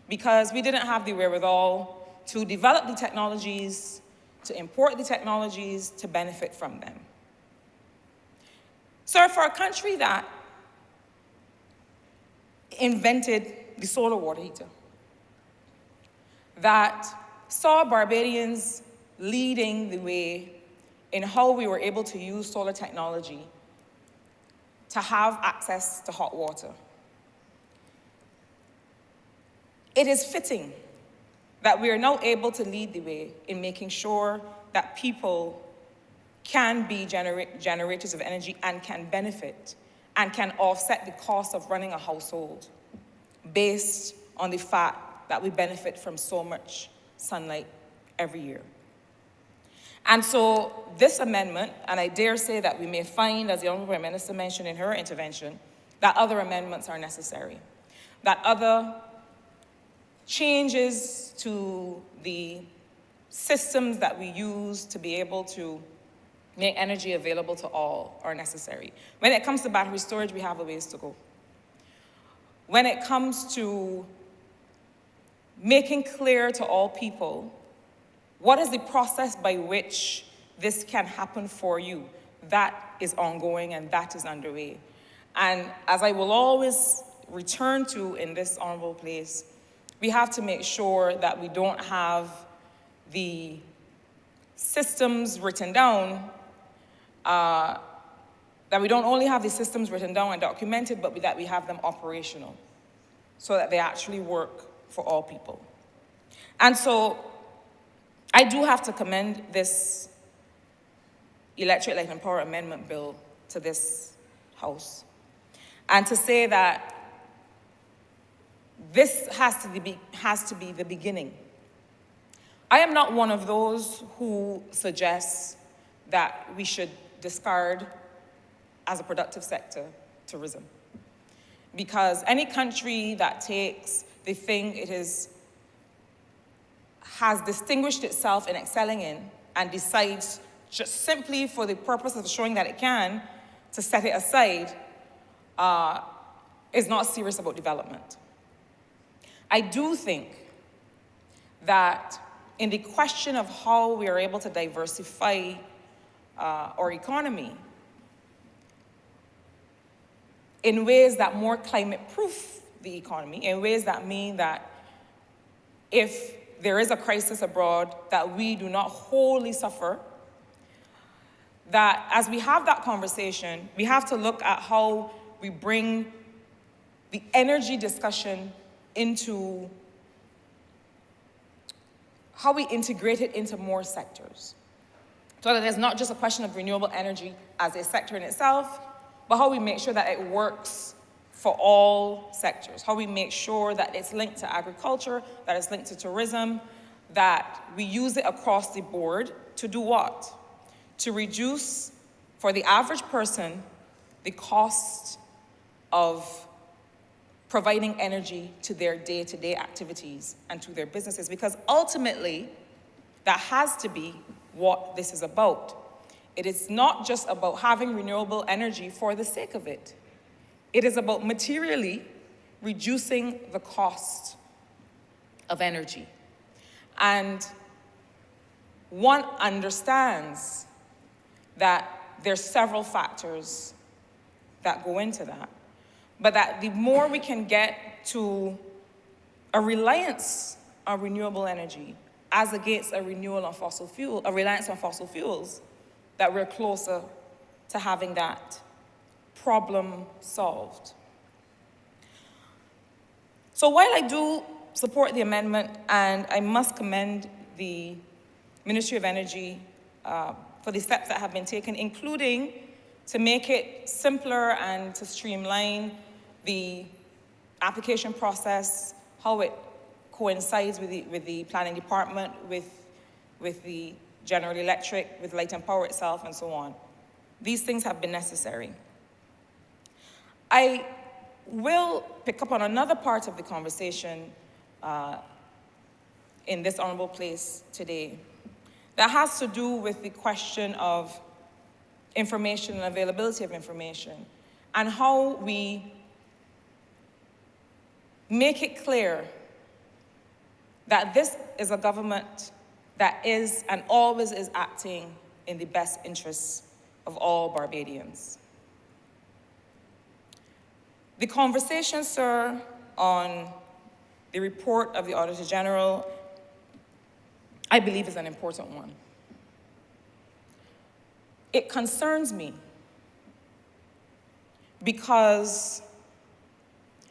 because we didn't have the wherewithal to develop the technologies, to import the technologies, to benefit from them. So for a country that invented the solar water heater, that saw Barbadians leading the way in how we were able to use solar technology to have access to hot water. It is fitting that we are now able to lead the way in making sure that people can be generators of energy and can benefit and can offset the cost of running a household based on the fact that we benefit from so much sunlight every year. And so this amendment, and I dare say that we may find, as the Honourable Prime Minister mentioned in her intervention, that other amendments are necessary, that other changes to the systems that we use to be able to make energy available to all are necessary. When it comes to battery storage, we have a ways to go. When it comes to making clear to all people what is the process by which this can happen for you, that is ongoing and that is underway. And as I will always return to in this honourable place, we have to make sure that we don't have the systems written down, that we don't only have the systems written down and documented, but that we have them operational so that they actually work for all people. And so I do have to commend this Electric Light and Power Amendment Bill to this House, and to say that this has to be the beginning. I am not one of those who suggests that we should discard, as a productive sector, tourism. Because any country that takes the thing it has distinguished itself in excelling in and decides just simply for the purpose of showing that it can, to set it aside, is not serious about development. I do think that in the question of how we are able to diversify our economy in ways that more climate-proof the economy, in ways that mean that if there is a crisis abroad, that we do not wholly suffer, that as we have that conversation, we have to look at how we bring the energy discussion into how we integrate it into more sectors. So that it's not just a question of renewable energy as a sector in itself, but how we make sure that it works for all sectors, how we make sure that it's linked to agriculture, that it's linked to tourism, that we use it across the board to do what? To reduce, for the average person, the cost of providing energy to their day-to-day activities and to their businesses, because ultimately, that has to be what this is about. It is not just about having renewable energy for the sake of it. It is about materially reducing the cost of energy. And one understands that there's several factors that go into that, but that the more we can get to a reliance on renewable energy as against a reliance on fossil fuels, that we're closer to having that problem solved. So while I do support the amendment, and I must commend the Ministry of Energy for the steps that have been taken, including to make it simpler and to streamline the application process, how it coincides with the planning department, with the General Electric, with Light and Power itself, and so on. These things have been necessary. I will pick up on another part of the conversation in this honourable place today that has to do with the question of information and availability of information, and how we make it clear that this is a government that is and always is acting in the best interests of all Barbadians. The conversation, sir, on the report of the Auditor General, I believe is an important one. it concerns me because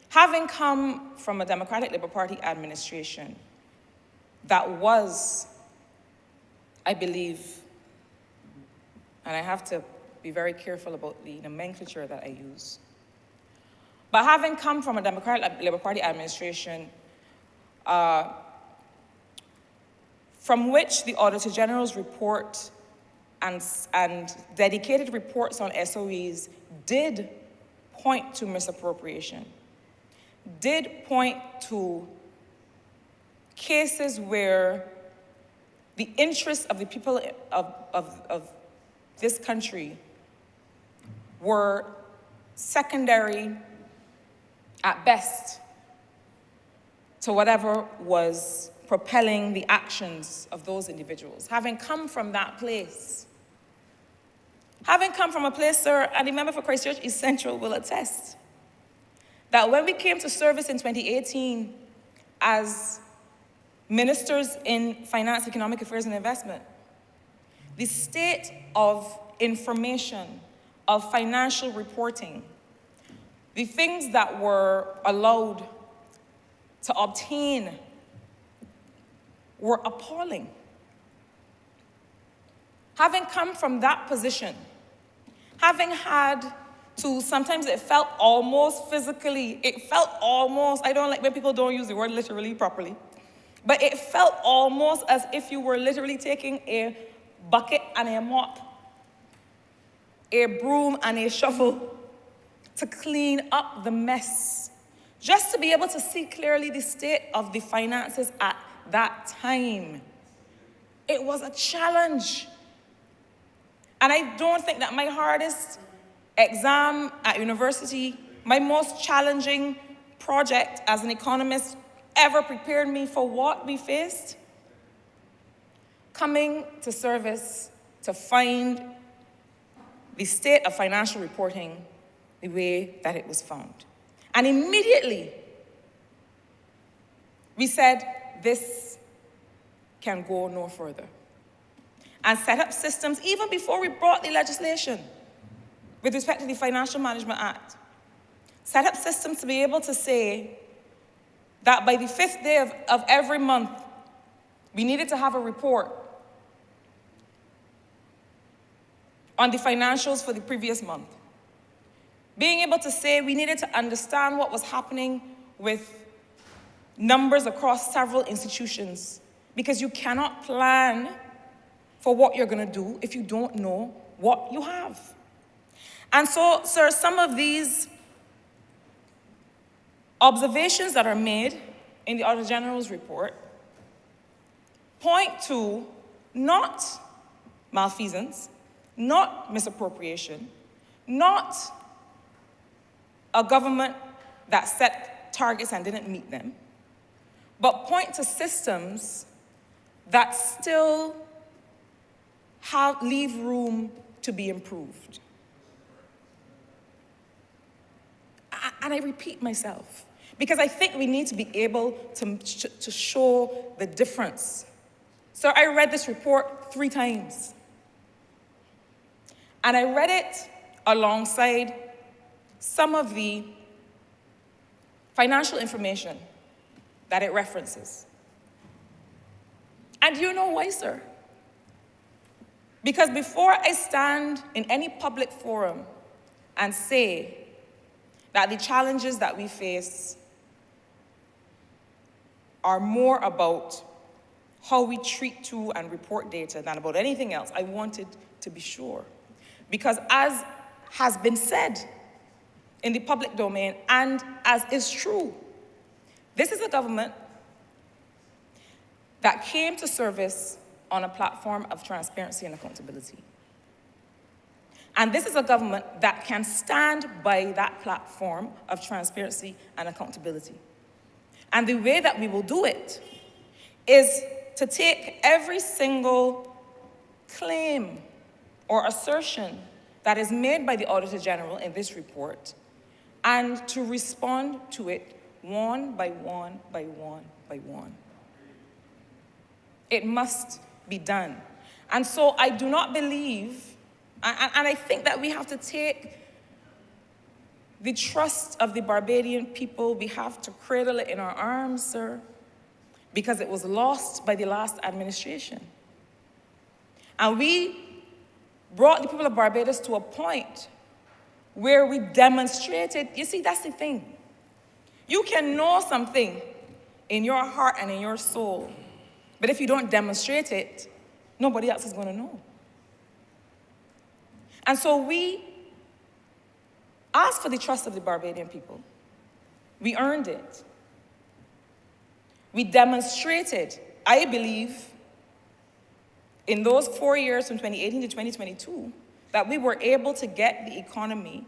having come from a Democratic Labour Party administration that was, I believe, and I have to be very careful about the nomenclature that I use, but having come from a Democratic Labour Party administration from which the Auditor General's report and dedicated reports on SOEs did point to misappropriation, did point to cases where the interests of the people of this country were secondary at best to whatever was propelling the actions of those individuals. Having come from that place, having come from a place, sir, and the member for Christchurch East Central will attest, that when we came to service in 2018 as ministers in finance, economic affairs, and investment, the state of information, of financial reporting, the things that were allowed to obtain were appalling. Having come from that position, having had to, sometimes it felt almost physically, I don't like when people don't use the word literally properly, but it felt almost as if you were literally taking a bucket and a mop, a broom and a shovel to clean up the mess, just to be able to see clearly the state of the finances at that time. It was a challenge. And I don't think that my hardest exam at university, my most challenging project as an economist ever prepared me for what we faced. Coming to service to find the state of financial reporting the way that it was found. And immediately, we said, this can go no further. And set up systems, even before we brought the legislation with respect to the Financial Management Act, set up systems to be able to say that by the 5th day of every month, we needed to have a report on the financials for the previous month. Being able to say we needed to understand what was happening with numbers across several institutions, because you cannot plan for what you're going to do if you don't know what you have. And so, sir, some of these observations that are made in the Auditor General's report point to not malfeasance, not misappropriation, not a government that set targets and didn't meet them, but point to systems that still leave room to be improved. And I repeat myself, because I think we need to be able to show the difference. So I read this report 3 times. And I read it alongside some of the financial information that it references. And do you know why, sir? Because before I stand in any public forum and say that the challenges that we face are more about how we treat to and report data than about anything else, I wanted to be sure. Because as has been said in the public domain, and as is true, this is a government that came to service on a platform of transparency and accountability. And this is a government that can stand by that platform of transparency and accountability. And the way that we will do it is to take every single claim or assertion that is made by the Auditor General in this report and to respond to it one by one by one by one. It must be done. And so I do not believe And I think that we have to take the trust of the Barbadian people, we have to cradle it in our arms, sir, because it was lost by the last administration. And we brought the people of Barbados to a point where we demonstrated, you see, that's the thing. You can know something in your heart and in your soul, but if you don't demonstrate it, nobody else is going to know. And so we asked for the trust of the Barbadian people. We earned it. We demonstrated, I believe, in those 4 years from 2018 to 2022, that we were able to get the economy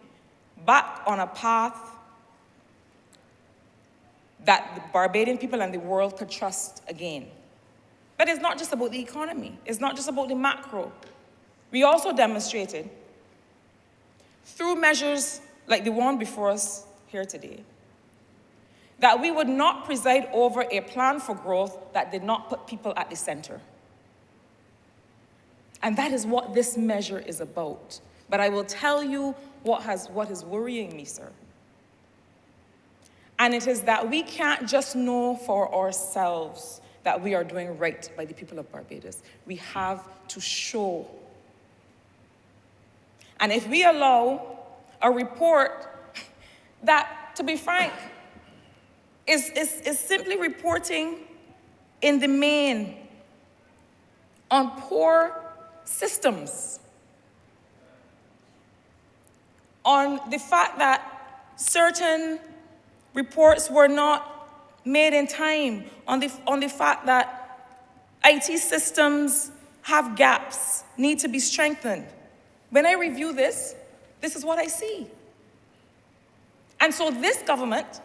back on a path that the Barbadian people and the world could trust again. But it's not just about the economy. It's not just about the macro. We also demonstrated, through measures like the one before us here today, that we would not preside over a plan for growth that did not put people at the center. And that is what this measure is about. But I will tell you what is worrying me, sir. And it is that we can't just know for ourselves that we are doing right by the people of Barbados. We have to show. And if we allow a report that, to be frank, is simply reporting in the main on poor systems, on the fact that certain reports were not made in time, on the fact that IT systems have gaps, need to be strengthened. When I review this, this is what I see. And so this government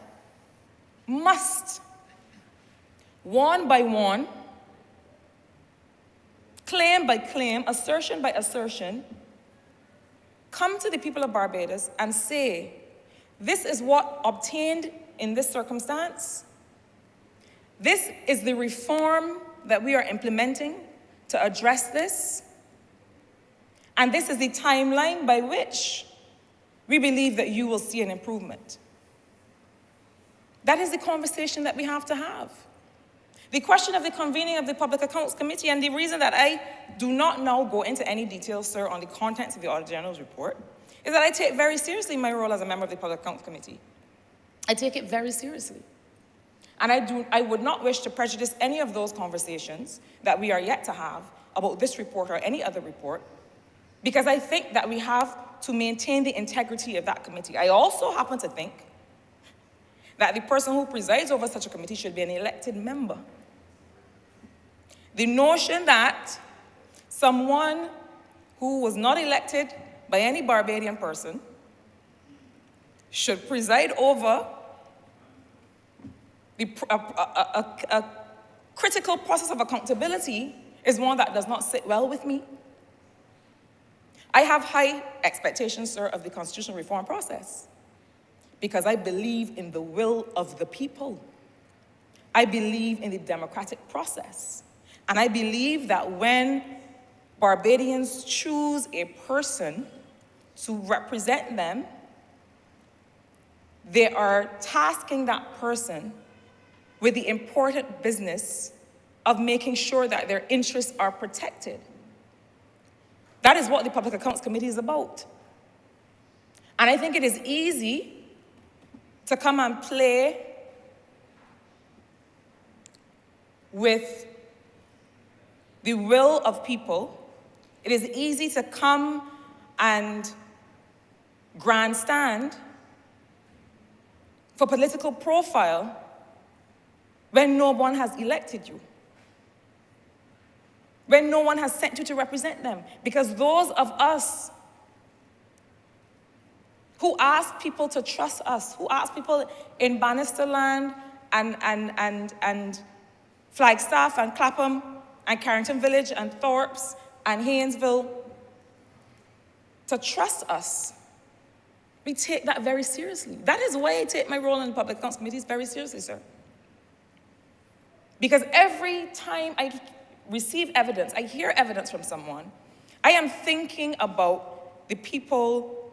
must, one by one, claim by claim, assertion by assertion, come to the people of Barbados and say, this is what obtained in this circumstance. This is the reform that we are implementing to address this. And this is the timeline by which we believe that you will see an improvement. That is the conversation that we have to have. The question of the convening of the Public Accounts Committee, and the reason that I do not now go into any details, sir, on the contents of the Auditor General's report, is that I take very seriously my role as a member of the Public Accounts Committee. I take it very seriously. And I would not wish to prejudice any of those conversations that we are yet to have about this report or any other report, because I think that we have to maintain the integrity of that committee. I also happen to think that the person who presides over such a committee should be an elected member. The notion that someone who was not elected by any Barbadian person should preside over a critical process of accountability is one that does not sit well with me. I have high expectations, sir, of the constitutional reform process because I believe in the will of the people. I believe in the democratic process. And I believe that when Barbadians choose a person to represent them, they are tasking that person with the important business of making sure that their interests are protected. That is what the Public Accounts Committee is about. And I think it is easy to come and play with the will of people. It is easy to come and grandstand for political profile when no one has elected you, when no one has sent you to represent them. Because those of us who ask people to trust us, who ask people in Bannisterland and Flagstaff and Clapham and Carrington Village and Thorpes and Haynesville to trust us, we take that very seriously. That is why I take my role in the Public Accounts Committee very seriously, sir. Because every time I receive evidence, I hear evidence from someone, I am thinking about the people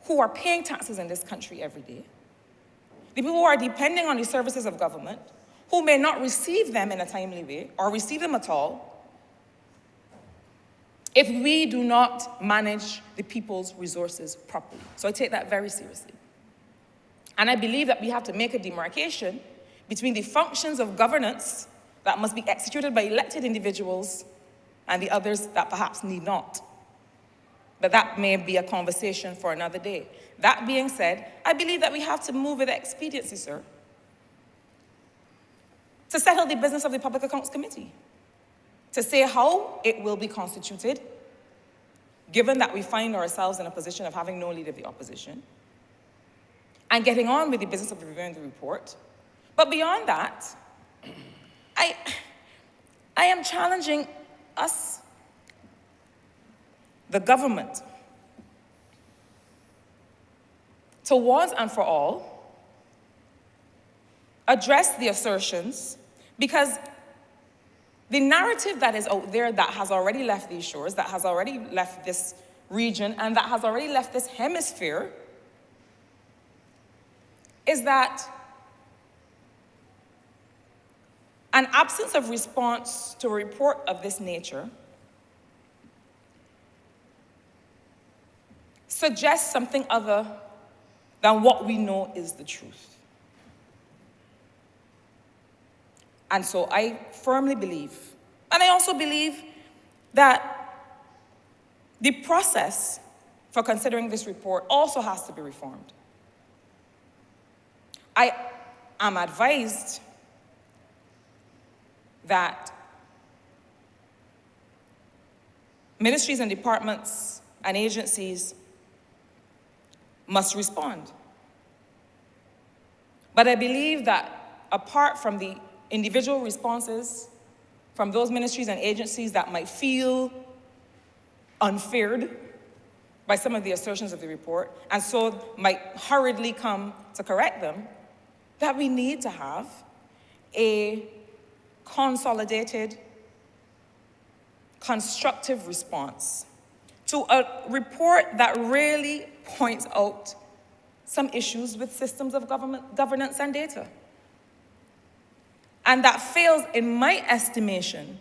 who are paying taxes in this country every day, the people who are depending on the services of government, who may not receive them in a timely way or receive them at all, if we do not manage the people's resources properly. So I take that very seriously. And I believe that we have to make a demarcation between the functions of governance that must be executed by elected individuals and the others that perhaps need not. But that may be a conversation for another day. That being said, I believe that we have to move with expediency, sir, to settle the business of the Public Accounts Committee, to say how it will be constituted, given that we find ourselves in a position of having no leader of the opposition, and getting on with the business of reviewing the report. But beyond that, I am challenging us, the government, to once and for all address the assertions, because the narrative that is out there that has already left these shores, that has already left this region, and that has already left this hemisphere is that an absence of response to a report of this nature suggests something other than what we know is the truth. And so I firmly believe, and I also believe that the process for considering this report also has to be reformed. I am advised that ministries and departments and agencies must respond. But I believe that apart from the individual responses from those ministries and agencies that might feel unfared by some of the assertions of the report, and so might hurriedly come to correct them, that we need to have a consolidated, constructive response to a report that really points out some issues with systems of governance and data. And that fails, in my estimation,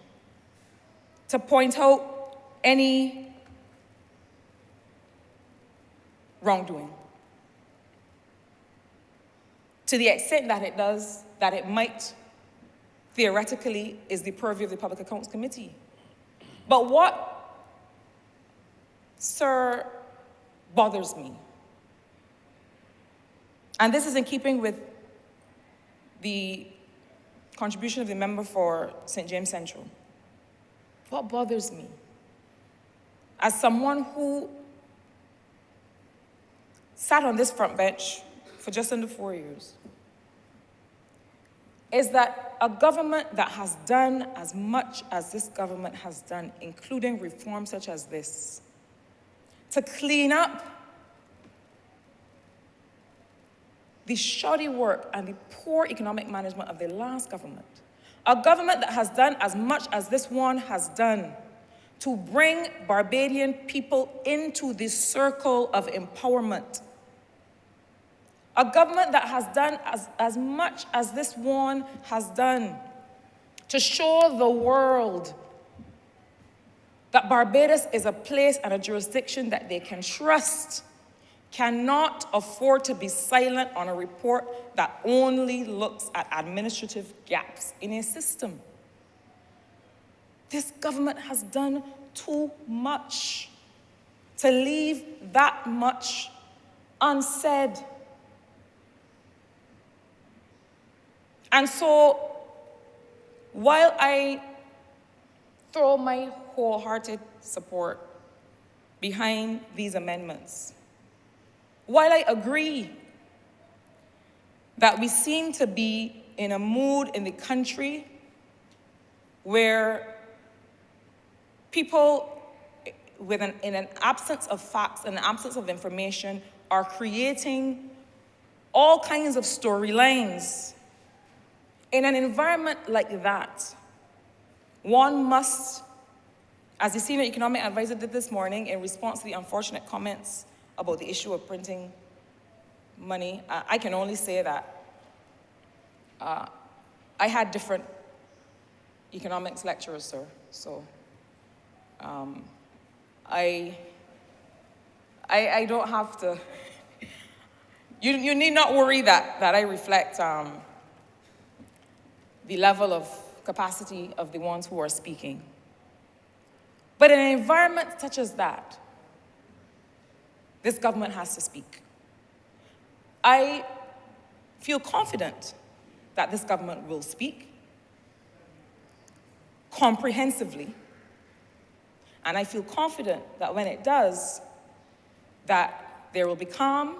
to point out any wrongdoing. To the extent that it does, that it might theoretically is the purview of the Public Accounts Committee. But what, sir, bothers me, and this is in keeping with the contribution of the member for St. James Central, what bothers me, as someone who sat on this front bench for just under 4 years, is that a government that has done as much as this government has done, including reforms such as this, to clean up the shoddy work and the poor economic management of the last government, a government that has done as much as this one has done to bring Barbadian people into this circle of empowerment, a government that has done as much as this one has done to show the world that Barbados is a place and a jurisdiction that they can trust, cannot afford to be silent on a report that only looks at administrative gaps in a system. This government has done too much to leave that much unsaid. And so, while I throw my wholehearted support behind these amendments, while I agree that we seem to be in a mood in the country where people in an absence of facts, in an absence of information, are creating all kinds of storylines. In an environment like that, one must as the senior economic advisor did this morning in response to the unfortunate comments about the issue of printing money, I can only say that I had different economics lecturers, sir. So I don't have to, you need not worry that I reflect the level of capacity of the ones who are speaking. But in an environment such as that, this government has to speak. I feel confident that this government will speak comprehensively, and I feel confident that when it does, that there will be calm,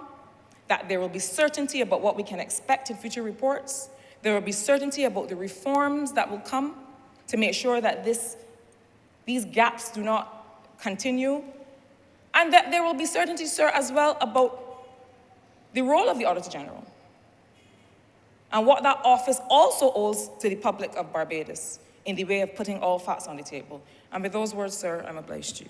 that there will be certainty about what we can expect in future reports, there will be certainty about the reforms that will come to make sure that these gaps do not continue, and that there will be certainty, sir, as well about the role of the Auditor General and what that office also owes to the public of Barbados in the way of putting all facts on the table. And with those words, sir, I'm obliged to you.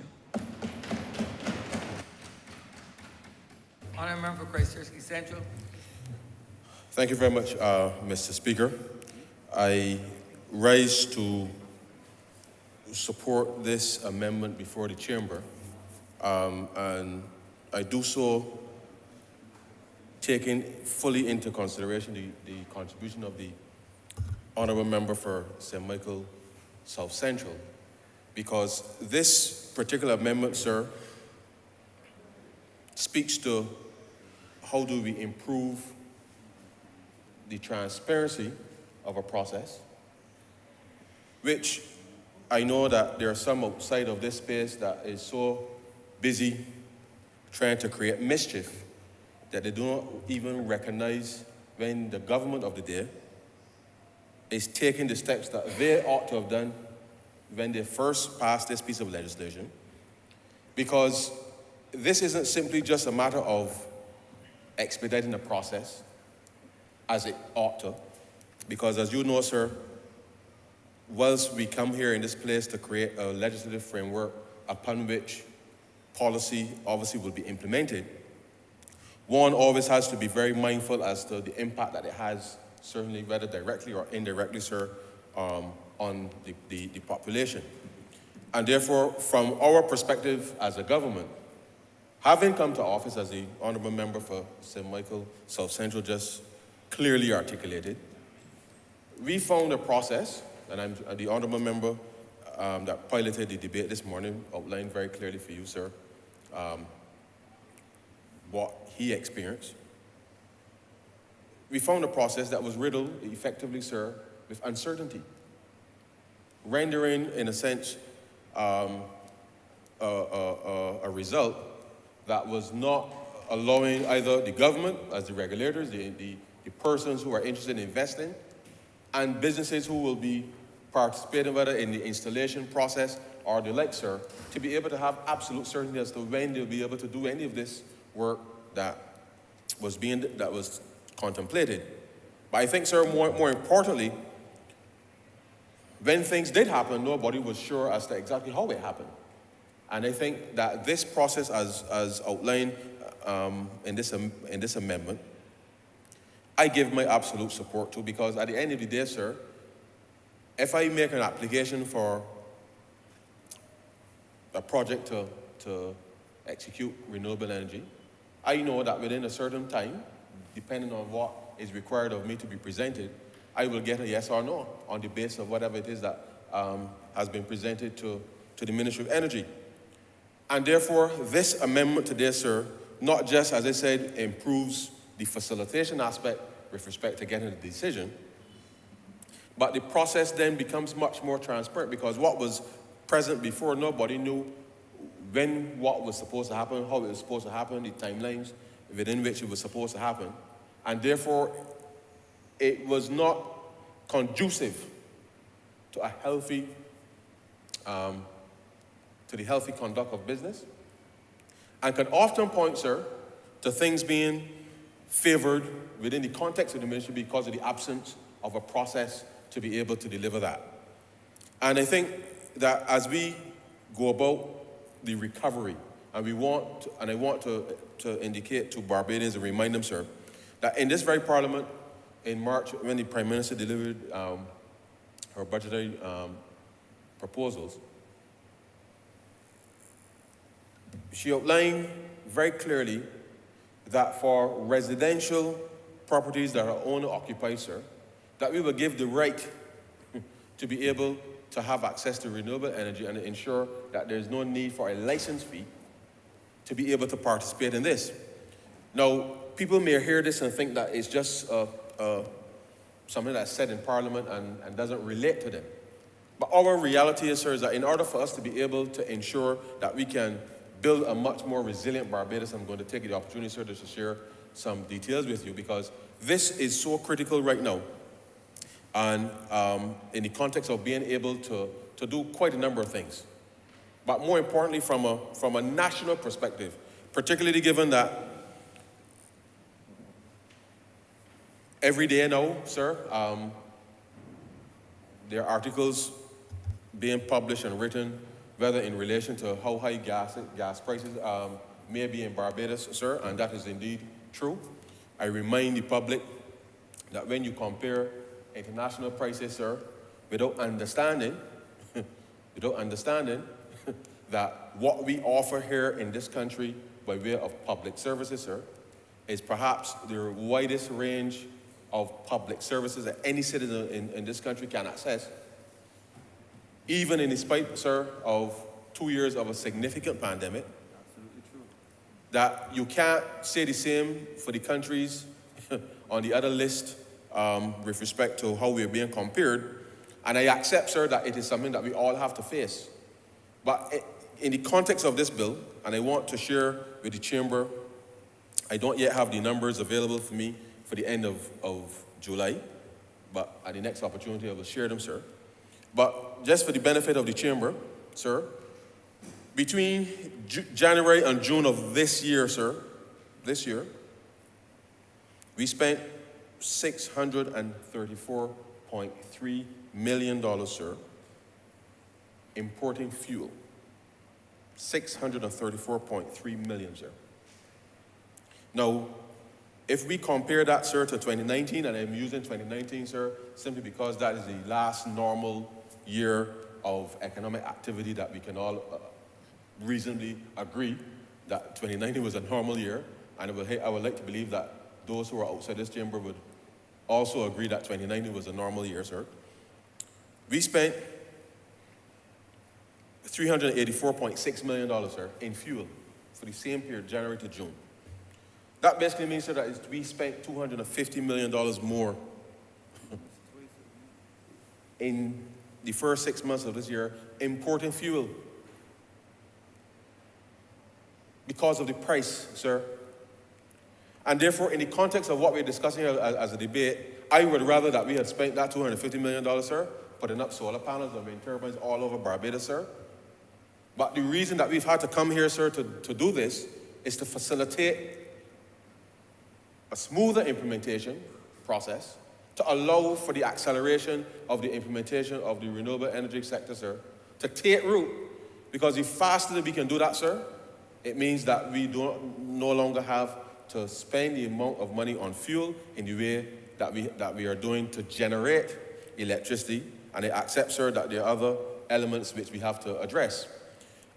Honourable Member for Christchurch East Central. Thank you very much, Mr. Speaker. I rise to support this amendment before the chamber, and I do so taking fully into consideration the contribution of the Honourable Member for St. Michael South Central, because this particular amendment, sir, speaks to how do we improve the transparency of a process, which I know that there are some outside of this space that is so busy trying to create mischief that they do not even recognize when the government of the day is taking the steps that they ought to have done when they first passed this piece of legislation. Because this isn't simply just a matter of expediting the process as it ought to. Because as you know, sir, whilst we come here in this place to create a legislative framework upon which policy obviously will be implemented, one always has to be very mindful as to the impact that it has, certainly whether directly or indirectly, sir, on the population. And therefore, from our perspective as a government, having come to office as the Honourable Member for St. Michael South Central just clearly articulated, we found a process, and the Honourable Member that piloted the debate this morning outlined very clearly for you, sir, what he experienced. We found a process that was riddled effectively, sir, with uncertainty, rendering, in a sense, a result that was not allowing either the government, as the regulators, the persons who are interested in investing, and businesses who will be participating whether in the installation process or the like, sir, to be able to have absolute certainty as to when they'll be able to do any of this work that was contemplated. But I think, sir, more importantly, when things did happen, nobody was sure as to exactly how it happened. And I think that this process, as outlined in this amendment, I give my absolute support to, because at the end of the day, sir, if I make an application for a project to execute renewable energy, I know that within a certain time, depending on what is required of me to be presented, I will get a yes or no on the basis of whatever it is that has been presented to the Ministry of Energy. And therefore, this amendment today, sir, not just, as I said, improves the facilitation aspect with respect to getting the decision, but the process then becomes much more transparent, because what was present before, nobody knew when what was supposed to happen, how it was supposed to happen, the timelines within which it was supposed to happen. And therefore, it was not conducive to a healthy, to the healthy conduct of business, and can often point, sir, to things being favored within the context of the ministry because of the absence of a process to be able to deliver that. And I think that as we go about the recovery. And I want to indicate to Barbadians and remind them, sir, that in this very parliament, in March, when the Prime Minister delivered her budgetary proposals, she outlined very clearly that for residential properties that are owner-occupied, sir, that we will give the right to be able to have access to renewable energy and ensure that there's no need for a license fee to be able to participate in this. Now, people may hear this and think that it's just something that's said in Parliament and doesn't relate to them. But our reality is, sir, is that in order for us to be able to ensure that we can build a much more resilient Barbados, I'm going to take the opportunity, sir, to share some details with you, because this is so critical right now. And in the context of being able to do quite a number of things. But more importantly, from a national perspective, particularly given that every day now, sir, there are articles being published and written, whether in relation to how high gas prices may be in Barbados, sir, and that is indeed true. I remind the public that when you compare international prices, sir, without understanding that what we offer here in this country by way of public services, sir, is perhaps the widest range of public services that any citizen in this country can access, even in spite, sir, of 2 years of a significant pandemic. Absolutely true. That you can't say the same for the countries on the other list with respect to how we're being compared. And I accept, sir, that it is something that we all have to face. But in the context of this bill, and I want to share with the Chamber, I don't yet have the numbers available for me for the end of July, but at the next opportunity I will share them, sir. But just for the benefit of the Chamber, sir, between January and June of this year, sir, we spent $634.3 million, sir, importing fuel. $634.3 million, sir. Now, if we compare that, sir, to 2019, and I'm using 2019, sir, simply because that is the last normal year of economic activity that we can all reasonably agree that 2019 was a normal year, and I would like to believe that those who are outside this chamber would also agree that 2019 was a normal year, sir. We spent $384.6 million, sir, in fuel for the same period, January to June. That basically means, sir, that we spent $250 million more in the first 6 months of this year importing fuel because of the price, sir. And therefore, in the context of what we're discussing here as a debate, I would rather that we had spent that $250 million, sir, putting up solar panels and wind turbines all over Barbados, sir. But the reason that we've had to come here, sir, to do this is to facilitate a smoother implementation process, to allow for the acceleration of the implementation of the renewable energy sector, sir, to take root. Because the faster that we can do that, sir, it means that we no longer have to spend the amount of money on fuel in the way that we are doing to generate electricity. And I accept, sir, that there are other elements which we have to address.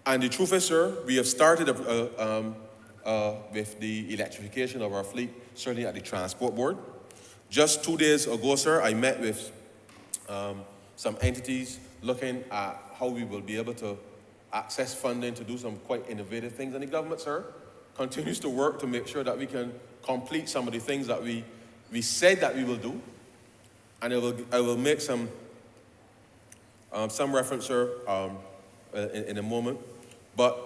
And the truth is, sir, we have started with the electrification of our fleet, certainly at the Transport Board. Just 2 days ago, sir, I met with some entities looking at how we will be able to access funding to do some quite innovative things. And the government, sir, continues to work to make sure that we can complete some of the things that we said that we will do. And I will make some reference, sir, in a moment. But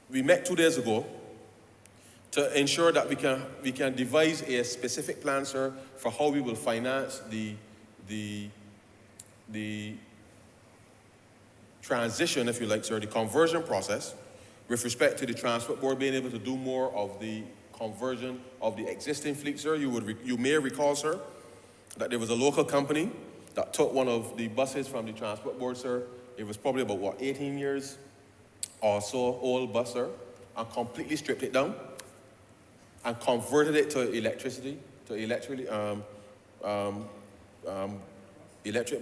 we met 2 days ago to ensure that we can devise a specific plan, sir, for how we will finance the transition, if you like, sir, the conversion process with respect to the Transport Board being able to do more of the conversion of the existing fleet, sir. You may recall, sir, that there was a local company that took one of the buses from the Transport Board, sir, it was probably about, what, 18 years or so old bus, sir, and completely stripped it down and converted it to electricity, to electric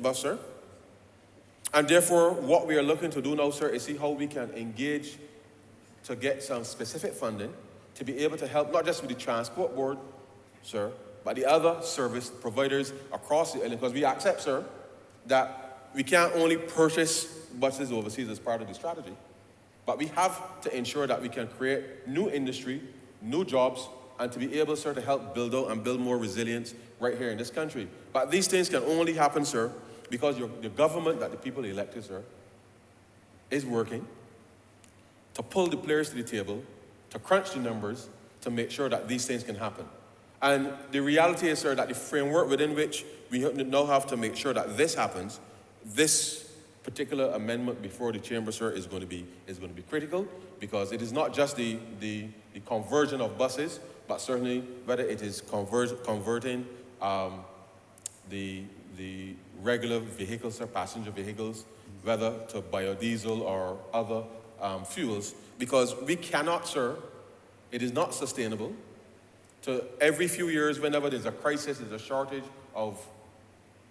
bus, sir. And therefore, what we are looking to do now, sir, is see how we can engage to get some specific funding to be able to help not just with the transport board, sir, but the other service providers across the island, because we accept, sir, that we can't only purchase buses overseas as part of the strategy, but we have to ensure that we can create new industry, new jobs, and to be able, sir, to help build out and build more resilience right here in this country. But these things can only happen, sir, because the government that the people elected, sir, is working to pull the players to the table, to crunch the numbers, to make sure that these things can happen. And the reality is, sir, that the framework within which we now have to make sure that this happens, this particular amendment before the chamber, sir, is going to be critical, because it is not just the conversion of buses, but certainly whether it is converting the regular vehicles or passenger vehicles, whether to biodiesel or other fuels, because we cannot, sir, it is not sustainable to every few years, whenever there's a crisis, there's a shortage of,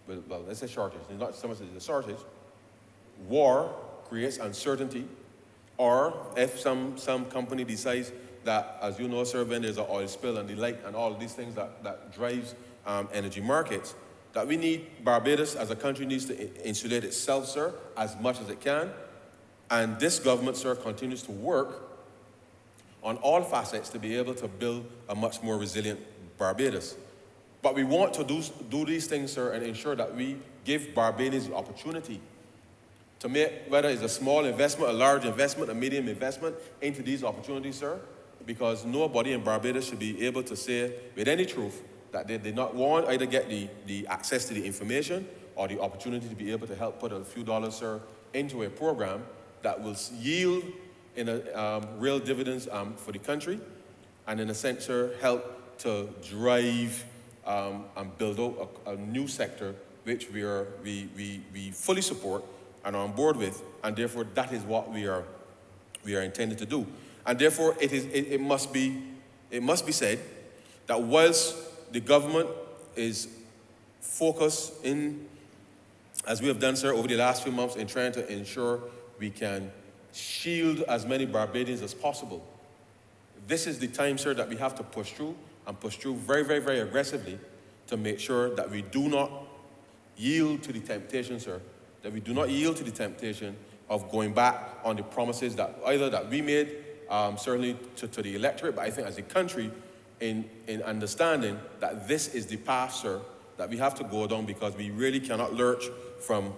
well, let's say shortage, it's not so much as a shortage. War creates uncertainty, or if some company decides that, as you know, sir, when there's an oil spill and the like, and all of these things that drives energy markets, that we need, Barbados as a country needs to insulate itself, sir, as much as it can. And this government, sir, continues to work on all facets to be able to build a much more resilient Barbados. But we want to do these things, sir, and ensure that we give Barbadians the opportunity to make, whether it's a small investment, a large investment, a medium investment, into these opportunities, sir, because nobody in Barbados should be able to say with any truth that they did not want either get the access to the information or the opportunity to be able to help put a few dollars, sir, into a program that will yield in real dividends for the country, and in a sense, sir, help to drive and build out a new sector which we fully support and are on board with, and therefore that is what we are intended to do. And therefore it must be said that whilst the government is focused in, as we have done, sir, over the last few months in trying to ensure we can shield as many Barbadians as possible, this is the time, sir, that we have to push through, and push through very, very, very aggressively to make sure that we do not yield to the temptation, sir, that we do not yield to the temptation of going back on the promises that either that we made, certainly to the electorate, but I think as a country, in understanding that this is the path, sir, that we have to go down, because we really cannot lurch from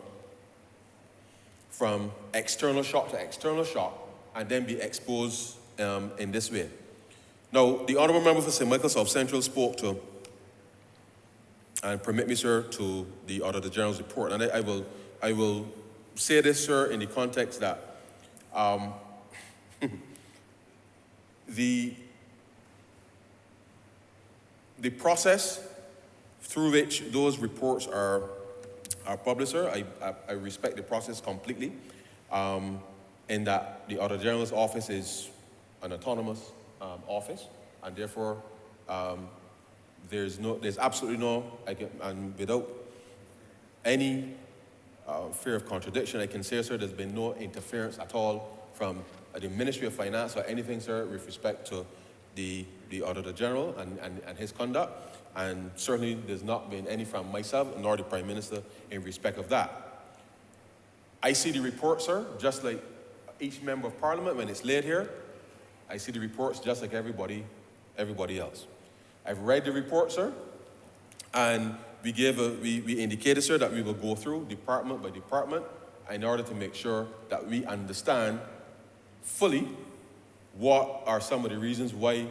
external shock to external shock and then be exposed in this way. Now, the Honourable Member for St. Michael South Central spoke to, and permit me, sir, to the Auditor General's report. And I will say this, sir, in the context that the process through which those reports are published, sir, I respect the process completely, in that the Auditor General's office is an autonomous office, and therefore there's absolutely no, and without any fear of contradiction, I can say, sir, there's been no interference at all from the Ministry of Finance or anything, sir, with respect to the Auditor General and his conduct. And certainly there's not been any from myself nor the Prime Minister in respect of that. I see the report, sir, just like each member of Parliament when it's laid here. I see the reports just like everybody else. I've read the report, sir, and we indicated, sir, that we will go through department by department in order to make sure that we understand fully what are some of the reasons why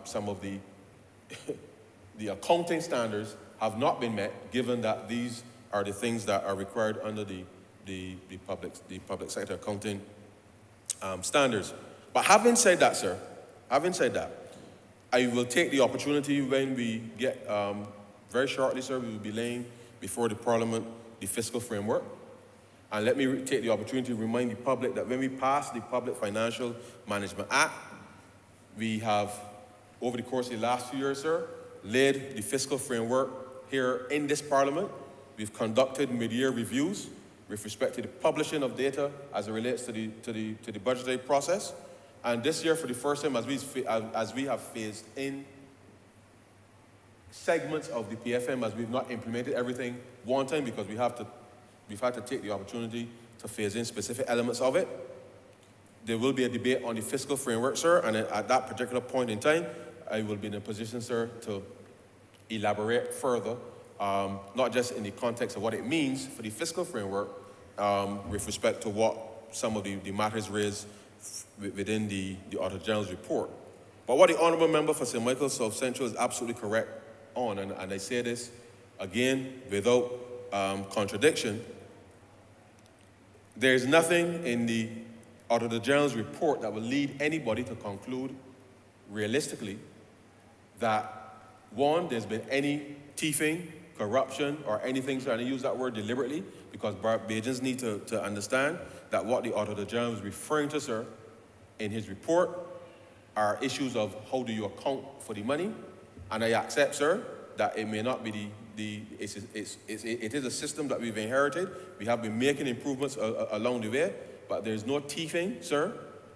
some of the the accounting standards have not been met, given that these are the things that are required under the public sector accounting standards. But having said that, sir, I will take the opportunity when we get, very shortly, sir, we will be laying before the Parliament the fiscal framework. And let me take the opportunity to remind the public that when we passed the Public Financial Management Act, we have, over the course of the last few years, sir, laid the fiscal framework here in this Parliament. We've conducted mid-year reviews with respect to the publishing of data as it relates to the budgetary process. And this year, for the first time, as we have phased in segments of the PFM, as we've not implemented everything one time because we've had to take the opportunity to phase in specific elements of it. There will be a debate on the fiscal framework, sir, and at that particular point in time, I will be in a position, sir, to elaborate further, not just in the context of what it means for the fiscal framework, with respect to what some of the matters raised within the Auditor General's report. But what the Honourable Member for St. Michael South Central is absolutely correct on, and I say this again without contradiction, there is nothing in the Auditor General's report that will lead anybody to conclude realistically that, one, there's been any thieving, corruption, or anything, so I use that word deliberately, because Barbadians need to understand that what the Auditor General is referring to, sir, in his report are issues of how do you account for the money, and I accept, sir, that it may not be it is a system that we've inherited. We have been making improvements along the way, but there's no thieving, sir,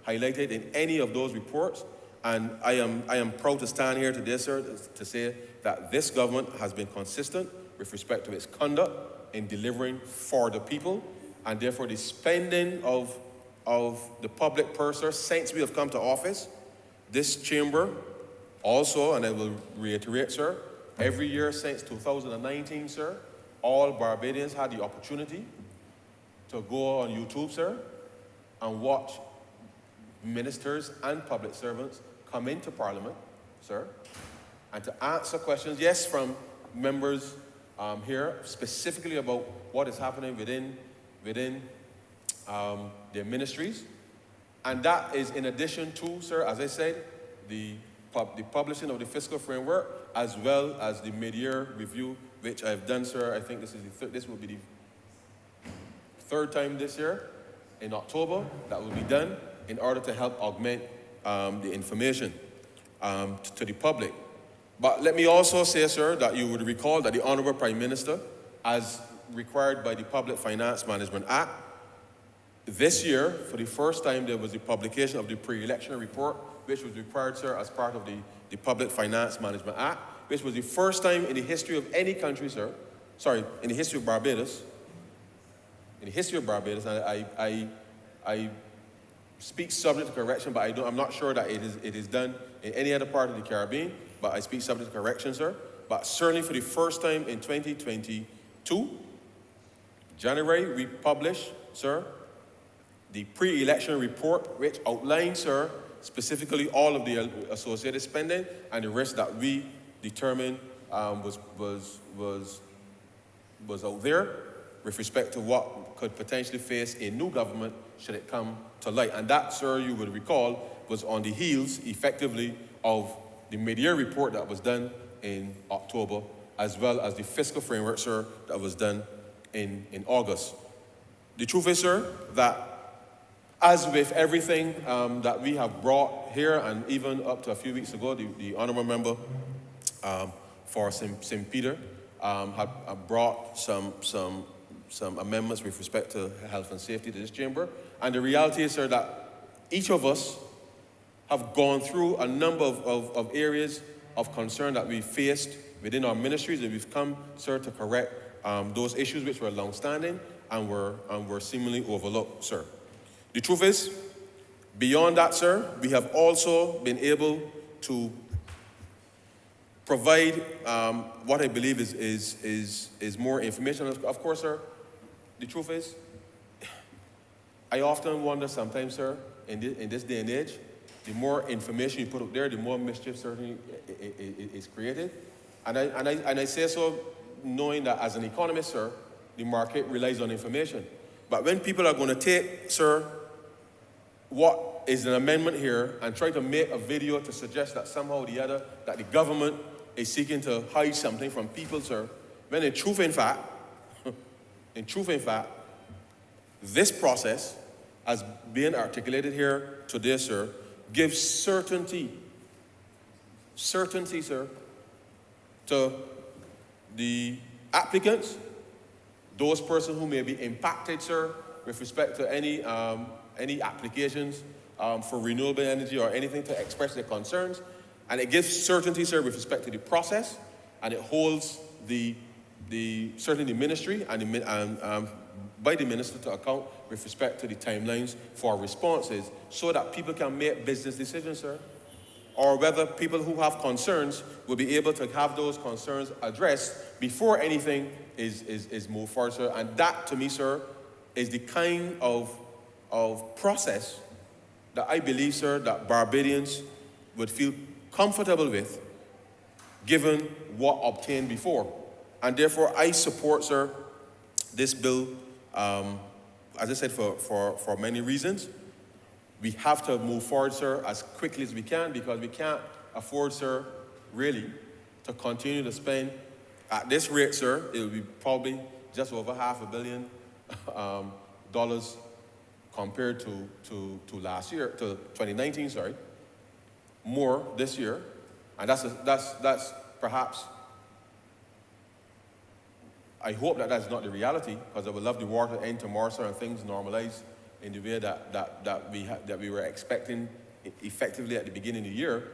highlighted in any of those reports. And I am proud to stand here today, sir, to say that this government has been consistent with respect to its conduct in delivering for the people, and therefore the spending of the public purse, sir, since we have come to office. This chamber also, and I will reiterate, sir, every year since 2019, sir, all Barbadians had the opportunity to go on YouTube, sir, and watch ministers and public servants come into Parliament, sir, and to answer questions, yes, from members here, specifically about what is happening within their ministries. And that is in addition to, sir, as I said, the publishing of the fiscal framework, as well as the mid-year review, which I've done, sir. I think this will be the third time this year, in October, that will be done in order to help augment the information to the public. But let me also say, sir, that you would recall that the Honourable Prime Minister, as required by the Public Finance Management Act, this year, for the first time, there was the publication of the pre-election report, which was required, sir, as part of the Public Finance Management Act, which was the first time in the history of any country, sir, sorry, in the history of Barbados, and I speak subject to correction, but I'm not sure that it is done in any other part of the Caribbean, but I speak subject to correction, sir. But certainly for the first time in 2022, January, we published, sir, the pre-election report, which outlines, sir, specifically all of the associated spending and the rest that we determined was out there with respect to what could potentially face a new government should it come to light. And that, sir, you would recall, was on the heels, effectively, of the mid-year report that was done in October, as well as the fiscal framework, sir, that was done in August. The truth is, sir, that as with everything that we have brought here, and even up to a few weeks ago, the Honourable Member for St. Peter had brought some amendments with respect to health and safety to this chamber. And the reality is, sir, that each of us have gone through a number of areas of concern that we faced within our ministries, and we've come, sir, to correct those issues which were long-standing and were seemingly overlooked, sir. The truth is, beyond that, sir, we have also been able to provide what I believe is more information. Of course, sir, the truth is, I often wonder sometimes, sir, in this day and age, the more information you put up there, the more mischief certainly is created. And I say so knowing that as an economist, sir, the market relies on information. But when people are going to take, sir, what is an amendment here and try to make a video to suggest that somehow or the other that the government is seeking to hide something from people, sir, when in truth, in fact, This process, as being articulated here today, sir, gives certainty, sir, to the applicants, those persons who may be impacted, sir, with respect to any applications for renewable energy or anything to express their concerns. And it gives certainty, sir, with respect to the process, and it holds certainly the ministry and by the minister to account with respect to the timelines for responses, so that people can make business decisions, sir, or whether people who have concerns will be able to have those concerns addressed before anything is moved forward, sir. And that, to me, sir, is the kind of process that I believe, sir, that Barbadians would feel comfortable with, given what obtained before. And therefore, I support, sir, this bill, as I said, for many reasons. We have to move forward, sir, as quickly as we can, because we can't afford, sir, really, to continue to spend at this rate, sir. It will be probably just over $500 million dollars compared to last year, to 2019, sorry. More this year, and that's perhaps. I hope that's not the reality, because I would love the war to end tomorrow, sir, and things normalize in the way that we were expecting effectively at the beginning of the year.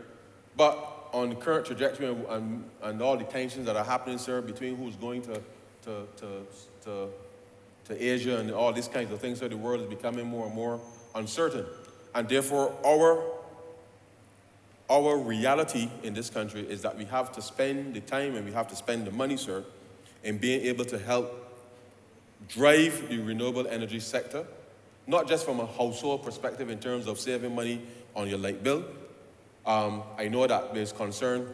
But on the current trajectory and all the tensions that are happening, sir, between who's going to Asia and all these kinds of things, sir, the world is becoming more and more uncertain. And therefore, our reality in this country is that we have to spend the time and we have to spend the money, sir, in being able to help drive the renewable energy sector, not just from a household perspective in terms of saving money on your light bill. I know that there's concern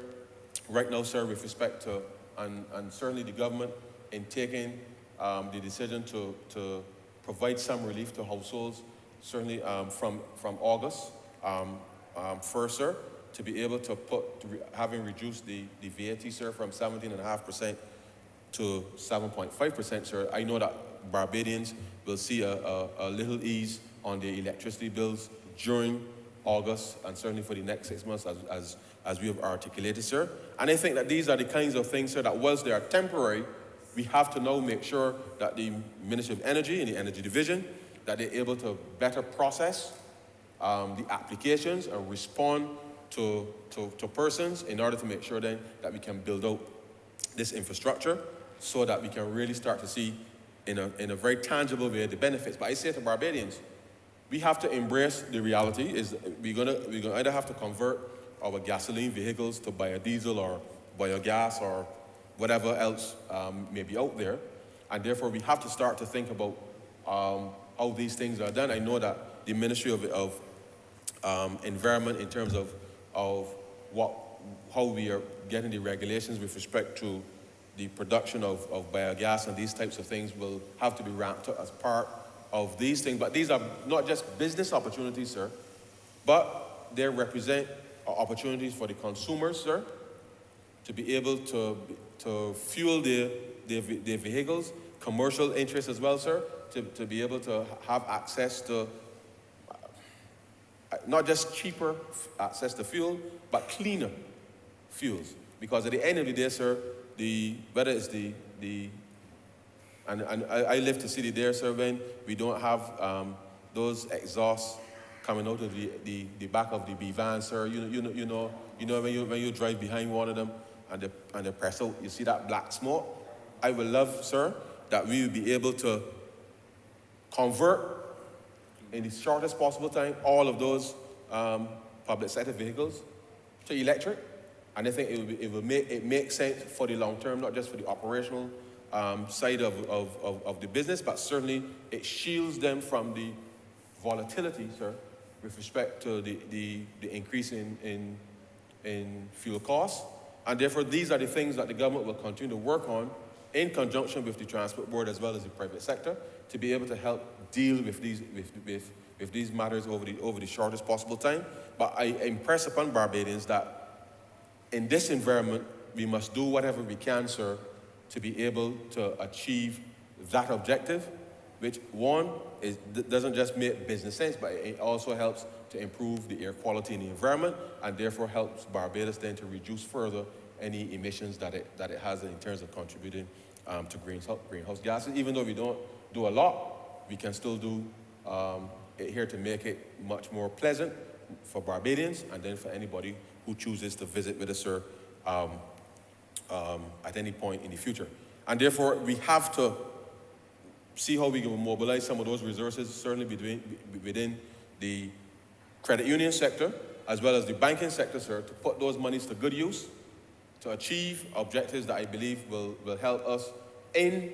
right now, sir, with respect to, and certainly the government in taking the decision to provide some relief to households, certainly from August 1st, sir, to be able to having reduced the VAT, sir, from 17.5% to 7.5%, sir. I know that Barbadians will see a little ease on their electricity bills during August, and certainly for the next 6 months, as we have articulated, sir. And I think that these are the kinds of things, sir, that whilst they are temporary, we have to now make sure that the Ministry of Energy and the Energy Division, that they're able to better process the applications and respond to persons in order to make sure then that we can build out this infrastructure so that we can really start to see in a very tangible way the benefits. But I say to Barbadians, we have to embrace the reality is we're gonna either have to convert our gasoline vehicles to biodiesel or biogas or whatever else may be out there. And therefore we have to start to think about how these things are done. I know that the Ministry of Environment, in terms of how we are getting the regulations with respect to the production of biogas and these types of things, will have to be ramped up as part of these things. But these are not just business opportunities, sir, but they represent opportunities for the consumers, sir, to be able to fuel their vehicles, commercial interests as well, sir, to be able to have access to not just cheaper access to fuel, but cleaner fuels. Because at the end of the day, sir, whether it's and I live to see the day, sir, when we don't have those exhausts coming out of the back of the B van, sir. You know when you drive behind one of them and they press out, you see that black smoke. I would love, sir, that we will be able to convert in the shortest possible time all of those public sector vehicles to electric. And I think it will make sense for the long term, not just for the operational side of the business, but certainly it shields them from the volatility, sir, with respect to the increase in fuel costs. And therefore, these are the things that the government will continue to work on in conjunction with the Transport Board as well as the private sector to be able to help deal with these matters over the shortest possible time. But I impress upon Barbadians that in this environment, we must do whatever we can, sir, to be able to achieve that objective which doesn't just make business sense, but it also helps to improve the air quality in the environment, and therefore helps Barbados then to reduce further any emissions that it has in terms of contributing to greenhouse gases. Even though we don't do a lot, we can still do it here to make it much more pleasant for Barbadians, and then for anybody who chooses to visit with us, sir, at any point in the future. And therefore, we have to see how we can mobilize some of those resources, certainly within the credit union sector, as well as the banking sector, sir, to put those monies to good use, to achieve objectives that I believe will help us in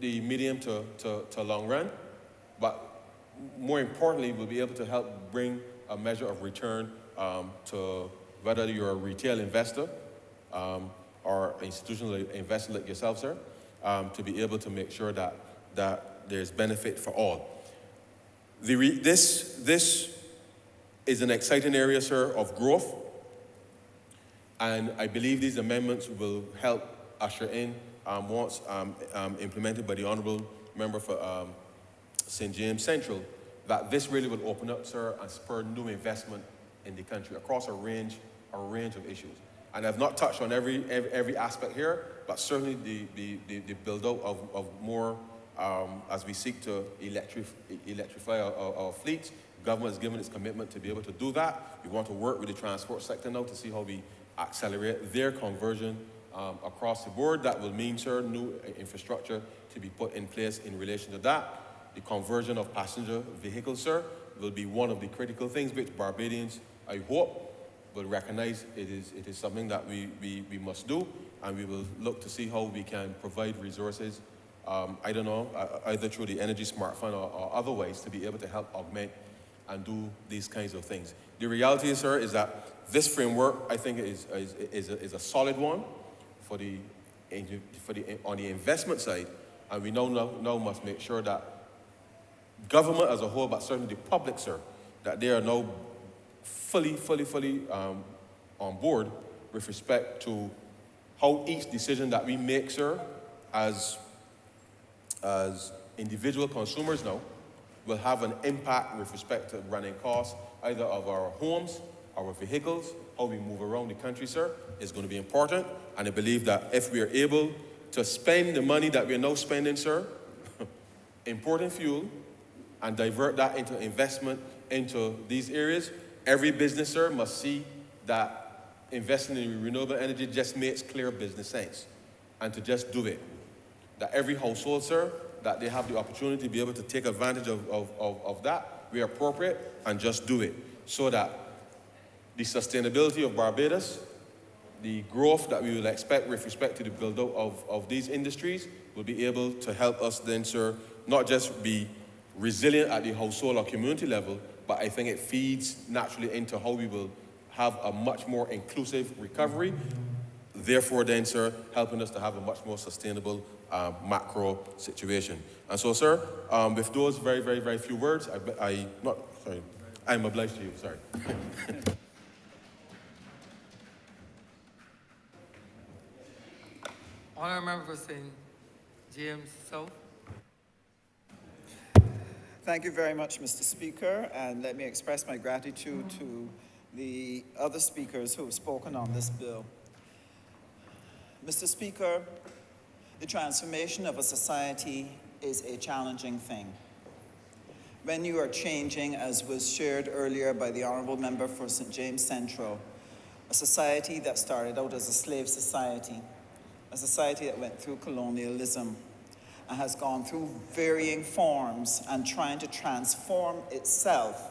the medium to long run, but more importantly, we'll be able to help bring a measure of return to whether you're a retail investor or institutional investor like yourself, sir, to be able to make sure that there's benefit for all. This is an exciting area, sir, of growth, and I believe these amendments will help usher in, once implemented by the Honourable Member for St. James Central, that this really would open up, sir, and spur new investment in the country across a range of issues. And I've not touched on every aspect here, but certainly the build-out of more, as we seek to electrify our fleets. Government has given its commitment to be able to do that. We want to work with the transport sector now to see how we accelerate their conversion across the board. That will mean, sir, new infrastructure to be put in place in relation to that. The conversion of passenger vehicles, sir, will be one of the critical things which Barbadians, I hope, will recognize it is something that we must do, and we will look to see how we can provide resources, I don't know, either through the Energy Smart Fund or otherwise, to be able to help augment and do these kinds of things. The reality is, sir, is that this framework, I think, is a solid one on the investment side, and we now must make sure that government as a whole, but certainly the public, sir, that they are now fully on board with respect to how each decision that we make, sir, as individual consumers now, will have an impact with respect to running costs, either of our homes, our vehicles, how we move around the country, sir, is going to be important. And I believe that if we are able to spend the money that we are now spending, sir, importing fuel, and divert that into investment into these areas, every business, sir, must see that investing in renewable energy just makes clear business sense, and to just do it. That every household, sir, that they have the opportunity to be able to take advantage of that where appropriate, and just do it, so that the sustainability of Barbados, the growth that we will expect with respect to the build-out of these industries, will be able to help us then, sir, not just be resilient at the household or community level, but I think it feeds naturally into how we will have a much more inclusive recovery, therefore then, sir, helping us to have a much more sustainable macro situation. And so, sir, with those very few words, I'm obliged to you, sorry. Honourable Member for St. James South. Thank you very much, Mr. Speaker, and let me express my gratitude to the other speakers who have spoken on this bill. Mr. Speaker, the transformation of a society is a challenging thing. When you are changing, as was shared earlier by the Honourable Member for St. James Central, a society that started out as a slave society, a society that went through colonialism, and has gone through varying forms and trying to transform itself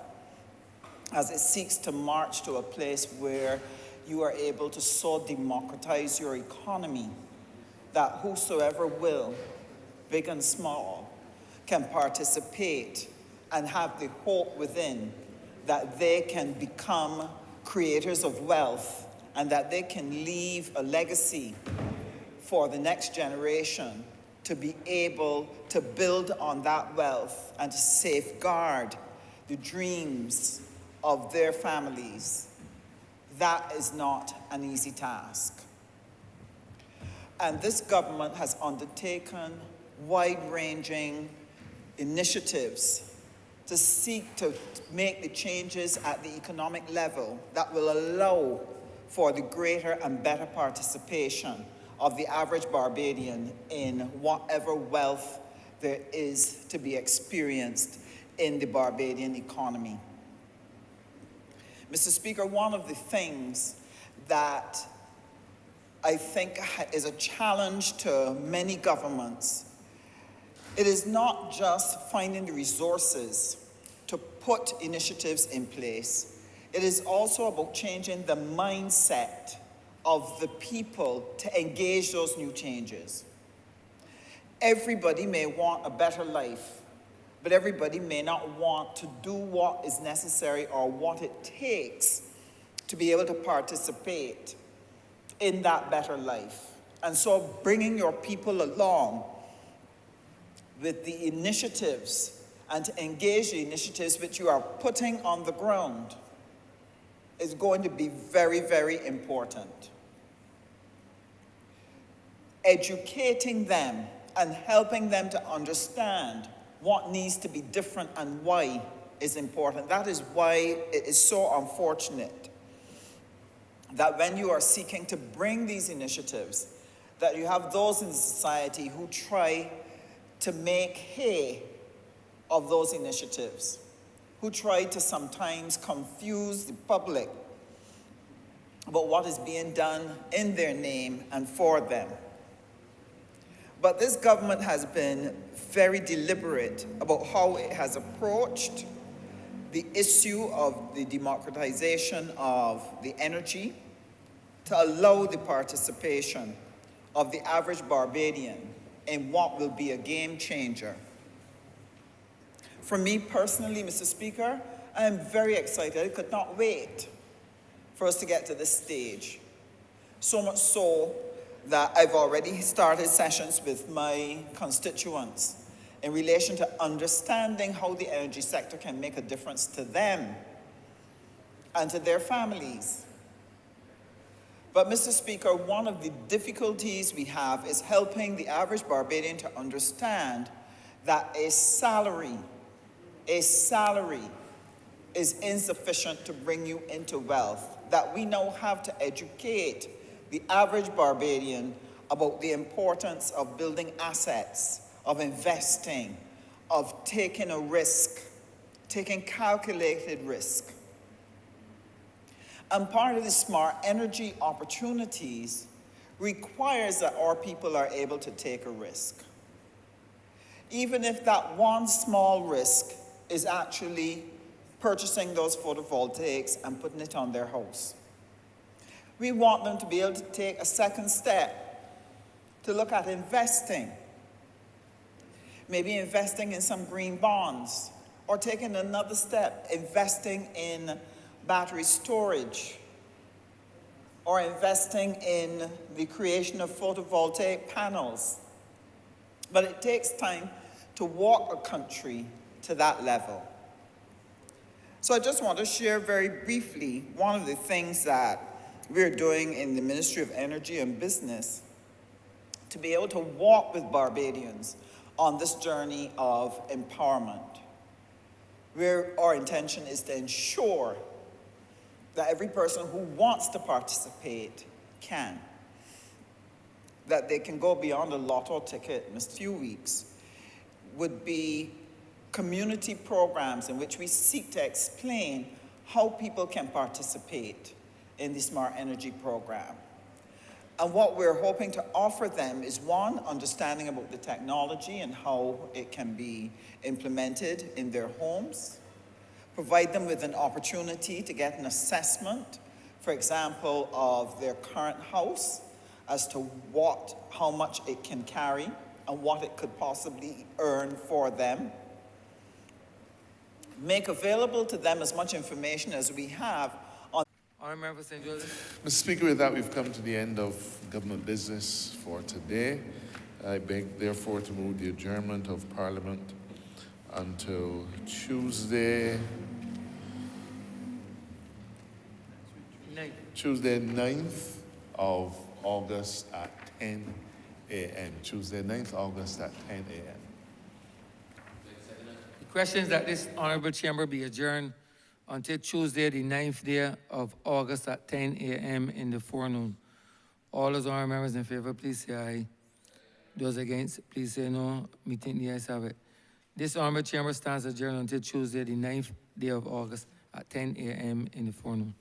as it seeks to march to a place where you are able to so democratize your economy that whosoever will, big and small, can participate and have the hope within that they can become creators of wealth and that they can leave a legacy for the next generation to be able to build on that wealth and to safeguard the dreams of their families. That is not an easy task. And this government has undertaken wide-ranging initiatives to seek to make the changes at the economic level that will allow for the greater and better participation of the average Barbadian in whatever wealth there is to be experienced in the Barbadian economy. Mr. Speaker, one of the things that I think is a challenge to many governments, it is not just finding the resources to put initiatives in place. It is also about changing the mindset of the people to engage those new changes. Everybody may want a better life, but everybody may not want to do what is necessary or what it takes to be able to participate in that better life. And so bringing your people along with the initiatives and to engage the initiatives which you are putting on the ground is going to be very, very important. Educating them and helping them to understand what needs to be different and why is important. That is why it is so unfortunate that when you are seeking to bring these initiatives, that you have those in society who try to make hay of those initiatives, who try to sometimes confuse the public about what is being done in their name and for them. But this government has been very deliberate about how it has approached the issue of the democratization of the energy to allow the participation of the average Barbadian in what will be a game changer. For me personally, Mr. Speaker, I am very excited. I could not wait for us to get to this stage. So much so that I've already started sessions with my constituents in relation to understanding how the energy sector can make a difference to them and to their families. But Mr. Speaker, one of the difficulties we have is helping the average Barbadian to understand that a salary is insufficient to bring you into wealth, that we now have to educate the average Barbadian about the importance of building assets, of investing, of taking a risk, taking calculated risk. And part of the smart energy opportunities requires that our people are able to take a risk. Even if that one small risk is actually purchasing those photovoltaics and putting it on their house. We want them to be able to take a second step to look at investing. Maybe investing in some green bonds, or taking another step, investing in battery storage, or investing in the creation of photovoltaic panels. But it takes time to walk a country to that level. So I just want to share very briefly one of the things that we're doing in the Ministry of Energy and Business to be able to walk with Barbadians on this journey of empowerment, where our intention is to ensure that every person who wants to participate can, that they can go beyond a lotto ticket in a few weeks, would be community programs in which we seek to explain how people can participate in the Smart Energy Program. And what we're hoping to offer them is, one, understanding about the technology and how it can be implemented in their homes, provide them with an opportunity to get an assessment, for example, of their current house as to how much it can carry and what it could possibly earn for them. Make available to them as much information as we have on. Honourable Member St. Joseph. Mr. Speaker, with that, we've come to the end of government business for today. I beg, therefore, to move the adjournment of Parliament until Tuesday 9th of August at 10 a.m. Tuesday, 9th August at 10 a.m. question is that this honorable chamber be adjourned until Tuesday, the 9th day of August at 10 a.m. in the forenoon. All those honorable members in favor, please say aye. Those against, please say no. Meeting the ayes have it. This honorable chamber stands adjourned until Tuesday, the 9th day of August at 10 a.m. in the forenoon.